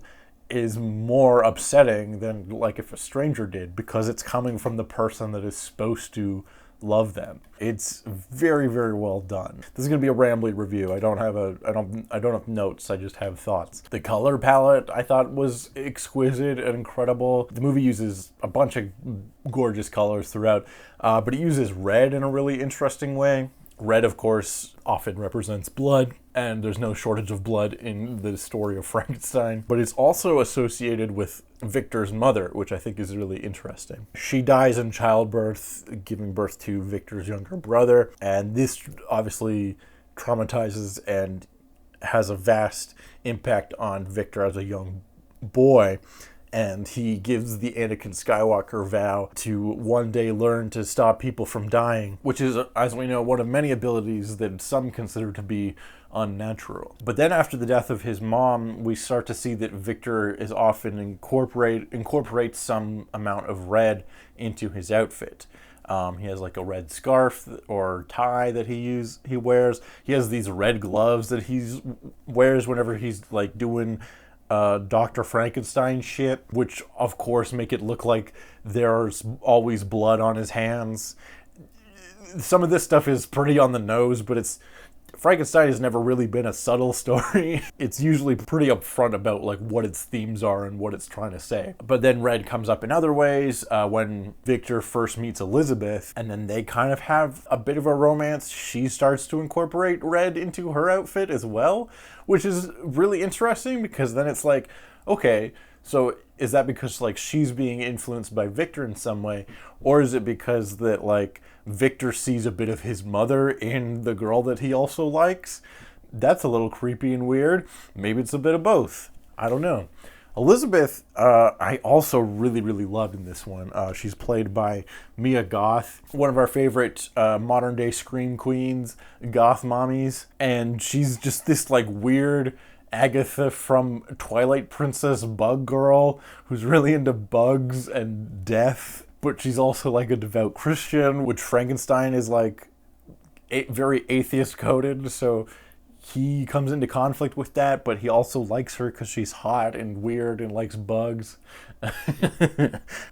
is more upsetting than like if a stranger did, because it's coming from the person that is supposed to love them. It's very, very well done. This is going to be a rambly review. I don't have notes. I just have thoughts. The color palette I thought was exquisite and incredible. The movie uses a bunch of gorgeous colors throughout, but it uses red in a really interesting way. Red, of course, often represents blood, and there's no shortage of blood in the story of Frankenstein. But it's also associated with Victor's mother, which I think is really interesting. She dies in childbirth, giving birth to Victor's younger brother, and this obviously traumatizes and has a vast impact on Victor as a young boy. And he gives the Anakin Skywalker vow to one day learn to stop people from dying, which is, as we know, one of many abilities that some consider to be unnatural. But then after the death of his mom, we start to see that Victor is often incorporates some amount of red into his outfit. He has like a red scarf or tie that he wears. He has these red gloves that he wears whenever he's like doing Dr. Frankenstein shit, which of course make it look like there's always blood on his hands. Some of this stuff is pretty on the nose, but Frankenstein has never really been a subtle story. It's usually pretty upfront about like what its themes are and what it's trying to say. But then red comes up in other ways when Victor first meets Elizabeth, and then they kind of have a bit of a romance. She starts to incorporate red into her outfit as well, which is really interesting, because then it's like, okay, so is that because like she's being influenced by Victor in some way, or is it because that like Victor sees a bit of his mother in the girl that he also likes? That's a little creepy and weird. Maybe it's a bit of both. I don't know. Elizabeth, I also really, really loved in this one. She's played by Mia Goth, one of our favorite modern day scream queens, goth mommies. And she's just this like weird Agatha from Twilight Princess bug girl who's really into bugs and death. But she's also like a devout Christian, which Frankenstein is like very atheist coded. So he comes into conflict with that, but he also likes her because she's hot and weird and likes bugs.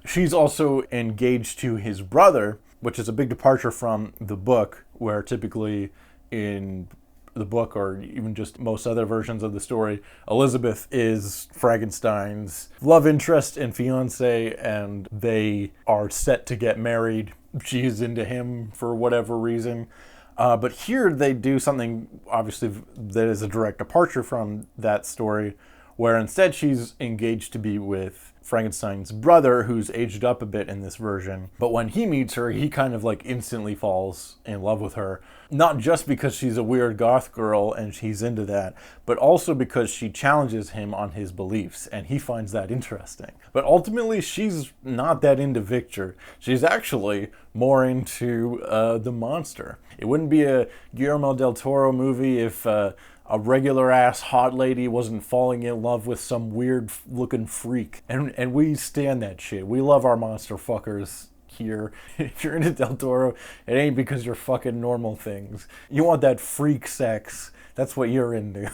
She's also engaged to his brother, which is a big departure from the book, where typically in the book, or even just most other versions of the story, Elizabeth is Frankenstein's love interest and fiance, and they are set to get married. She is into him for whatever reason. But here they do something, obviously, that is a direct departure from that story, where instead she's engaged to be with Frankenstein's brother, who's aged up a bit in this version. But when he meets her, he kind of like instantly falls in love with her. Not just because she's a weird goth girl and he's into that, but also because she challenges him on his beliefs, and he finds that interesting. But ultimately, she's not that into Victor. She's actually more into the monster. It wouldn't be a Guillermo del Toro movie if a regular-ass hot lady wasn't falling in love with some weird-looking freak. And we stand that shit. We love our monster fuckers here. If you're into Del Toro, it ain't because you're fucking normal things. You want that freak sex. That's what you're into.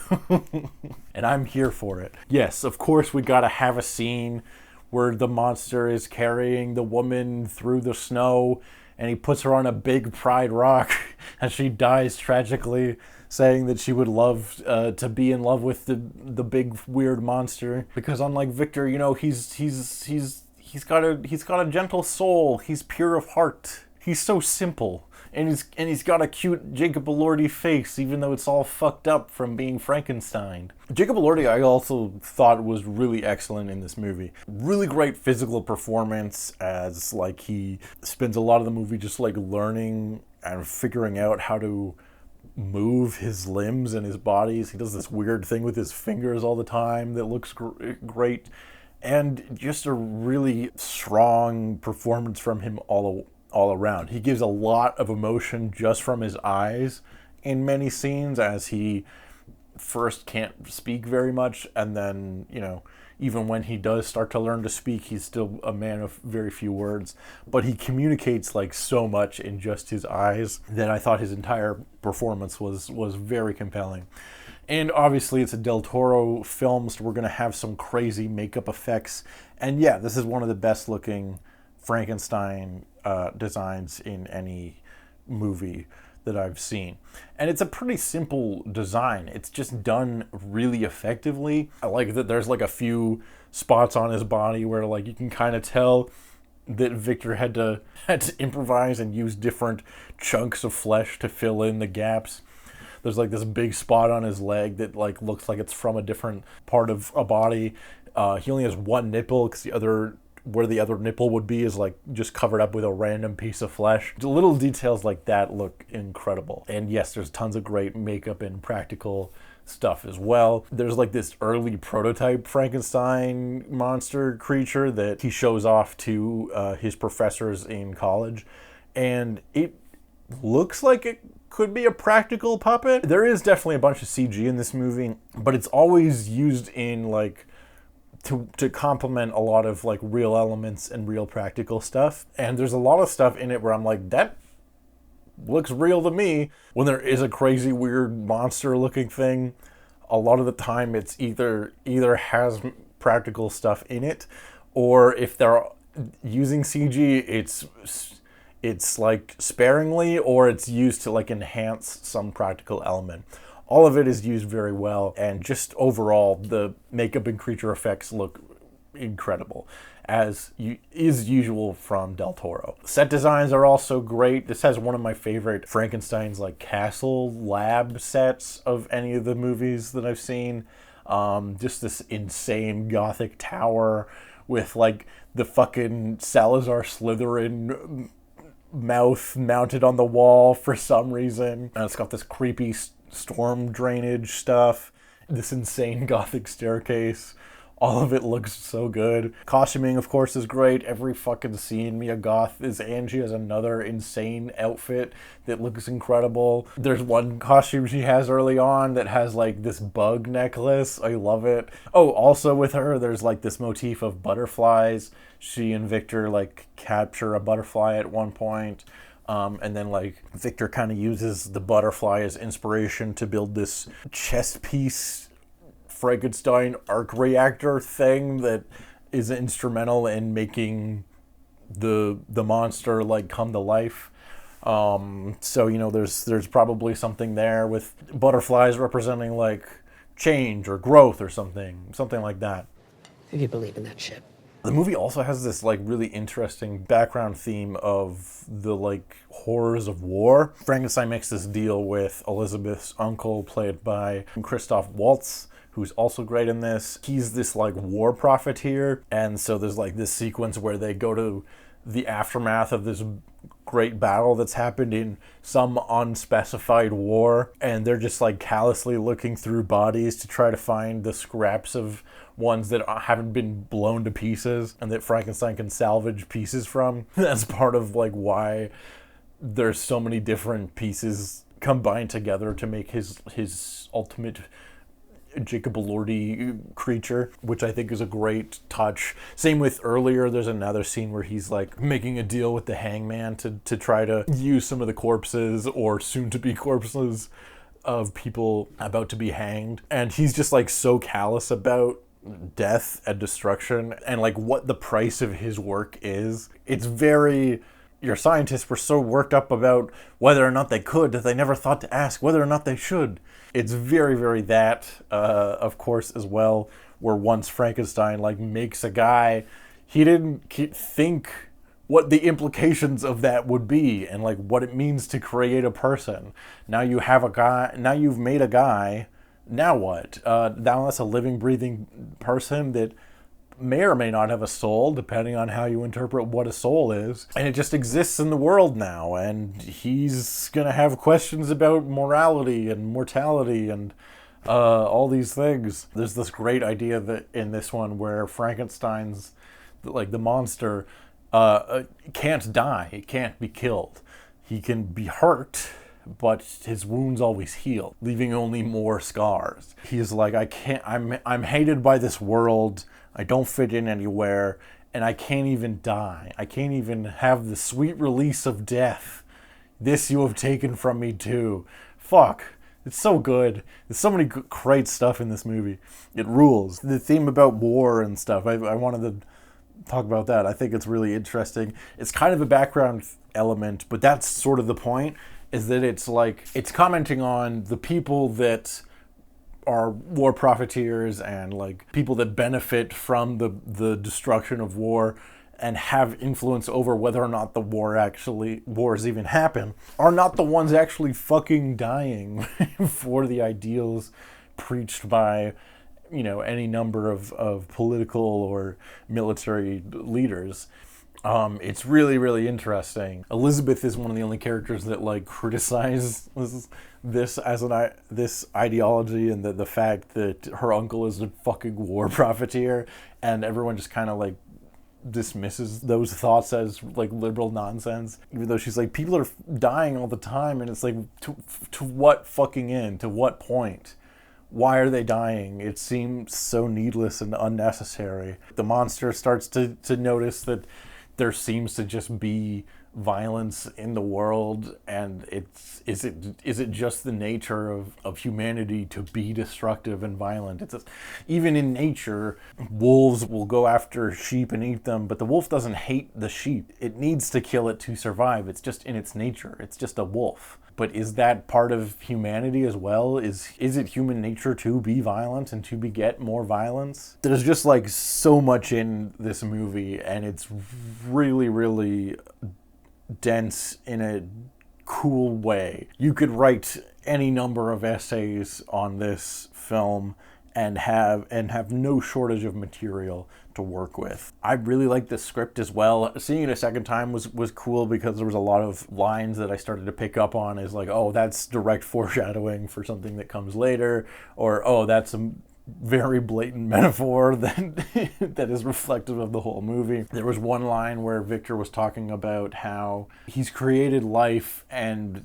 And I'm here for it. Yes, of course we gotta have a scene where the monster is carrying the woman through the snow and he puts her on a big pride rock and she dies tragically, saying that she would love to be in love with the big weird monster, because unlike Victor, you know, he's got a gentle soul. He's pure of heart. He's so simple, and he's got a cute Jacob Elordi face, even though it's all fucked up from being Frankenstein. Jacob Elordi, I also thought was really excellent in this movie. Really great physical performance, as like he spends a lot of the movie just like learning and figuring out how to move his limbs and his bodies. He does this weird thing with his fingers all the time that looks great, and just a really strong performance from him all around. He gives a lot of emotion just from his eyes in many scenes, as he first can't speak very much, and then, you know, even when he does start to learn to speak, he's still a man of very few words. But he communicates like so much in just his eyes that I thought his entire performance was very compelling. And obviously it's a Del Toro film, so we're going to have some crazy makeup effects. And yeah, this is one of the best looking Frankenstein designs in any movie that I've seen. And it's a pretty simple design. It's just done really effectively. I like that there's like a few spots on his body where like you can kind of tell that Victor had to improvise and use different chunks of flesh to fill in the gaps. There's like this big spot on his leg that like looks like it's from a different part of a body. He only has one nipple because where the other nipple would be is like just covered up with a random piece of flesh. The little details like that look incredible. And yes, there's tons of great makeup and practical stuff as well. There's like this early prototype Frankenstein monster creature that he shows off to his professors in college, and it looks like it could be a practical puppet. There is definitely a bunch of CG in this movie, but it's always used in like to complement a lot of like real elements and real practical stuff. And there's a lot of stuff in it where I'm like, that looks real to me. When there is a crazy weird monster looking thing, a lot of the time it's either has practical stuff in it, or if they're using CG, it's like sparingly, or it's used to like enhance some practical element. All of it is used very well, and just overall, the makeup and creature effects look incredible, as is usual from Del Toro. Set designs are also great. This has one of my favorite Frankenstein's like castle lab sets of any of the movies that I've seen. Just this insane gothic tower with like the fucking Salazar Slytherin mouth mounted on the wall for some reason. And it's got this creepy storm drainage stuff, this insane gothic staircase. All of it looks so good. Costuming, of course, is great. Every fucking scene Mia Goth is in. She has another insane outfit that looks incredible. There's one costume she has early on that has like this bug necklace. I love it. Oh, also with her, there's like this motif of butterflies. She and Victor like capture a butterfly at one point. And then like Victor kind of uses the butterfly as inspiration to build this chess piece Frankenstein arc reactor thing that is instrumental in making the monster like come to life. So you know, there's probably something there with butterflies representing like change or growth or something like that. If you believe in that shit. The movie also has this like really interesting background theme of the like horrors of war. Frankenstein makes this deal with Elizabeth's uncle, played by Christoph Waltz, who's also great in this. He's this like war profiteer, and so there's like this sequence where they go to the aftermath of this great battle that's happened in some unspecified war, and they're just like callously looking through bodies to try to find the scraps of ones that haven't been blown to pieces and that Frankenstein can salvage pieces from. That's part of like why there's so many different pieces combined together to make his ultimate Jacob Elordi creature, which I think is a great touch. Same with earlier, there's another scene where he's like making a deal with the hangman to try to use some of the corpses or soon-to-be corpses of people about to be hanged. And he's just like so callous about death and destruction and like what the price of his work is. It's very... Your scientists were so worked up about whether or not they could that they never thought to ask whether or not they should. It's very, very that, of course, as well, where once Frankenstein, like, makes a guy, he didn't think what the implications of that would be and, like, what it means to create a person. Now you have a guy, now you've made a guy, now what? Now that's a living, breathing person that may or may not have a soul, depending on how you interpret what a soul is. And it just exists in the world now, and he's gonna have questions about morality and mortality and all these things. There's this great idea that in this one where Frankenstein's, like the monster, can't die, he can't be killed. He can be hurt, but his wounds always heal, leaving only more scars. He's like, I'm hated by this world, I don't fit in anywhere, and I can't even die. I can't even have the sweet release of death. This you have taken from me too. Fuck. It's so good. There's so many great stuff in this movie. It rules. The theme about war and stuff, I wanted to talk about that. I think it's really interesting. It's kind of a background element, but that's sort of the point, is that it's like, it's commenting on the people that are war profiteers and like people that benefit from the destruction of war and have influence over whether or not the wars even happen, are not the ones actually fucking dying for the ideals preached by, you know, any number of political or military leaders. It's really, really interesting. Elizabeth is one of the only characters that like criticize this as this ideology and the fact that her uncle is a fucking war profiteer, and everyone just kind of like dismisses those thoughts as like liberal nonsense, even though she's like, people are dying all the time, and it's like, to what fucking end? To what point? Why are they dying? It seems so needless and unnecessary. The monster starts to notice that there seems to just be violence in the world, and is it just the nature of humanity to be destructive and violent? Even in nature, wolves will go after sheep and eat them, but the wolf doesn't hate the sheep. It needs to kill it to survive. It's just in its nature. It's just a wolf. But is that part of humanity as well? Is it human nature to be violent and to beget more violence? There's just like so much in this movie, and it's really, really dense in a cool way. You could write any number of essays on this film and have no shortage of material to work with. I really like the script as well. Seeing it a second time was cool because there was a lot of lines that I started to pick up on as like, oh, that's direct foreshadowing for something that comes later, or oh, that's a very blatant metaphor that is reflective of the whole movie. There was one line where Victor was talking about how he's created life and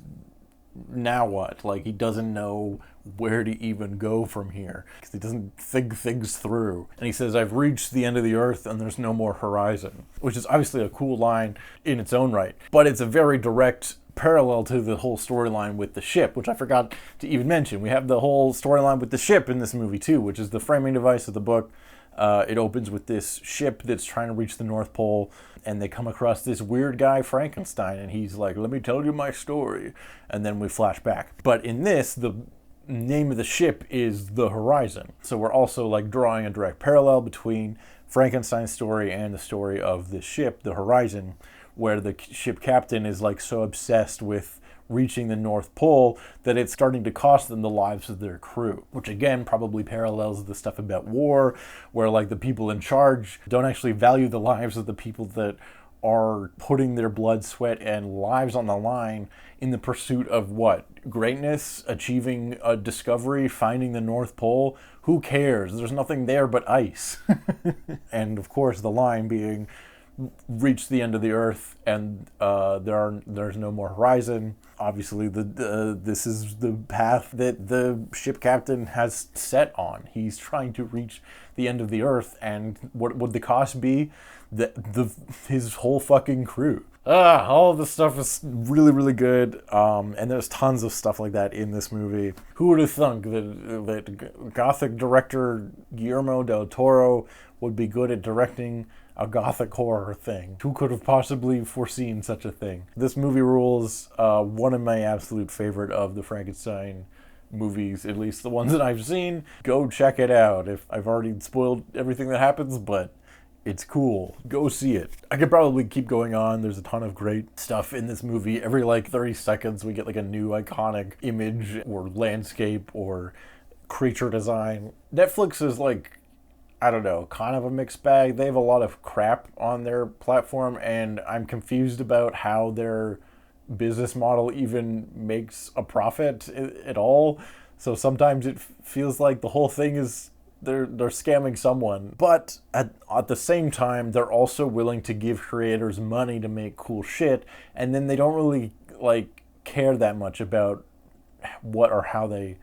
now what? Like, he doesn't know where to even go from here because he doesn't think things through. And he says, I've reached the end of the earth and there's no more horizon, which is obviously a cool line in its own right, but it's a very direct parallel to the whole storyline with the ship, which I forgot to even mention. We have the whole storyline with the ship in this movie too, which is the framing device of the book. It opens with this ship that's trying to reach the North Pole, and they come across this weird guy, Frankenstein, and he's like, let me tell you my story. And then we flash back. But in this, the name of the ship is The Horizon. So we're also like drawing a direct parallel between Frankenstein's story and the story of the ship, The Horizon, where the ship captain is like so obsessed with reaching the North Pole that it's starting to cost them the lives of their crew, which again probably parallels the stuff about war, where like the people in charge don't actually value the lives of the people that are putting their blood, sweat, and lives on the line in the pursuit of what? Greatness, achieving a discovery, finding the North Pole. Who cares? There's nothing there but ice. And of course the line being reach the end of the earth and there's no more horizon. Obviously this is the path that the ship captain has set on. He's trying to reach the end of the earth, and what would the cost be? His whole fucking crew. All of this stuff is really, really good, and there's tons of stuff like that in this movie. Who would have thunk that Gothic director Guillermo del Toro would be good at directing a Gothic horror thing? Who could have possibly foreseen such a thing? This movie rules. One of my absolute favorite of the Frankenstein movies, at least the ones that I've seen. Go check it out. If I've already spoiled everything that happens, but it's cool. Go see it. I could probably keep going on. There's a ton of great stuff in this movie. Every like 30 seconds we get like a new iconic image or landscape or creature design. Netflix is like, I don't know, kind of a mixed bag. They have a lot of crap on their platform, and I'm confused about how their business model even makes a profit at all. So sometimes it feels like the whole thing is they're scamming someone. But at the same time, they're also willing to give creators money to make cool shit, and then they don't really like care that much about what or how they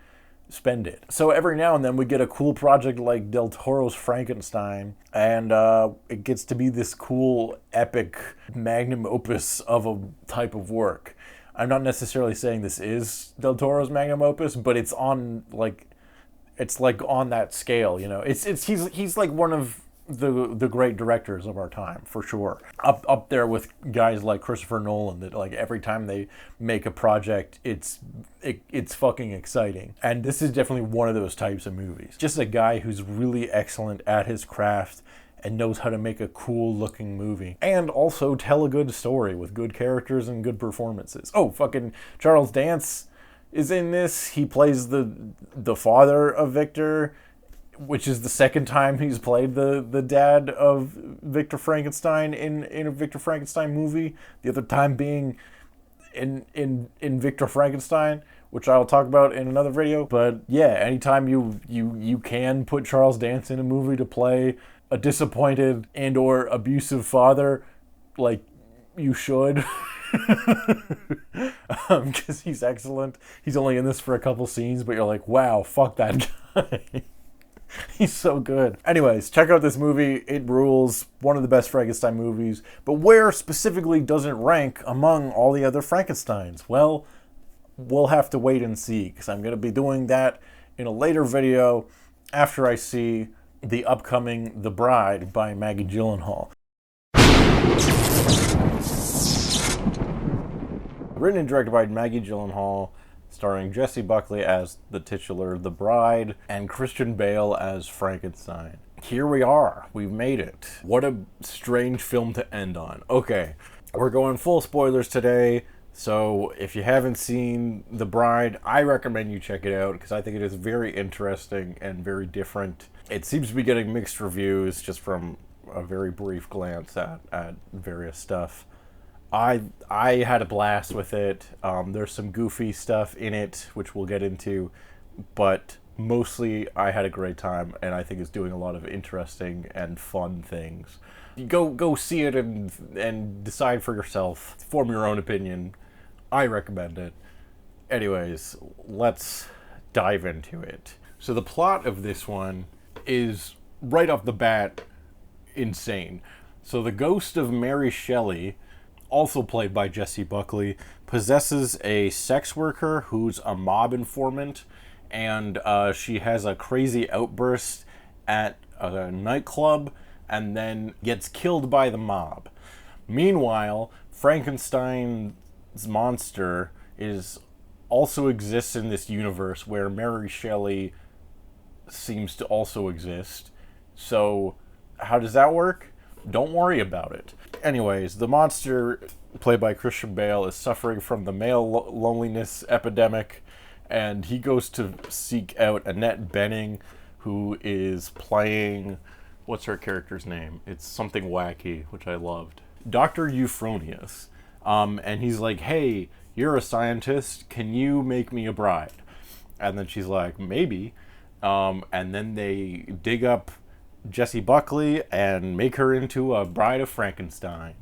spend it. So every now and then we get a cool project like Del Toro's Frankenstein, and it gets to be this cool, epic magnum opus of a type of work. I'm not necessarily saying this is Del Toro's magnum opus, but it's on like, it's like on that scale, you know. He's like one of the great directors of our time, for sure. Up there with guys like Christopher Nolan, that like every time they make a project, it's fucking exciting. And this is definitely one of those types of movies. Just a guy who's really excellent at his craft and knows how to make a cool looking movie. And also tell a good story with good characters and good performances. Oh, fucking Charles Dance is in this. He plays the father of Victor, which is the second time he's played the dad of Victor Frankenstein in a Victor Frankenstein movie. The other time being in Victor Frankenstein, which I'll talk about in another video. But yeah, anytime you can put Charles Dance in a movie to play a disappointed and or abusive father, like, you should. Because he's excellent. He's only in this for a couple scenes, but you're like, wow, fuck that guy. He's so good. Anyways, check out this movie. It rules. One of the best Frankenstein movies. But where specifically does it rank among all the other Frankensteins? Well, we'll have to wait and see, because I'm going to be doing that in a later video after I see the upcoming The Bride by Maggie Gyllenhaal. Written and directed by Maggie Gyllenhaal, starring Jessie Buckley as the titular The Bride and Christian Bale as Frankenstein. Here we are. We've made it. What a strange film to end on. Okay, we're going full spoilers today, so if you haven't seen The Bride, I recommend you check it out, because I think it is very interesting and very different. It seems to be getting mixed reviews just from a very brief glance at various stuff. I had a blast with it. There's some goofy stuff in it, which we'll get into, but mostly I had a great time, and I think it's doing a lot of interesting and fun things. Go see it and decide for yourself. Form your own opinion. I recommend it. Anyways, let's dive into it. So the plot of this one is, right off the bat, insane. So the ghost of Mary Shelley, also played by Jessie Buckley, possesses a sex worker who's a mob informant, and she has a crazy outburst at a nightclub and then gets killed by the mob. Meanwhile, Frankenstein's monster also exists in this universe where Mary Shelley seems to also exist. So how does that work? Don't worry about it. Anyways, the monster, played by Christian Bale, is suffering from the male loneliness epidemic, and he goes to seek out Annette Bening, who is playing, what's her character's name? It's something wacky, which I loved. Dr. Euphronius. And he's like, hey, you're a scientist, can you make me a bride? And then she's like, maybe. And then they dig up Jessie Buckley and make her into a bride of Frankenstein.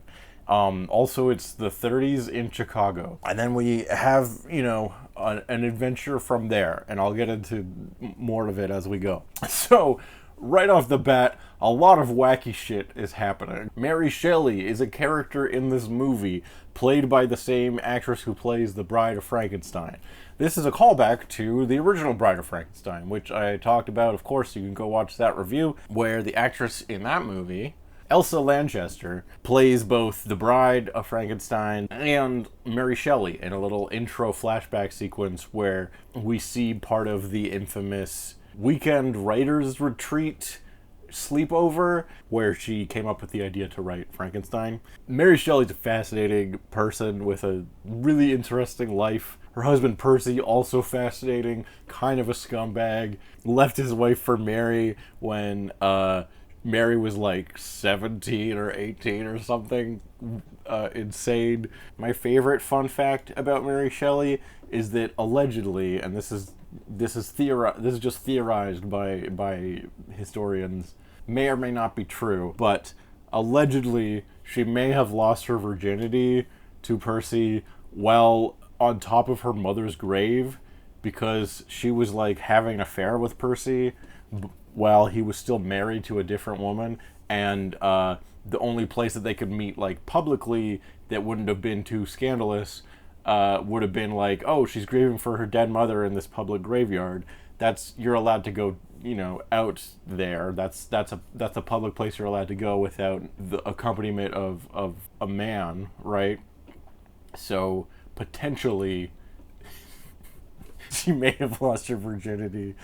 Also, it's the 30s in Chicago. And then we have, you know, an adventure from there. And I'll get into more of it as we go. So, right off the bat, a lot of wacky shit is happening. Mary Shelley is a character in this movie, played by the same actress who plays the Bride of Frankenstein. This is a callback to the original Bride of Frankenstein, which I talked about. Of course, you can go watch that review, where the actress in that movie, Elsa Lanchester, plays both the Bride of Frankenstein and Mary Shelley in a little intro flashback sequence where we see part of the infamous weekend writers retreat sleepover where she came up with the idea to write Frankenstein. Mary Shelley's a fascinating person with a really interesting life. Her husband Percy, also fascinating, kind of a scumbag, left his wife for Mary when Mary was like 17 or 18 or something insane. My favorite fun fact about Mary Shelley is that allegedly, and this is just theorized by historians, may or may not be true, but allegedly she may have lost her virginity to Percy while on top of her mother's grave, because she was like having an affair with Percy while he was still married to a different woman, and the only place that they could meet like publicly that wouldn't have been too scandalous would have been like, oh, she's grieving for her dead mother in this public graveyard. You're allowed to go, you know, out there. That's a public place you're allowed to go without the accompaniment of a man, right? So potentially she may have lost her virginity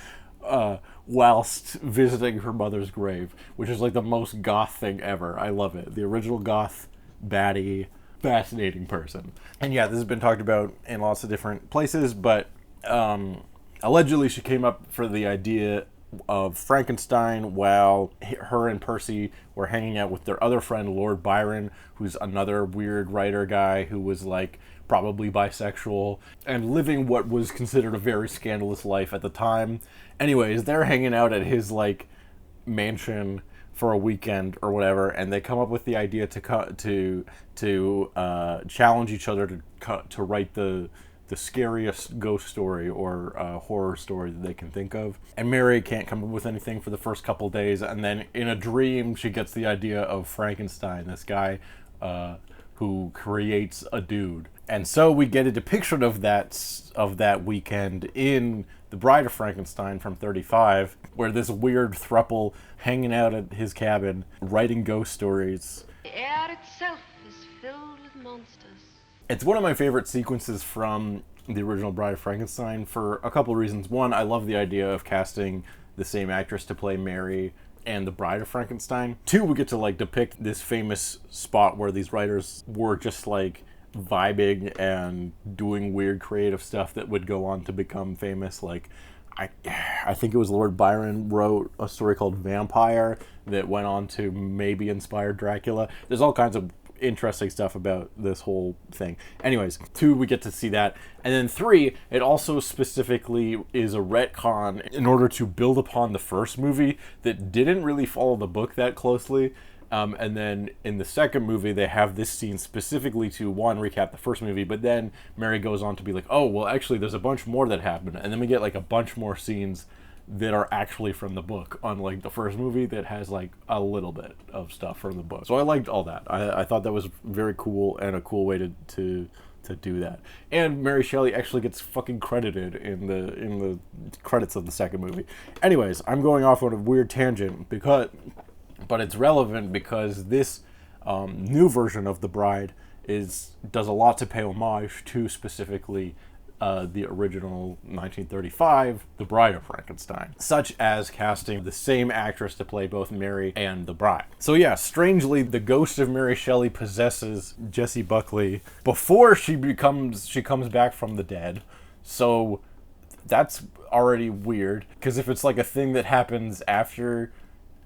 whilst visiting her mother's grave, which is like the most goth thing ever. I love it. The original goth baddie, fascinating person. And yeah, this has been talked about in lots of different places, but allegedly she came up for the idea of Frankenstein while her and Percy were hanging out with their other friend Lord Byron, who's another weird writer guy who was like probably bisexual and living what was considered a very scandalous life at the time. Anyways, they're hanging out at his like mansion for a weekend or whatever, and they come up with the idea to challenge each other to write the scariest ghost story or horror story that they can think of. And Mary can't come up with anything for the first couple days, and then in a dream she gets the idea of Frankenstein, this guy who creates a dude. And so we get a depiction of that weekend in The Bride of Frankenstein from 1935, where this weird throuple hanging out at his cabin writing ghost stories. The air itself is filled with monsters. It's one of my favorite sequences from the original Bride of Frankenstein for a couple of reasons. One, I love the idea of casting the same actress to play Mary and the Bride of Frankenstein. Two, we get to like depict this famous spot where these writers were just like vibing and doing weird creative stuff that would go on to become famous. Like I think it was Lord Byron wrote a story called Vampire that went on to maybe inspire Dracula. There's all kinds of interesting stuff about this whole thing. Anyways, 2, we get to see that. And then 3, it also specifically is a retcon in order to build upon the first movie that didn't really follow the book that closely. And then in the second movie, they have this scene specifically to, one, recap the first movie, but then Mary goes on to be like, oh, well, actually, there's a bunch more that happened. And then we get like a bunch more scenes that are actually from the book, unlike the first movie that has like a little bit of stuff from the book. So I liked all that. I thought that was very cool and a cool way to do that. And Mary Shelley actually gets fucking credited in the credits of the second movie. Anyways, I'm going off on a weird tangent but it's relevant because this new version of The Bride does a lot to pay homage to specifically the original 1935 The Bride of Frankenstein, such as casting the same actress to play both Mary and the bride. So yeah, strangely, the ghost of Mary Shelley possesses Jessie Buckley before she comes back from the dead. So that's already weird, because if it's like a thing that happens after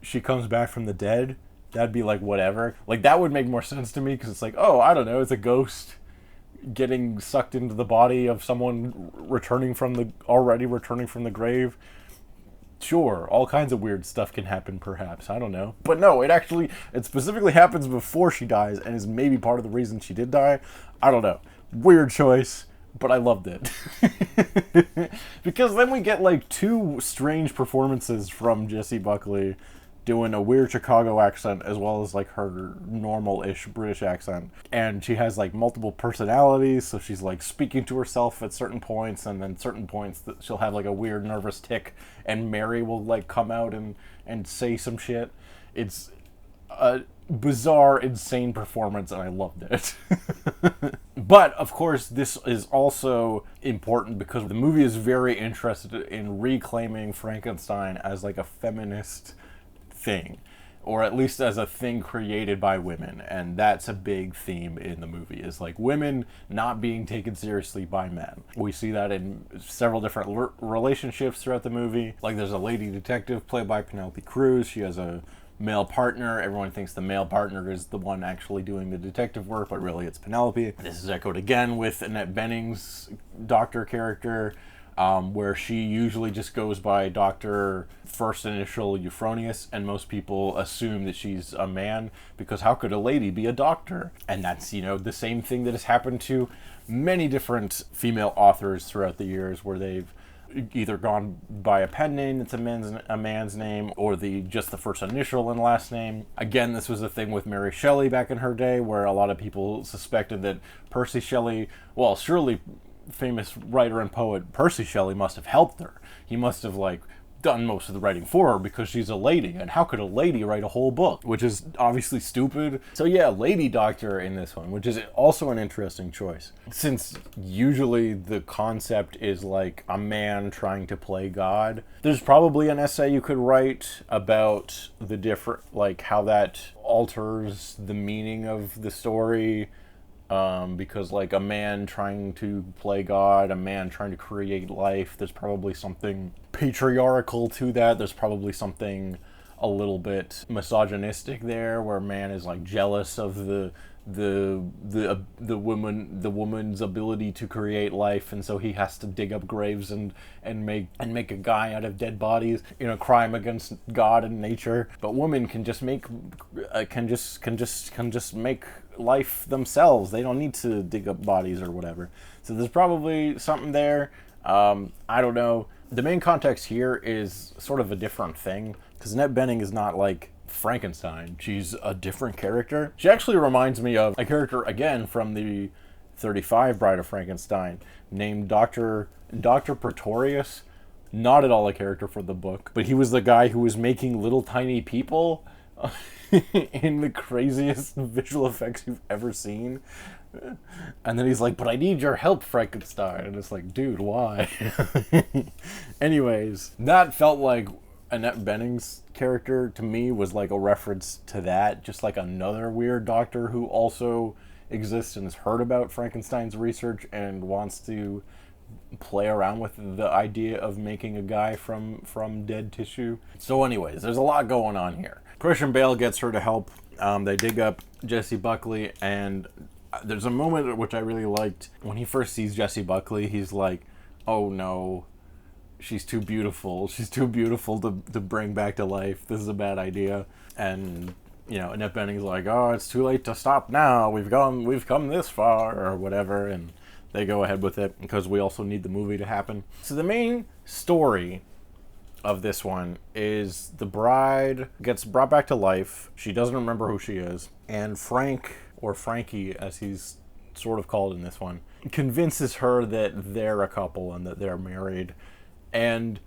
she comes back from the dead, that'd be like whatever. Like that would make more sense to me, because it's like, oh, I don't know, it's a ghost getting sucked into the body of someone already returning from the grave. Sure, all kinds of weird stuff can happen, perhaps, I don't know. But no, it specifically happens before she dies, and is maybe part of the reason she did die. I don't know. Weird choice, but I loved it. Because then we get like two strange performances from Jessie Buckley doing a weird Chicago accent as well as like her normal-ish British accent. And she has like multiple personalities, so she's like speaking to herself at certain points, and then certain points that she'll have like a weird nervous tick, and Mary will like come out and say some shit. It's a bizarre, insane performance, and I loved it. But of course, this is also important because the movie is very interested in reclaiming Frankenstein as like a feminist thing, or at least as a thing created by women. And that's a big theme in the movie, is like women not being taken seriously by men. We see that in several different relationships throughout the movie. Like there's a lady detective played by Penelope Cruz. She has a male partner. Everyone thinks the male partner is the one actually doing the detective work, but really it's Penelope. This is echoed again with Annette Bening's doctor character, where she usually just goes by Dr. First Initial Euphronius, and most people assume that she's a man, because how could a lady be a doctor? And that's, the same thing that has happened to many different female authors throughout the years, where they've either gone by a pen name that's a man's name, or just the first initial and last name. Again, this was a thing with Mary Shelley back in her day, where a lot of people suspected that Percy Shelley, well, surely famous writer and poet Percy Shelley must have helped her. He must have done most of the writing for her, because she's a lady, and how could a lady write a whole book? Which is obviously stupid. So yeah, lady doctor in this one, which is also an interesting choice, since usually the concept is like a man trying to play God. There's probably an essay you could write about the different, how that alters the meaning of the story. Because a man trying to play God, a man trying to create life, there's probably something patriarchal to that. There's probably something a little bit misogynistic there, where man is jealous of the woman's ability to create life, and so he has to dig up graves and make a guy out of dead bodies in a crime against God and nature. But women can just make life themselves. They don't need to dig up bodies or whatever. So there's probably something there. I don't know. The main context here is sort of a different thing, because Annette Bening is not Frankenstein. She's a different character. She actually reminds me of a character, again, from the 35 Bride of Frankenstein, named Dr. Pretorius. Not at all a character for the book, but he was the guy who was making little tiny people in the craziest visual effects you've ever seen. And then he's like, but I need your help, Frankenstein. And it's like, dude, why? Anyways, that felt like Annette Bening's character to me was a reference to that, just another weird doctor who also exists and has heard about Frankenstein's research and wants to play around with the idea of making a guy from dead tissue. So anyways, there's a lot going on here. Christian Bale gets her to help. They dig up Jessie Buckley, and there's a moment which I really liked. When he first sees Jessie Buckley, he's like, oh no, she's too beautiful. She's too beautiful to bring back to life. This is a bad idea. And, Annette Bening's like, oh, it's too late to stop now. We've come this far, or whatever. And they go ahead with it, because we also need the movie to happen. So the main story of this one is the bride gets brought back to life. She doesn't remember who she is. And Frank, or Frankie, as he's sort of called in this one, convinces her that they're a couple and that they're married. And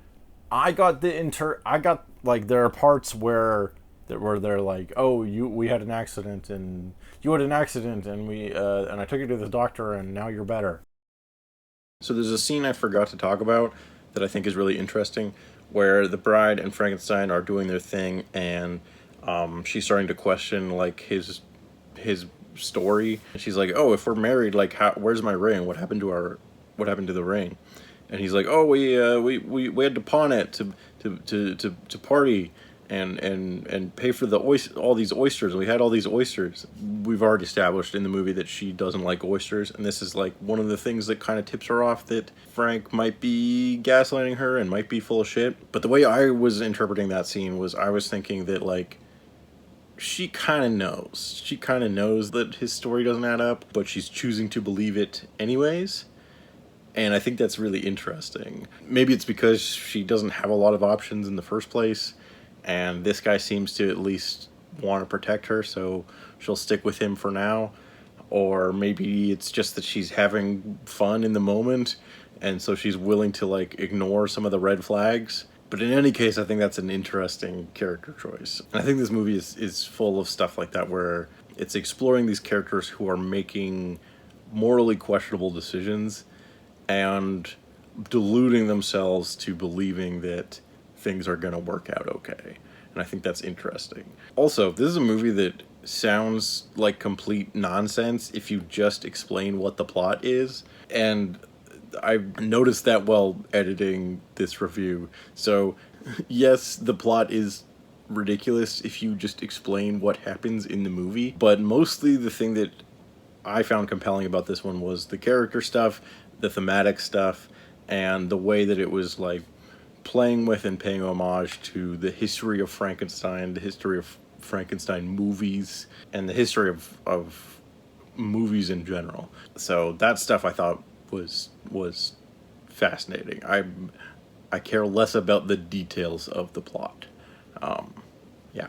there are parts where they're like, oh, we had an accident, and you had an accident, and I took you to the doctor, and now you're better. So there's a scene I forgot to talk about that I think is really interesting, where the bride and Frankenstein are doing their thing, and she's starting to question like his story. And she's like, "Oh, if we're married, like, where's my ring? What happened to the ring?" And he's like, "Oh, we had to pawn it to party and pay for all these oysters. We had all these oysters." We've already established in the movie that she doesn't like oysters, and this is like one of the things that kind of tips her off that Frank might be gaslighting her and might be full of shit. But the way I was interpreting that scene was, I was thinking that like, she kind of knows. She kind of knows that his story doesn't add up, but she's choosing to believe it anyways. And I think that's really interesting. Maybe it's because she doesn't have a lot of options in the first place, and this guy seems to at least want to protect her, so she'll stick with him for now. Or maybe it's just that she's having fun in the moment, and so she's willing to like ignore some of the red flags. But in any case, I think that's an interesting character choice. And I think this movie is full of stuff like that, where it's exploring these characters who are making morally questionable decisions and deluding themselves to believing that things are going to work out okay. And I think that's interesting. Also, this is a movie that sounds like complete nonsense if you just explain what the plot is. And I noticed that while editing this review. So, yes, the plot is ridiculous if you just explain what happens in the movie. But mostly the thing that I found compelling about this one was the character stuff, the thematic stuff, and the way that it was like playing with and paying homage to the history of Frankenstein, the history of Frankenstein movies, and the history of movies in general. So that stuff I thought was fascinating. I care less about the details of the plot. Yeah.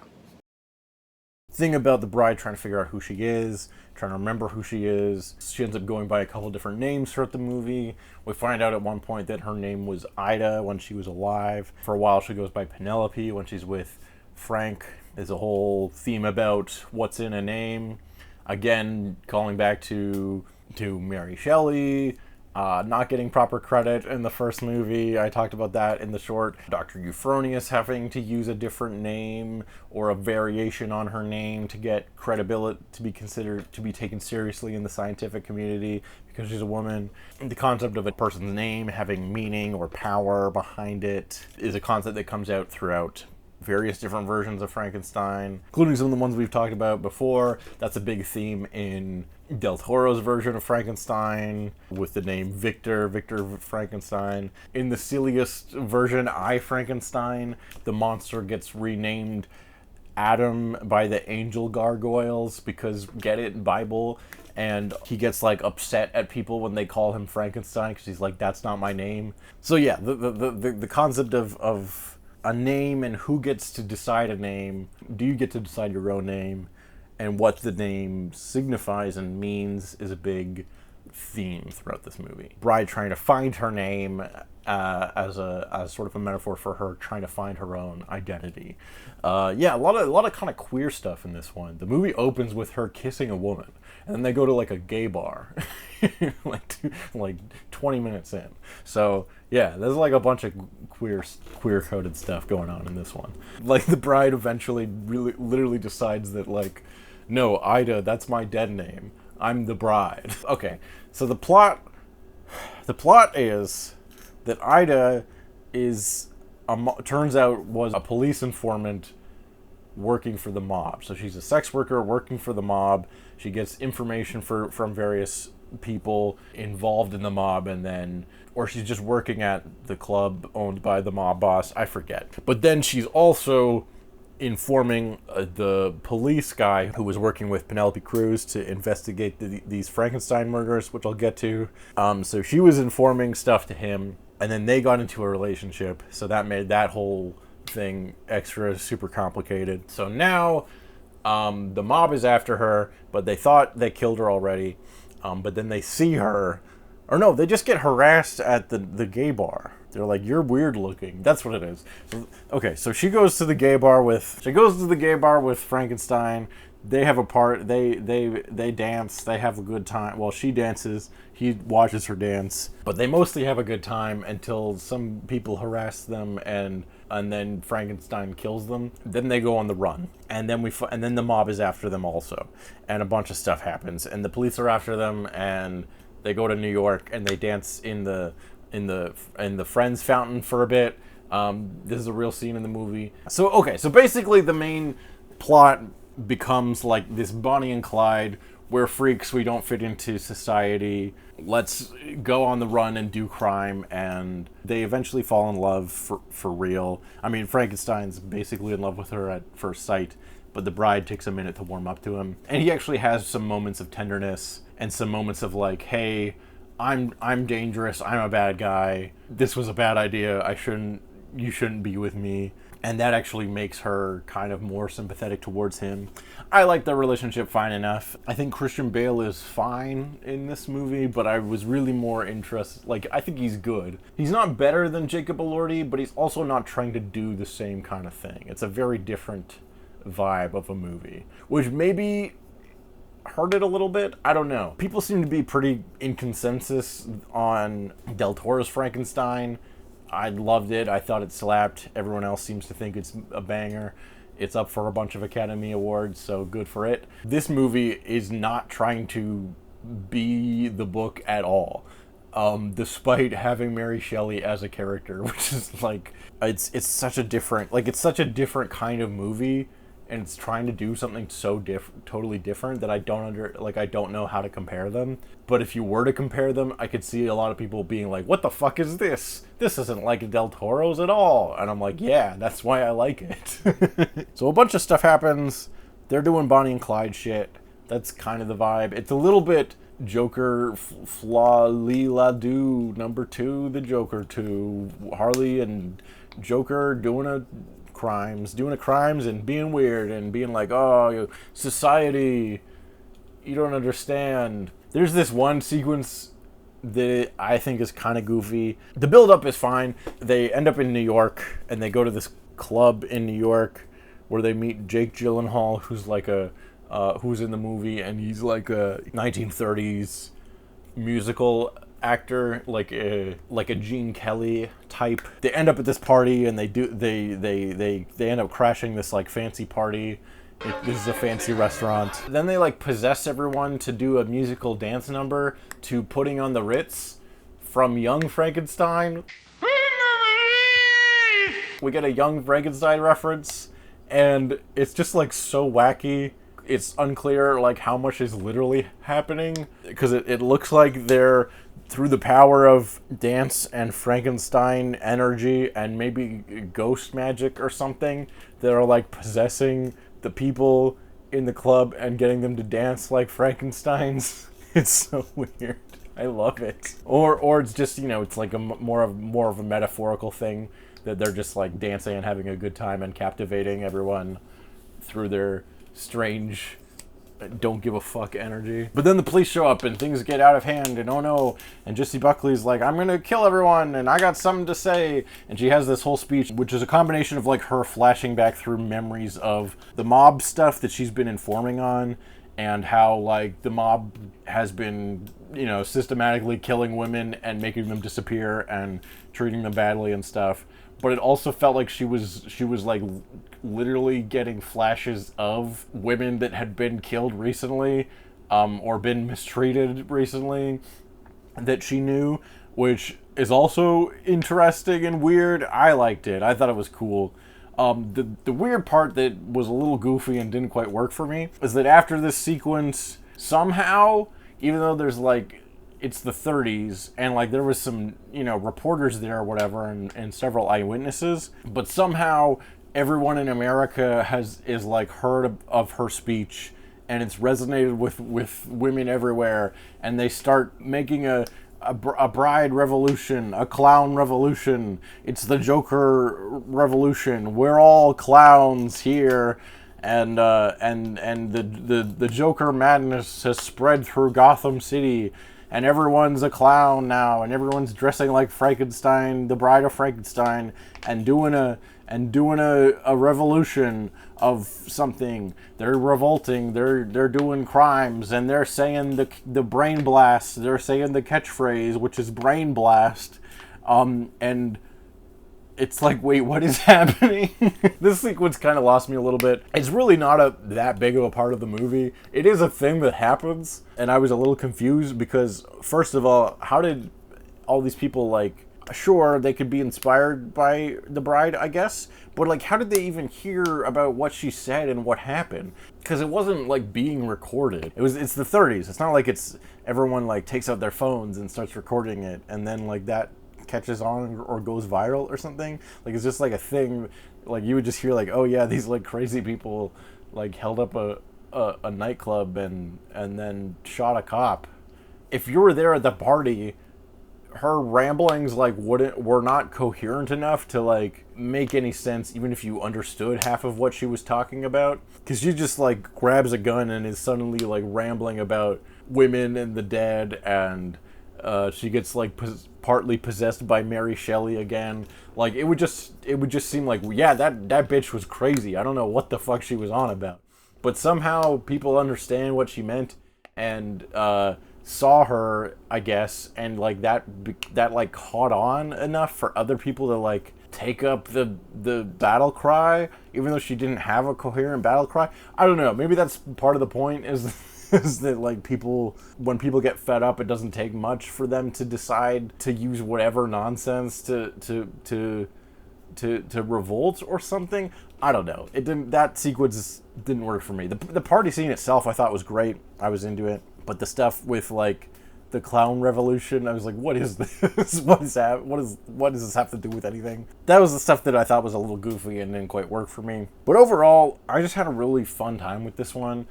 Thing about the bride trying to figure out who she is, trying to remember who she is. She ends up going by a couple different names throughout the movie. We find out at one point that her name was Ida when she was alive. For a while she goes by Penelope when she's with Frank. There's a whole theme about what's in a name. Again, calling back to Mary Shelley, not getting proper credit in the first movie. I talked about that in the short. Dr. Euphronius having to use a different name or a variation on her name to get credibility, to be considered, to be taken seriously in the scientific community because she's a woman. The concept of a person's name having meaning or power behind it is a concept that comes out throughout various different versions of Frankenstein, including some of the ones we've talked about before. That's a big theme in Del Toro's version of Frankenstein with the name Victor Frankenstein. In the silliest version, I, Frankenstein, the monster gets renamed Adam by the angel gargoyles because, get it, Bible, and he gets like upset at people when they call him Frankenstein because he's like, that's not my name. So yeah, the concept of a name and who gets to decide a name. Do you get to decide your own name? And what the name signifies and means is a big theme throughout this movie. Bride trying to find her name as sort of a metaphor for her trying to find her own identity. Yeah, a lot of kind of queer stuff in this one. The movie opens with her kissing a woman, and then they go to like a gay bar, like 20 minutes in. So yeah, there's like a bunch of queer coded stuff going on in this one. Like the bride eventually literally decides that like, no, Ida, that's my dead name. I'm the bride. Okay, so the plot is that Ida turns out was a police informant working for the mob. So she's a sex worker working for the mob. She gets information from various people involved in the mob, or she's just working at the club owned by the mob boss. I forget. But then she's also informing the police guy who was working with Penelope Cruz to investigate these Frankenstein murders, which I'll get to. So she was informing stuff to him, and then they got into a relationship, so that made that whole thing extra super complicated. So now the mob is after her, but they thought they killed her already, but then they see her, or no, they just get harassed at the gay bar. They're like, you're weird looking. That's what it is. So, okay, so she goes to the gay bar with Frankenstein. They have a part. They dance. They have a good time. Well, she dances. He watches her dance. But they mostly have a good time until some people harass them, and then Frankenstein kills them. Then they go on the run, and then the mob is after them also, and a bunch of stuff happens, and the police are after them, and they go to New York and they dance in the Friends fountain for a bit. This is a real scene in the movie. So basically the main plot becomes like this Bonnie and Clyde. We're freaks, we don't fit into society, let's go on the run and do crime, and they eventually fall in love for real. I mean, Frankenstein's basically in love with her at first sight, but the bride takes a minute to warm up to him. And he actually has some moments of tenderness and some moments of like, hey, I'm dangerous, I'm a bad guy, this was a bad idea, you shouldn't be with me. And that actually makes her kind of more sympathetic towards him. I like their relationship fine enough. I think Christian Bale is fine in this movie, but I was really more interested. Like, I think he's good. He's not better than Jacob Elordi, but he's also not trying to do the same kind of thing. It's a very different vibe of a movie, which maybe hurt it a little bit. I don't know. People seem to be pretty in consensus on Del Toro's Frankenstein. I loved it. I thought it slapped. Everyone else seems to think it's a banger. It's up for a bunch of Academy Awards, so good for it. This movie is not trying to be the book at all, despite having Mary Shelley as a character, which is like, it's such a different kind of movie, and it's trying to do something so totally different that I don't know how to compare them. But if you were to compare them, I could see a lot of people being like, what the fuck is this? This isn't like Del Toro's at all. And I'm like, yeah, that's why I like it. So a bunch of stuff happens. They're doing Bonnie and Clyde shit. That's kind of the vibe. It's a little bit Joker, Fla-Li-La-Do, number 2, the Joker 2. Harley and Joker doing crimes and being weird and being like, oh, society, you don't understand. There's this one sequence that I think is kind of goofy. The build-up is fine. They end up in New York, and they go to this club in New York where they meet Jake Gyllenhaal, who's like who's in the movie, and he's like a 1930s musical actor, like a Gene Kelly type. They end up at this party, and they end up crashing this like fancy party. This is a fancy restaurant. Then they like possess everyone to do a musical dance number to Putting on the Ritz from Young Frankenstein. We get a Young Frankenstein reference, and it's just like so wacky. It's unclear like how much is literally happening, because it looks like they're, through the power of dance and Frankenstein energy and maybe ghost magic or something, they're like possessing the people in the club and getting them to dance like Frankensteins. It's so weird. I love it. Or it's just, it's like a more of a metaphorical thing, that they're just like dancing and having a good time and captivating everyone through their strange don't give a fuck energy. But then the police show up and things get out of hand, and oh no, and Jessie Buckley's like, I'm gonna kill everyone and I got something to say, and she has this whole speech, which is a combination of like her flashing back through memories of the mob stuff that she's been informing on, and how like the mob has been, systematically killing women and making them disappear and treating them badly and stuff. But it also felt like she was like literally getting flashes of women that had been killed recently, or been mistreated recently, that she knew, which is also interesting and weird. I liked it. I thought it was cool. The weird part that was a little goofy and didn't quite work for me is that after this sequence, somehow, even though there's like, it's the 30s, and like there was some, reporters there or whatever, and several eyewitnesses, but somehow everyone in America is like heard of her speech, and it's resonated with women everywhere, and they start making a bride revolution, a clown revolution. It's the Joker revolution. We're all clowns here. And the Joker madness has spread through Gotham City, and everyone's a clown now, and everyone's dressing like Frankenstein, the Bride of Frankenstein, and doing a revolution of something. They're revolting. They're doing crimes, and they're saying the brain blast. They're saying the catchphrase, which is brain blast, and it's like, wait, what is happening? This sequence kind of lost me a little bit. It's really not that big of a part of the movie. It is a thing that happens, and I was a little confused because, first of all, how did all these people, like, sure, they could be inspired by the bride, I guess, but, like, how did they even hear about what she said and what happened? Because it wasn't, like, being recorded. It's the 30s. It's not like everyone, like, takes out their phones and starts recording it, and then, like, that catches on or goes viral or something. Like, it's just like a thing. Like, you would just hear, like, oh yeah, these like crazy people like held up a nightclub and then shot a cop. If you were there at the party, her ramblings like were not coherent enough to like make any sense, even if you understood half of what she was talking about, because she just like grabs a gun and is suddenly like rambling about women and the dead, and she gets like partly possessed by Mary Shelley again. Like, it would just seem like, yeah, that bitch was crazy. I don't know what the fuck she was on about, but somehow people understand what she meant and saw her, I guess, and like that like caught on enough for other people to like take up the battle cry, even though she didn't have a coherent battle cry. I don't know. Maybe that's part of the point is that like when people get fed up, it doesn't take much for them to decide to use whatever nonsense to revolt or something. I don't know. That sequence didn't work for me. The party scene itself I thought was great. I was into it. But the stuff with like the clown revolution, I was like, what is this? What does this have to do with anything? That was the stuff that I thought was a little goofy and didn't quite work for me. But overall, I just had a really fun time with this one.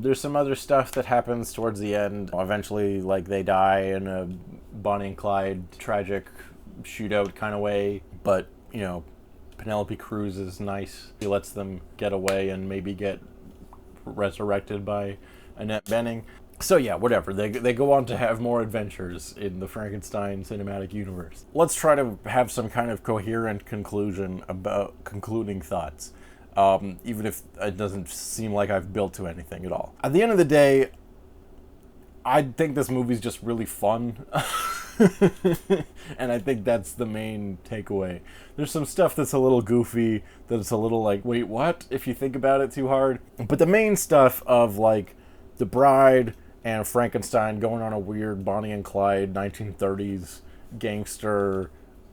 There's some other stuff that happens towards the end. Eventually, like, they die in a Bonnie and Clyde tragic shootout kind of way. But, you know, Penelope Cruz is nice. She lets them get away and maybe get resurrected by Annette Bening. So yeah, whatever. They go on to have more adventures in the Frankenstein cinematic universe. Let's try to have some kind of coherent conclusion about concluding thoughts. Even if it doesn't seem like I've built to anything at all. At the end of the day, I think this movie's just really fun. And I think that's the main takeaway. There's some stuff that's a little goofy, that's a little like, wait, what? If you think about it too hard. But the main stuff of like the bride and Frankenstein going on a weird Bonnie and Clyde 1930s gangster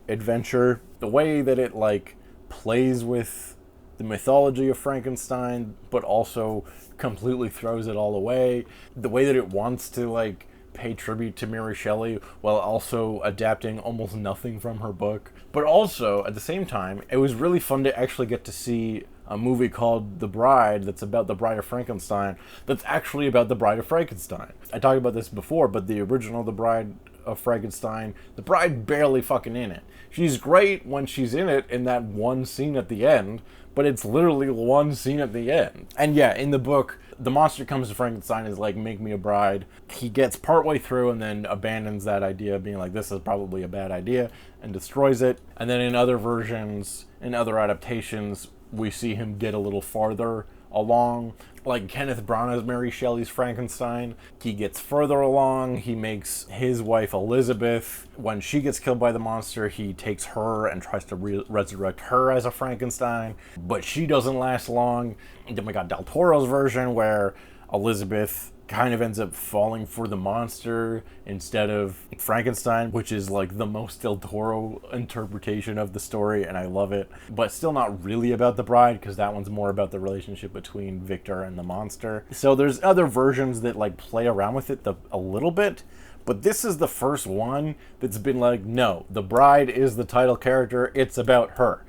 adventure, the way that it like plays with the mythology of Frankenstein, but also completely throws it all away. The way that it wants to like pay tribute to Mary Shelley while also adapting almost nothing from her book. But also, at the same time, it was really fun to actually get to see a movie called The Bride that's about the Bride of Frankenstein that's actually about the Bride of Frankenstein. I talked about this before, but the original The Bride of Frankenstein, the bride barely fucking in it. She's great when she's in it in that one scene at the end, but it's literally one scene at the end. And yeah, in the book, the monster comes to Frankenstein and is like, make me a bride. He gets partway through and then abandons that idea, being like, this is probably a bad idea, and destroys it. And then in other versions, in other adaptations, we see him get a little farther along. Like Kenneth Branagh's Mary Shelley's Frankenstein, he gets further along. He makes his wife Elizabeth, when she gets killed by the monster, he takes her and tries to resurrect her as a Frankenstein, but she doesn't last long. And then we got Del Toro's version where Elizabeth kind of ends up falling for the monster instead of Frankenstein, which is like the most Del Toro interpretation of the story, and I love it. But still not really about the bride, because that one's more about the relationship between Victor and the monster. So there's other versions that like play around with it a little bit, but this is the first one that's been like, no, the bride is the title character, it's about her.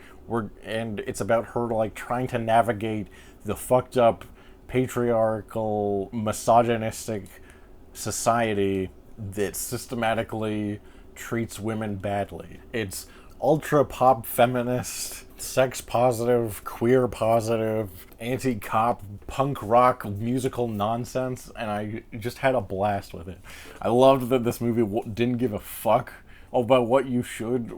And it's about her like trying to navigate the fucked up patriarchal, misogynistic society that systematically treats women badly. It's ultra pop feminist sex positive, queer positive, anti-cop, punk rock musical nonsense, and I just had a blast with it. I loved that this movie didn't give a fuck about what you should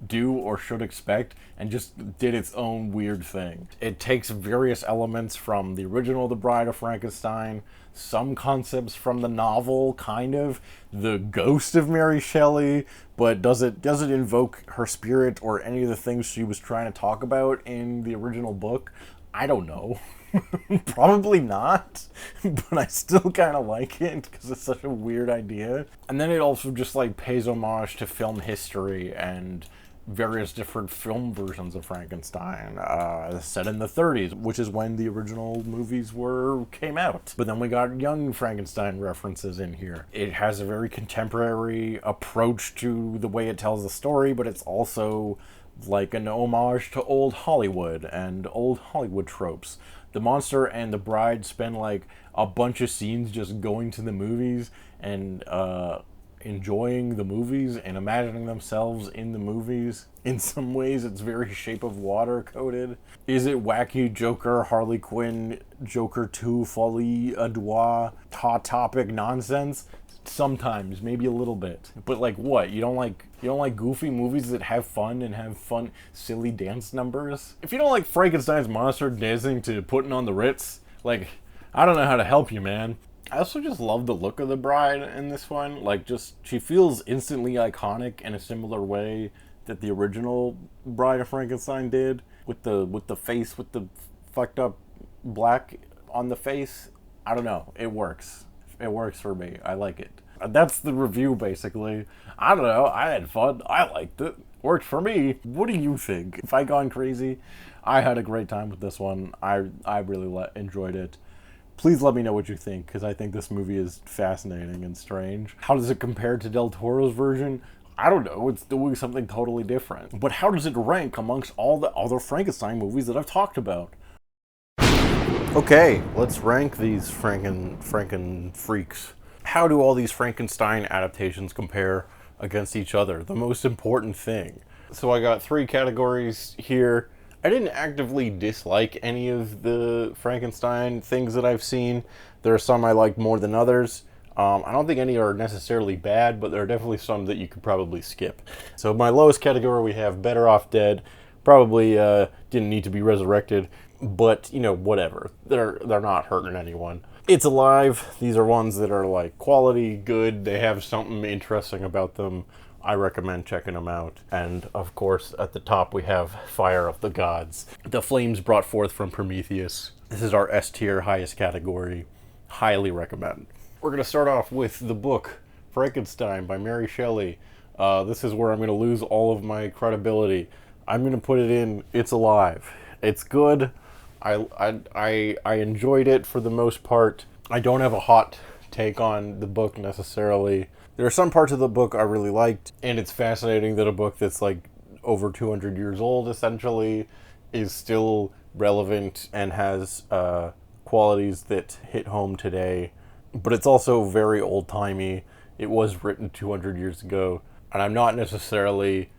do or should expect, and just did its own weird thing. It takes various elements from the original The Bride of Frankenstein, some concepts from the novel, kind of, the ghost of Mary Shelley, but does it invoke her spirit or any of the things she was trying to talk about in the original book? I don't know. Probably not, but I still kind of like it because it's such a weird idea. And then it also just like pays homage to film history and various different film versions of Frankenstein, set in the 30s, which is when the original movies came out. But then we got young Frankenstein references in here. It has a very contemporary approach to the way it tells the story, but it's also like an homage to old Hollywood and old Hollywood tropes. The monster and the bride spend like a bunch of scenes just going to the movies and enjoying the movies and imagining themselves in the movies. In some ways, it's very Shape of Water coded. Is it wacky Joker, Harley Quinn, Joker 2, Folie à Deux, hot topic nonsense? Sometimes, maybe a little bit. But like what? You don't like goofy movies that have fun, silly dance numbers? If you don't like Frankenstein's monster dancing to Putting on the Ritz, like, I don't know how to help you, man. I also just love the look of the bride in this one. Like, just, she feels instantly iconic in a similar way that the original Bride of Frankenstein did. With the face, with the fucked up black on the face. I don't know. It works. It works for me. I like it. That's the review, basically. I don't know. I had fun. I liked it. Worked for me. What do you think? Have I gone crazy? I had a great time with this one. I really enjoyed it. Please let me know what you think, because I think this movie is fascinating and strange. How does it compare to Del Toro's version? I don't know, it's doing something totally different. But how does it rank amongst all the other Frankenstein movies that I've talked about? Okay, let's rank these Franken freaks. How do all these Frankenstein adaptations compare against each other? The most important thing. So I got 3 categories here. I didn't actively dislike any of the Frankenstein things that I've seen. There are some I like more than others. I don't think any are necessarily bad, but there are definitely some that you could probably skip. So my lowest category, we have Better Off Dead. Probably didn't need to be resurrected, but you know, whatever. They're not hurting anyone. It's Alive. These are ones that are like quality, good. They have something interesting about them. I recommend checking them out. And of course, at the top we have Fire of the Gods. The flames brought forth from Prometheus. This is our S tier, highest category. Highly recommend. We're going to start off with the book, Frankenstein by Mary Shelley. This is where I'm going to lose all of my credibility. I'm going to put it in It's Alive. It's good. I enjoyed it for the most part. I don't have a hot take on the book necessarily. There are some parts of the book I really liked, and it's fascinating that a book that's like over 200 years old, essentially, is still relevant and has qualities that hit home today. But it's also very old-timey. It was written 200 years ago, and I'm not necessarily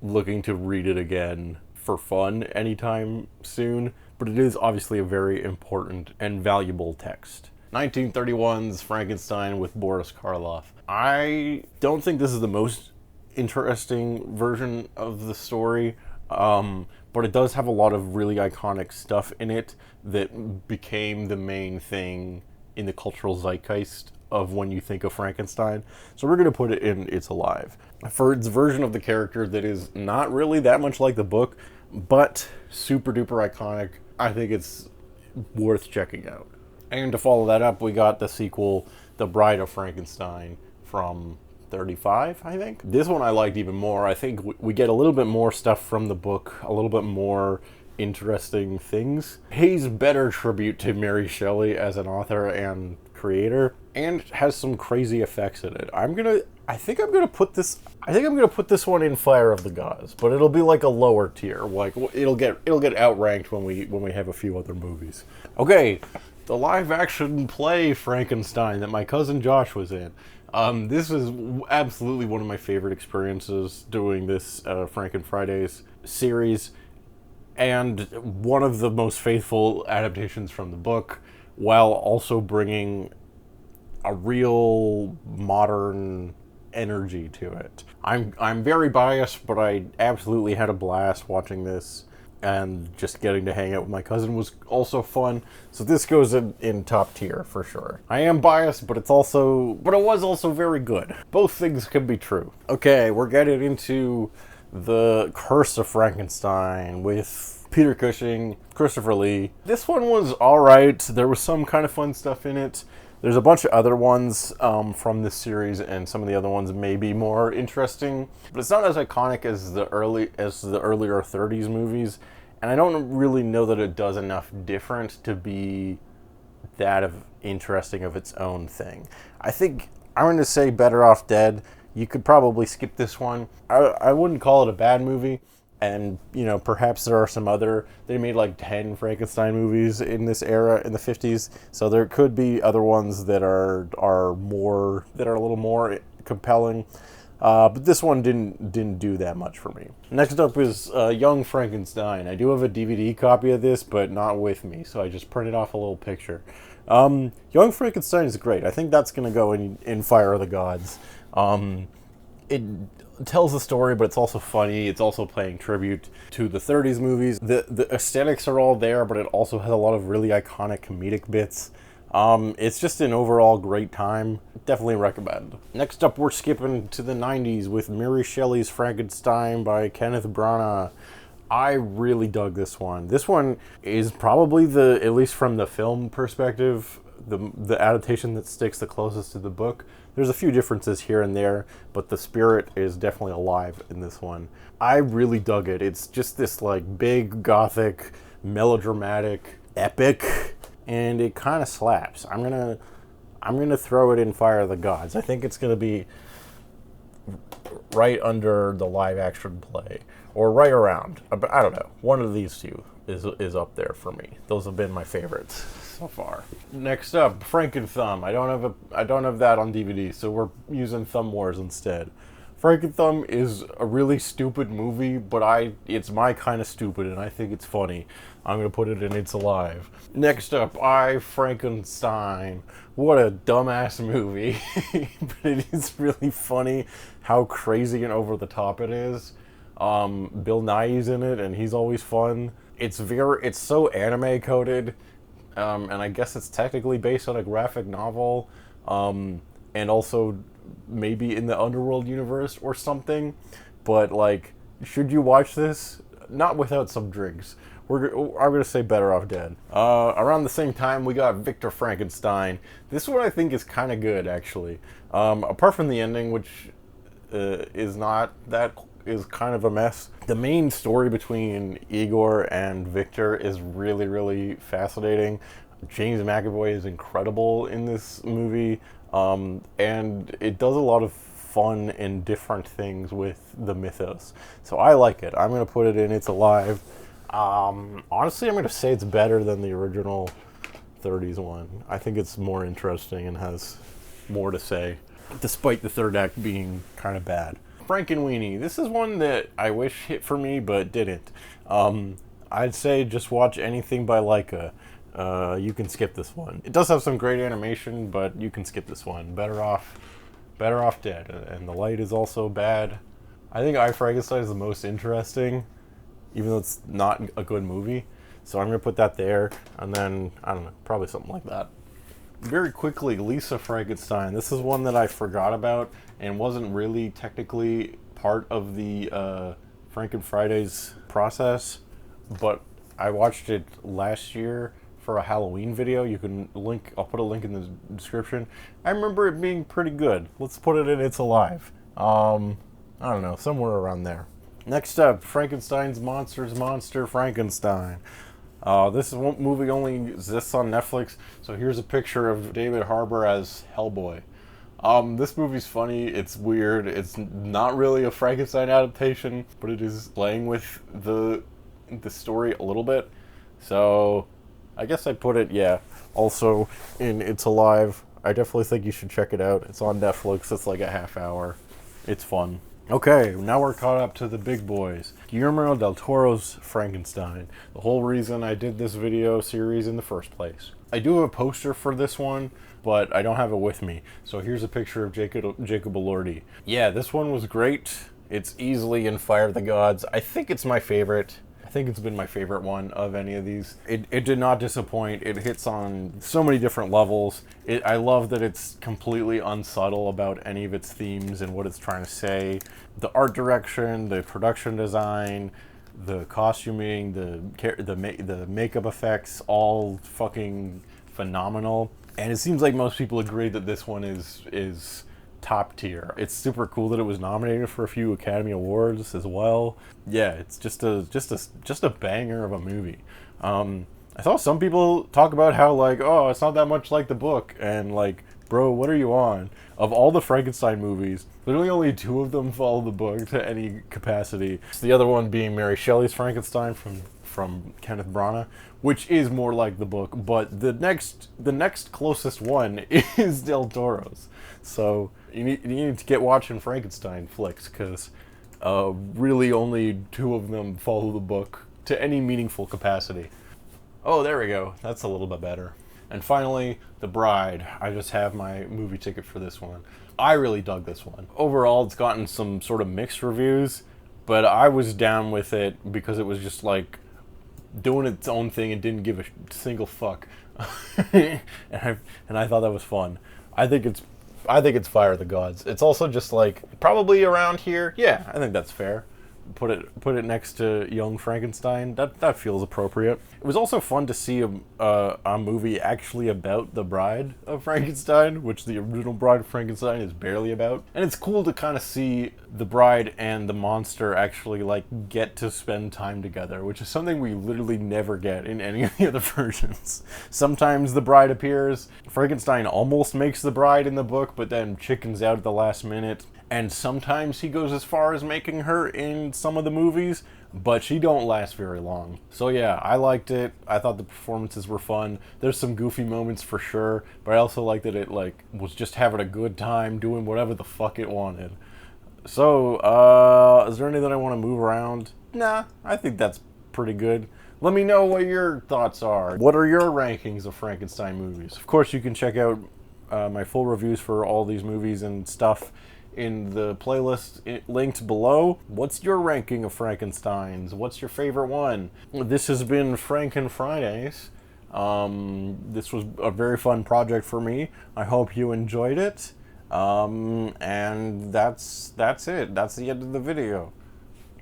looking to read it again for fun anytime soon, but it is obviously a very important and valuable text. 1931's Frankenstein with Boris Karloff. I don't think this is the most interesting version of the story, but it does have a lot of really iconic stuff in it that became the main thing in the cultural zeitgeist of when you think of Frankenstein. So we're going to put it in It's Alive. For its version of the character that is not really that much like the book, but super duper iconic, I think it's worth checking out. And to follow that up, we got the sequel, The Bride of Frankenstein, from 35, I think. This one I liked even more. I think we get a little bit more stuff from the book, a little bit more interesting things. Pays better tribute to Mary Shelley as an author and creator, and has some crazy effects in it. I think I'm gonna put this one in Fire of the Gods, but it'll be like a lower tier. Like it'll get outranked when we have a few other movies. Okay, the live action play Frankenstein that my cousin Josh was in. This was absolutely one of my favorite experiences doing this Franken-Fridays series. and one of the most faithful adaptations from the book, while also bringing a real modern energy to it. I'm very biased, but I absolutely had a blast watching this, and just getting to hang out with my cousin was also fun. So this goes in top tier for sure. I am biased, but it was also very good. Both things can be true. Okay, we're getting into The Curse of Frankenstein with Peter Cushing, Christopher Lee. This one was alright. There was some kind of fun stuff in it. There's a bunch of other ones from this series, and some of the other ones may be more interesting, but it's not as iconic as the earlier 30s movies, and I don't really know that it does enough different to be that of interesting of its own thing. I think I'm going to say Better Off Dead. You could probably skip this one. I wouldn't call it a bad movie. And, you know, perhaps there are some other, they made like 10 Frankenstein movies in this era in the 50s. So there could be other ones that are a little more compelling. But this one didn't do that much for me. Next up is Young Frankenstein. I do have a DVD copy of this, but not with me. So I just printed off a little picture. Young Frankenstein is great. I think that's going to go in Fire of the Gods. It tells the story, but it's also funny. It's also paying tribute to the 30s movies. The aesthetics are all there, but it also has a lot of really iconic comedic bits. It's just an overall great time. Definitely recommend. Next up, we're skipping to the 90s with Mary Shelley's Frankenstein by Kenneth Branagh. I really dug this one. This one is probably at least from the film perspective, the adaptation that sticks the closest to the book. There's a few differences here and there, but the spirit is definitely alive in this one. I really dug it. It's just this like big gothic, melodramatic epic, and it kind of slaps. I'm gonna throw it in Fire of the Gods. I think it's gonna be right under the live action play, or right around. I don't know. One of these two is up there for me. Those have been my favorites so far. Next up, FrankenThumb. I don't have that on DVD, so we're using Thumb Wars instead. FrankenThumb is a really stupid movie, but it's my kind of stupid, and I think it's funny. I'm gonna put it in It's Alive. Next up, Frankenstein. What a dumbass movie, but it is really funny how crazy and over the top it is. Bill Nighy's in it, and he's always fun. It's so anime coded. And I guess it's technically based on a graphic novel, and also maybe in the Underworld universe or something. But like, should you watch this? Not without some drinks. I'm gonna say Better Off Dead. Around the same time, we got Victor Frankenstein. This one I think is kind of good actually. Apart from the ending, which is kind of a mess. The main story between Igor and Victor is really, really fascinating. James McAvoy is incredible in this movie, and it does a lot of fun and different things with the mythos. So I like it. I'm going to put it in It's Alive. Honestly, I'm going to say it's better than the original 30s one. I think it's more interesting and has more to say, despite the third act being kind of bad. Frankenweenie. This is one that I wish hit for me, but didn't. I'd say just watch anything by Leica. You can skip this one. It does have some great animation, but you can skip this one. Better Off Dead. And The Light is also bad. I think Frankenstein is the most interesting, even though it's not a good movie. So I'm going to put that there, and then, I don't know, probably something like that. Very quickly, Lisa Frankenstein. This is one that I forgot about and wasn't really technically part of the Franken-Fridays process, but I watched it last year for a Halloween video. I'll put a link in the description. I remember it being pretty good. Let's put it in It's Alive. I don't know, somewhere around there. Next up, Frankenstein's Monster, Frankenstein. This movie only exists on Netflix, so here's a picture of David Harbour as Hellboy. This movie's funny, it's weird, it's not really a Frankenstein adaptation, but it is playing with the story a little bit. So I guess I put it, also in It's Alive. I definitely think you should check it out. It's on Netflix, it's like a half hour. It's fun. Okay, now we're caught up to the big boys. Guillermo del Toro's Frankenstein. The whole reason I did this video series in the first place. I do have a poster for this one, but I don't have it with me. So here's a picture of Jacob Elordi. Yeah, this one was great. It's easily in Fire of the Gods. I think it's my favorite. I think it's been my favorite one of any of these. It did not disappoint. It hits on so many different levels. I love that it's completely unsubtle about any of its themes and what it's trying to say. The art direction, the production design, the costuming, the makeup effects, all fucking phenomenal. And it seems like most people agree that this one is top tier. It's super cool that it was nominated for a few Academy Awards as well. Yeah, it's just a banger of a movie. I saw some people talk about how like, oh, it's not that much like the book, and like, bro, what are you on? Of all the Frankenstein movies, literally only 2 of them follow the book to any capacity. The other one being Mary Shelley's Frankenstein from Kenneth Branagh, which is more like the book, but the next closest one is Del Toro's. So you need to get watching Frankenstein flicks, because really only 2 of them follow the book to any meaningful capacity. Oh, there we go. That's a little bit better. And finally, The Bride. I just have my movie ticket for this one. I really dug this one. Overall, it's gotten some sort of mixed reviews, but I was down with it because it was just like doing its own thing and didn't give a single fuck. and I thought that was fun. I think it's Fire of the Gods. It's also just like probably around here. Yeah, I think that's fair. Put it next to Young Frankenstein. That feels appropriate. It was also fun to see a movie actually about the Bride of Frankenstein, which the original Bride of Frankenstein is barely about. And it's cool to kind of see the bride and the monster actually like get to spend time together, which is something we literally never get in any of the other versions. Sometimes the bride appears. Frankenstein almost makes the bride in the book, but then chickens out at the last minute. And sometimes he goes as far as making her in some of the movies, but she don't last very long. So yeah, I liked it. I thought the performances were fun. There's some goofy moments for sure, but I also liked that it like was just having a good time doing whatever the fuck it wanted. So, is there anything I want to move around? Nah, I think that's pretty good. Let me know what your thoughts are. What are your rankings of Frankenstein movies? Of course, you can check out my full reviews for all these movies and stuff in the playlist linked below. What's your ranking of Frankensteins? What's your favorite one? This has been Franken-Fridays. This was a very fun project for me. I hope you enjoyed it. And that's it. That's the end of the video.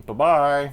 Bye-bye.